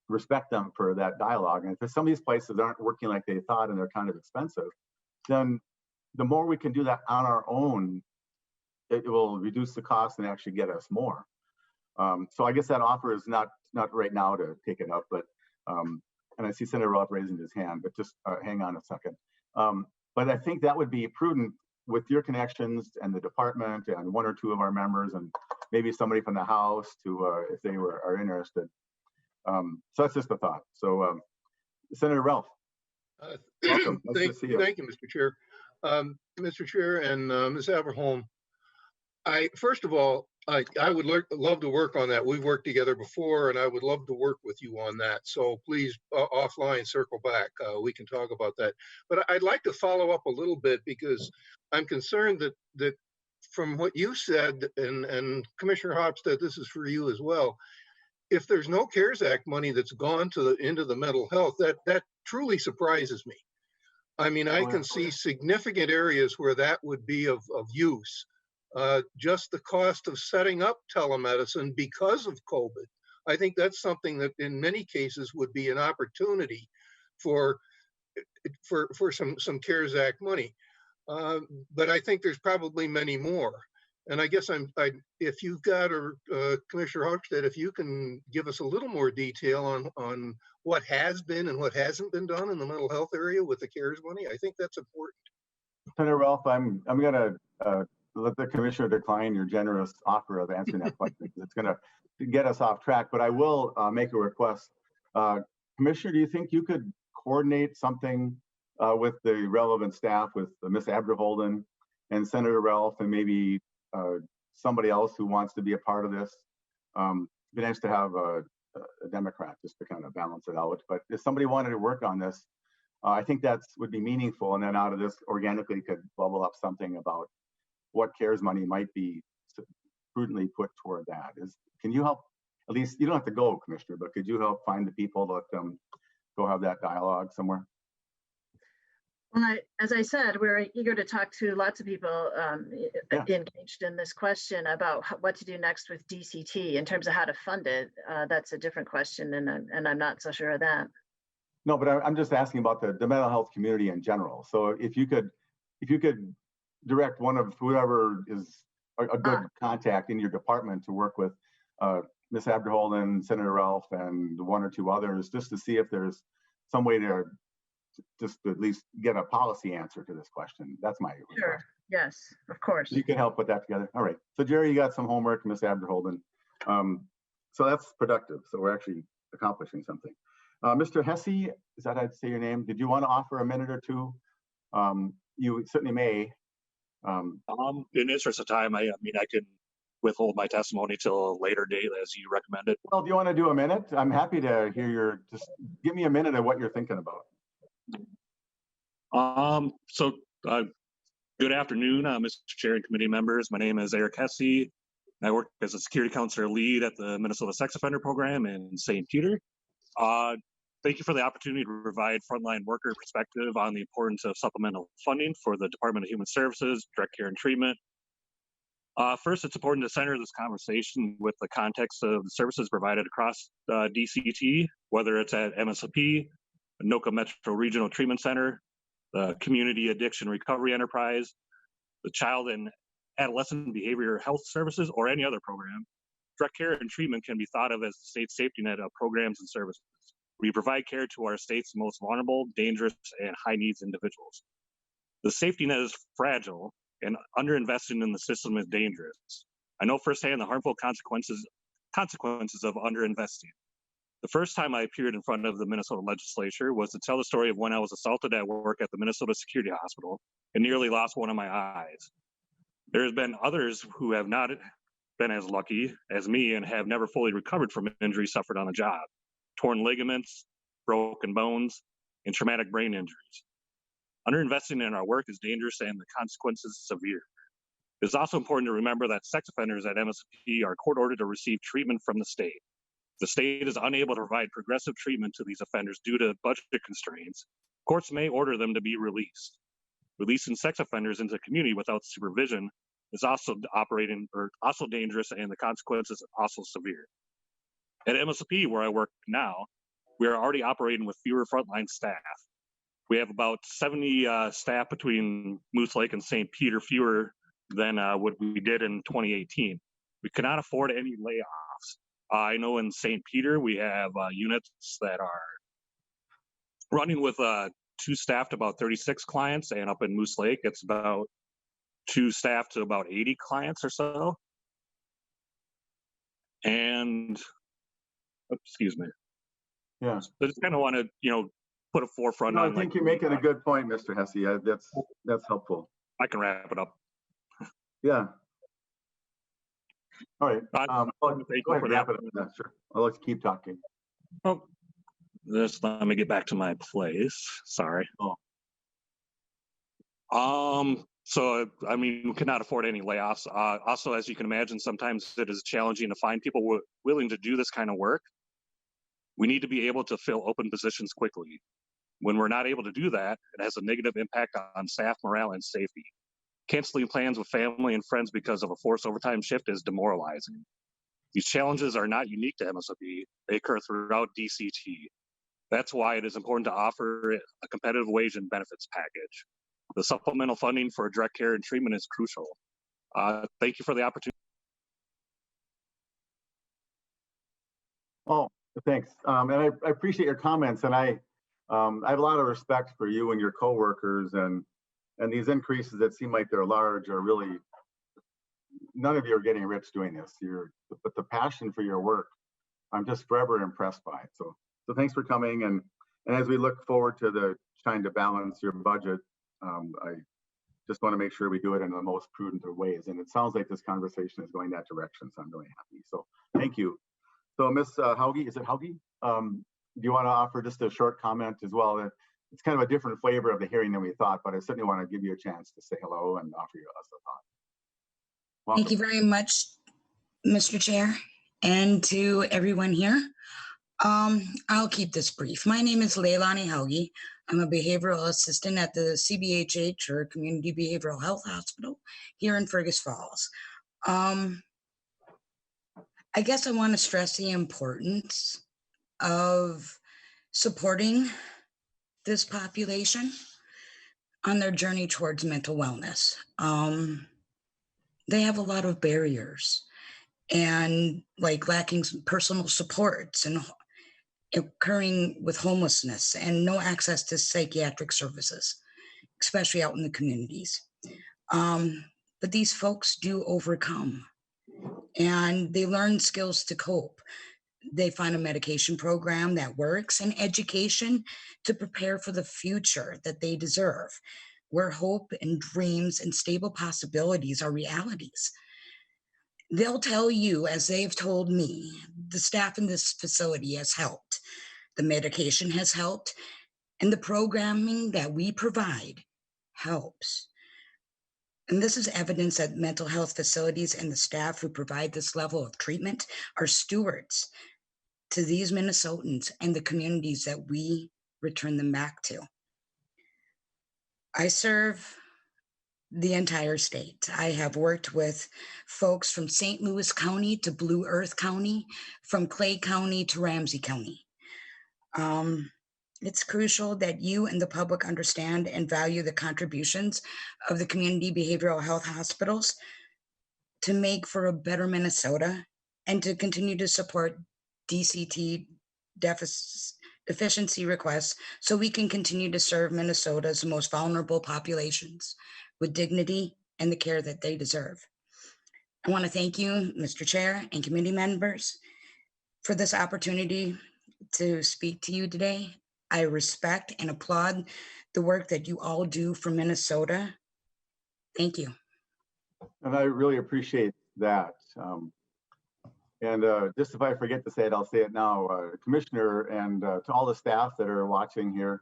[SPEAKER 1] respect them for that dialogue. And if some of these places aren't working like they thought and they're kind of expensive, then the more we can do that on our own, it will reduce the cost and actually get us more. So I guess that offer is not right now to take it up, but and I see Senator Roth raising his hand, but just hang on a second. But I think that would be prudent with your connections and the department and one or two of our members and maybe somebody from the House to, if they are interested. So that's just a thought. So Senator Ralph, welcome. Nice to see you.
[SPEAKER 19] Thank you, Mr. Chair. Mr. Chair and Ms. Aberholm, first of all, I would love to work on that. We've worked together before, and I would love to work with you on that. So please, offline, circle back. We can talk about that. But I'd like to follow up a little bit because I'm concerned that from what you said, and Commissioner Hofstad, this is for you as well. If there's no CARES Act money that's gone into the mental health, that truly surprises me. I mean, I can see significant areas where that would be of use. Just the cost of setting up telemedicine because of COVID. I think that's something that in many cases would be an opportunity for some CARES Act money. But I think there's probably many more. And I guess if you've got, Commissioner Hochstead, if you can give us a little more detail on what has been and what hasn't been done in the mental health area with the CARES money, I think that's important.
[SPEAKER 1] Senator Ralph, I'm going to let the commissioner decline your generous offer of answering that question because it's going to get us off track. But I will make a request. Commissioner, do you think you could coordinate something with the relevant staff, with Ms. Abderholden and Senator Ralph, and maybe somebody else who wants to be a part of this? It'd be nice to have a Democrat just to kind of balance it out. But if somebody wanted to work on this, I think that would be meaningful. And then out of this organically could bubble up something about what CARES money might be prudently put toward that. Can you help, at least, you don't have to go, Commissioner, but could you help find the people that go have that dialogue somewhere?
[SPEAKER 11] Well, as I said, we're eager to talk to lots of people engaged in this question about what to do next with DCT in terms of how to fund it. That's a different question, and I'm not so sure of that.
[SPEAKER 1] No, but I'm just asking about the mental health community in general. So if you could direct one of whoever is a good contact in your department to work with Ms. Abderholden, Senator Ralph, and one or two others, just to see if there's some way to just at least get a policy answer to this question. That's my request.
[SPEAKER 11] Sure. Yes, of course.
[SPEAKER 1] You can help put that together. All right. So Jerry, you got some homework, Ms. Abderholden. So that's productive. So we're actually accomplishing something. Mr. Hesse, is that how I'd say your name? Did you want to offer a minute or two? You certainly may.
[SPEAKER 20] In the interest of time, I mean, I can withhold my testimony till a later date as you recommended.
[SPEAKER 1] Well, do you want to do a minute? I'm happy to hear just give me a minute of what you're thinking about.
[SPEAKER 20] Good afternoon, Mr. Chair and committee members. My name is Eric Hesse. I work as a security counselor lead at the Minnesota Sex Offender Program in St. Peter. Thank you for the opportunity to provide frontline worker perspective on the importance of supplemental funding for the Department of Human Services, direct care and treatment. First, it's important to center this conversation with the context of the services provided across DCT, whether it's at MSP, Anoka Metro Regional Treatment Center, the Community Addiction Recovery Enterprise, the Child and Adolescent Behavioral Health Services, or any other program. Direct care and treatment can be thought of as the state safety net of programs and services. We provide care to our state's most vulnerable, dangerous, and high needs individuals. The safety net is fragile, and underinvesting in the system is dangerous. I know firsthand the harmful consequences of underinvesting. The first time I appeared in front of the Minnesota legislature was to tell the story of when I was assaulted at work at the Minnesota Security Hospital and nearly lost one of my eyes. There has been others who have not been as lucky as me and have never fully recovered from injuries suffered on the job. Torn ligaments, broken bones, and traumatic brain injuries. Underinvesting in our work is dangerous and the consequences severe. It is also important to remember that sex offenders at MSP are court-ordered to receive treatment from the state. The state is unable to provide progressive treatment to these offenders due to budget constraints. Courts may order them to be released. Releasing sex offenders into the community without supervision is also dangerous, and the consequences are also severe. At MSP, where I work now, we are already operating with fewer frontline staff. We have about 70 staff between Moose Lake and St. Peter, fewer than what we did in 2018. We cannot afford any layoffs. I know in St. Peter, we have units that are running with 2 staff to about 36 clients, and up in Moose Lake, it's about to staff to about 80 clients or so. And, excuse me.
[SPEAKER 1] Yeah.
[SPEAKER 20] So I just kind of want to, put a forefront
[SPEAKER 1] No,
[SPEAKER 20] on.
[SPEAKER 1] I think you're making a good point, Mr. Hesse. That's helpful.
[SPEAKER 20] I can wrap it up.
[SPEAKER 1] Yeah. All right.
[SPEAKER 20] Thank
[SPEAKER 1] Go
[SPEAKER 20] you
[SPEAKER 1] ahead,
[SPEAKER 20] for
[SPEAKER 1] wrap
[SPEAKER 20] that.
[SPEAKER 1] it up. Yeah, sure. I'll let you keep talking.
[SPEAKER 20] Oh, let me get back to my place. Sorry.
[SPEAKER 1] Oh.
[SPEAKER 20] So we cannot afford any layoffs. Also, as you can imagine, sometimes it is challenging to find people willing to do this kind of work. We need to be able to fill open positions quickly. When we're not able to do that, it has a negative impact on staff morale and safety. Canceling plans with family and friends because of a forced overtime shift is demoralizing. These challenges are not unique to MSOB. They occur throughout DCT. That's why it is important to offer a competitive wage and benefits package. The supplemental funding for direct care and treatment is crucial. Thank you for the opportunity.
[SPEAKER 1] Oh, thanks. And I appreciate your comments, and I have a lot of respect for you and your coworkers, and these increases that seem like they're large are really, none of you are getting rich doing this. But the passion for your work, I'm just forever impressed by it. So thanks for coming, and as we look forward to trying to balance your budget, I just want to make sure we do it in the most prudent of ways. And it sounds like this conversation is going that direction, so I'm really happy. So thank you. So Ms. Hauge, is it Hauge? Do you want to offer just a short comment as well? It's kind of a different flavor of the hearing than we thought, but I certainly want to give you a chance to say hello and offer us a thought. Welcome.
[SPEAKER 21] Thank you very much, Mr. Chair, and to everyone here. I'll keep this brief. My name is Leilani Hauge. I'm a behavioral assistant at the CBHH, or Community Behavioral Health Hospital, here in Fergus Falls. I guess I want to stress the importance of supporting this population on their journey towards mental wellness. They have a lot of barriers, and like lacking some personal supports and occurring with homelessness and no access to psychiatric services, especially out in the communities. But these folks do overcome, and they learn skills to cope. They find a medication program that works and education to prepare for the future that they deserve, where hope and dreams and stable possibilities are realities. They'll tell you, as they've told me, the staff in this facility has helped. The medication has helped, and the programming that we provide helps. And this is evidence that mental health facilities and the staff who provide this level of treatment are stewards to these Minnesotans and the communities that we return them back to. I serve the entire state. I have worked with folks from St. Louis County to Blue Earth County, from Clay County to Ramsey County. It's crucial that you and the public understand and value the contributions of the community behavioral health hospitals to make for a better Minnesota and to continue to support DCT deficiency requests so we can continue to serve Minnesota's most vulnerable populations with dignity and the care that they deserve. I want to thank you, Mr. Chair and committee members, for this opportunity to speak to you today. I respect and applaud the work that you all do for Minnesota. Thank you.
[SPEAKER 1] And I really appreciate that. Just if I forget to say it, I'll say it now. Commissioner, and to all the staff that are watching here,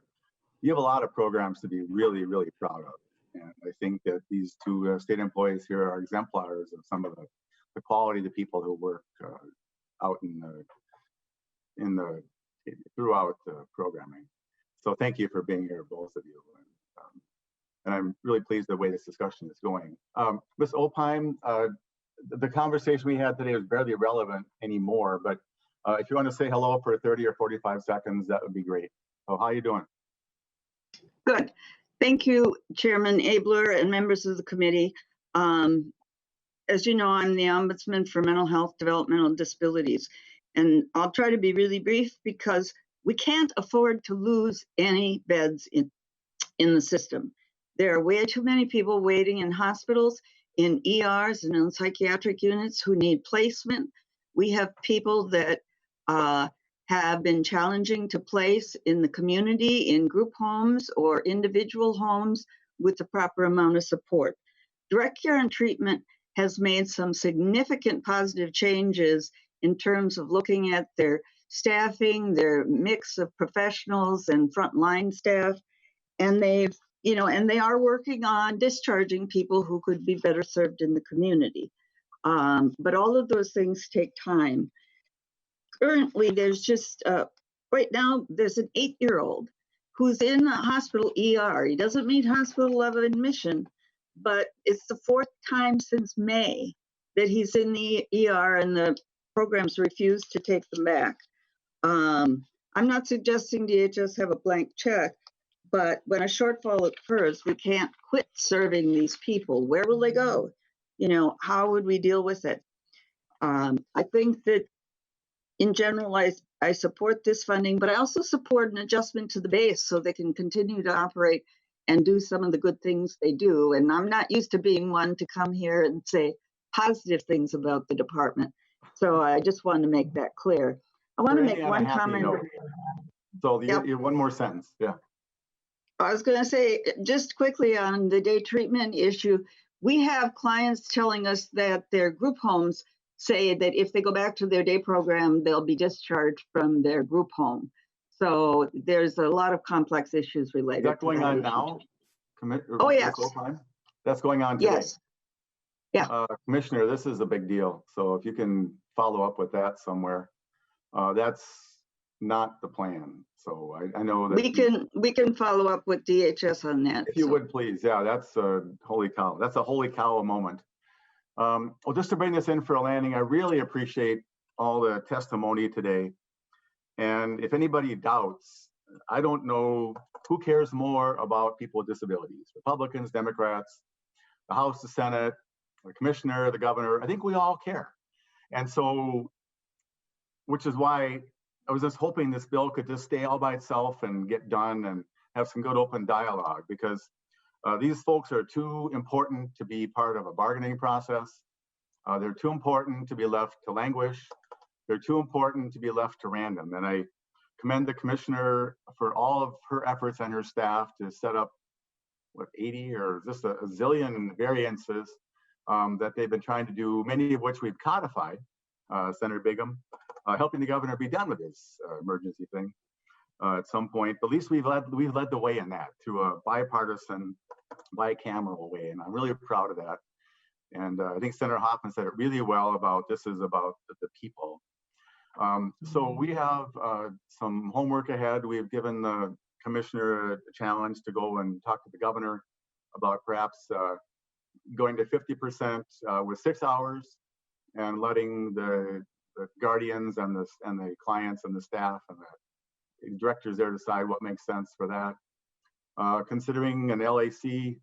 [SPEAKER 1] you have a lot of programs to be really, really proud of. And I think that these two state employees here are exemplars of some of the quality of the people who work out throughout the programming. So thank you for being here, both of you. And I'm really pleased the way this discussion is going. Ms. Opheim, the conversation we had today is barely relevant anymore, but if you want to say hello for 30 or 45 seconds, that would be great. So how are you doing?
[SPEAKER 22] Good. Thank you, Chairman Abler and members of the committee. As you know, I'm the Ombudsman for Mental Health Developmental Disabilities, and I'll try to be really brief because we can't afford to lose any beds in the system. There are way too many people waiting in hospitals, in ERs, and in psychiatric units who need placement. We have people that have been challenging to place in the community, in group homes or individual homes with the proper amount of support. Direct Care and Treatment has made some significant positive changes in terms of looking at their staffing, their mix of professionals and frontline staff, and they are working on discharging people who could be better served in the community. But all of those things take time. Currently, there's just, right now, there's an 8-year-old who's in the hospital ER. He doesn't meet hospital level admission, but it's the 4th time since May that he's in the ER and the programs refuse to take them back. I'm not suggesting DHS have a blank check, but when a shortfall occurs, we can't quit serving these people. Where will they go? How would we deal with it? I think that in general, I support this funding, but I also support an adjustment to the base so they can continue to operate and do some of the good things they do. And I'm not used to being one to come here and say positive things about the department. So I just wanted to make that clear. I want to make one comment.
[SPEAKER 1] So you're one more sentence, yeah.
[SPEAKER 22] I was going to say, just quickly on the day treatment issue, we have clients telling us that their group homes say that if they go back to their day program, they'll be discharged from their group home. So there's a lot of complex issues related.
[SPEAKER 1] Is that going on now?
[SPEAKER 22] Oh, yes.
[SPEAKER 1] That's going on today.
[SPEAKER 22] Yes. Yeah.
[SPEAKER 1] Commissioner, this is a big deal. So if you can follow up with that somewhere, that's not the plan. So I know that
[SPEAKER 22] we can follow up with DHS on that.
[SPEAKER 1] If you would please, yeah, that's a holy cow. That's a holy cow moment. Well, just to bring this in for a landing, I really appreciate all the testimony today. And if anybody doubts, I don't know who cares more about people with disabilities, Republicans, Democrats, the House, the Senate, the Commissioner, the Governor. I think we all care. And so, which is why I was just hoping this bill could just stay all by itself and get done and have some good open dialogue, because these folks are too important to be part of a bargaining process. They're too important to be left to languish. They're too important to be left to random. And I commend the Commissioner for all of her efforts and her staff to set up, 80 or just a zillion variances that they've been trying to do, many of which we've codified, Senator Bingham, helping the governor be done with this emergency thing at some point. But at least we've led the way in that through a bipartisan, bicameral way, and I'm really proud of that. And I think Senator Hoffman said it really well about this is about the people. So we have some homework ahead. We've given the Commissioner a challenge to go and talk to the governor about perhaps going to 50% with 6 hours and letting the guardians and the clients and the staff and the directors there decide what makes sense for that. Considering an LAC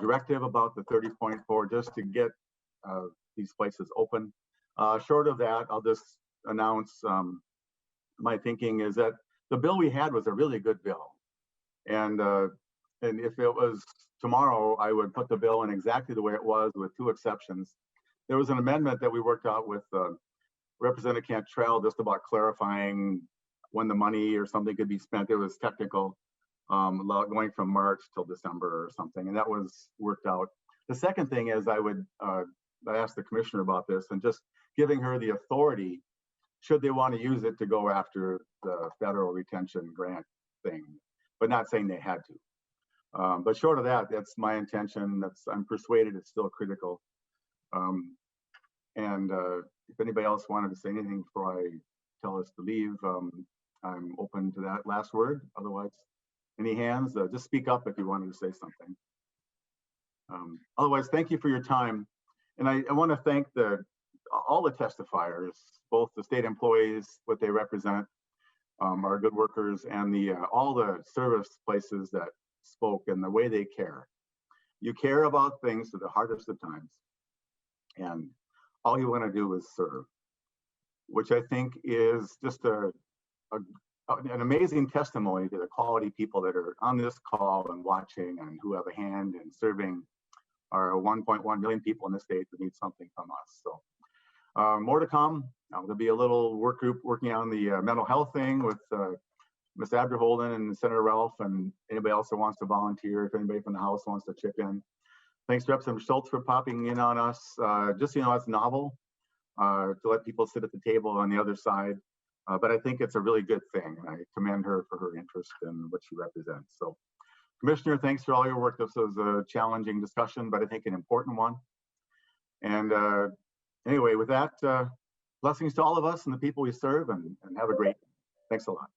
[SPEAKER 1] directive about the 30.4 just to get these places open. Short of that, I'll just announce my thinking is that the bill we had was a really good bill. And if it was tomorrow, I would put the bill in exactly the way it was with 2 exceptions. There was an amendment that we worked out with Representative Cantrell just about clarifying when the money or something could be spent. It was technical, going from March till December or something, and that was worked out. The second thing is I asked the Commissioner about this and just giving her the authority, should they want to use it, to go after the federal retention grant thing, but not saying they had to. But short of that, that's my intention. I'm persuaded it's still critical. If anybody else wanted to say anything before I tell us to leave, I'm open to that last word. Otherwise, any hands? Just speak up if you wanted to say something. Otherwise, thank you for your time. And I want to thank all the testifiers, both the state employees, what they represent, our good workers, and all the service places that spoke and the way they care. You care about things to the hardest of times. And all you want to do is serve, which I think is just a an amazing testimony to the quality people that are on this call and watching and who have a hand in serving our 1.1 million people in the state that need something from us. So more to come. There'll be a little work group working on the mental health thing with Ms. Abderholden and Senator Ralph and anybody else that wants to volunteer, if anybody from the House wants to chip in. Thanks to Representative Schultz for popping in on us. Just so you know, it's novel to let people sit at the table on the other side. But I think it's a really good thing. And I commend her for her interest in what she represents. So Commissioner, thanks for all your work. This was a challenging discussion, but I think an important one. And anyway, with that, blessings to all of us and the people we serve, and have a great day. Thanks a lot.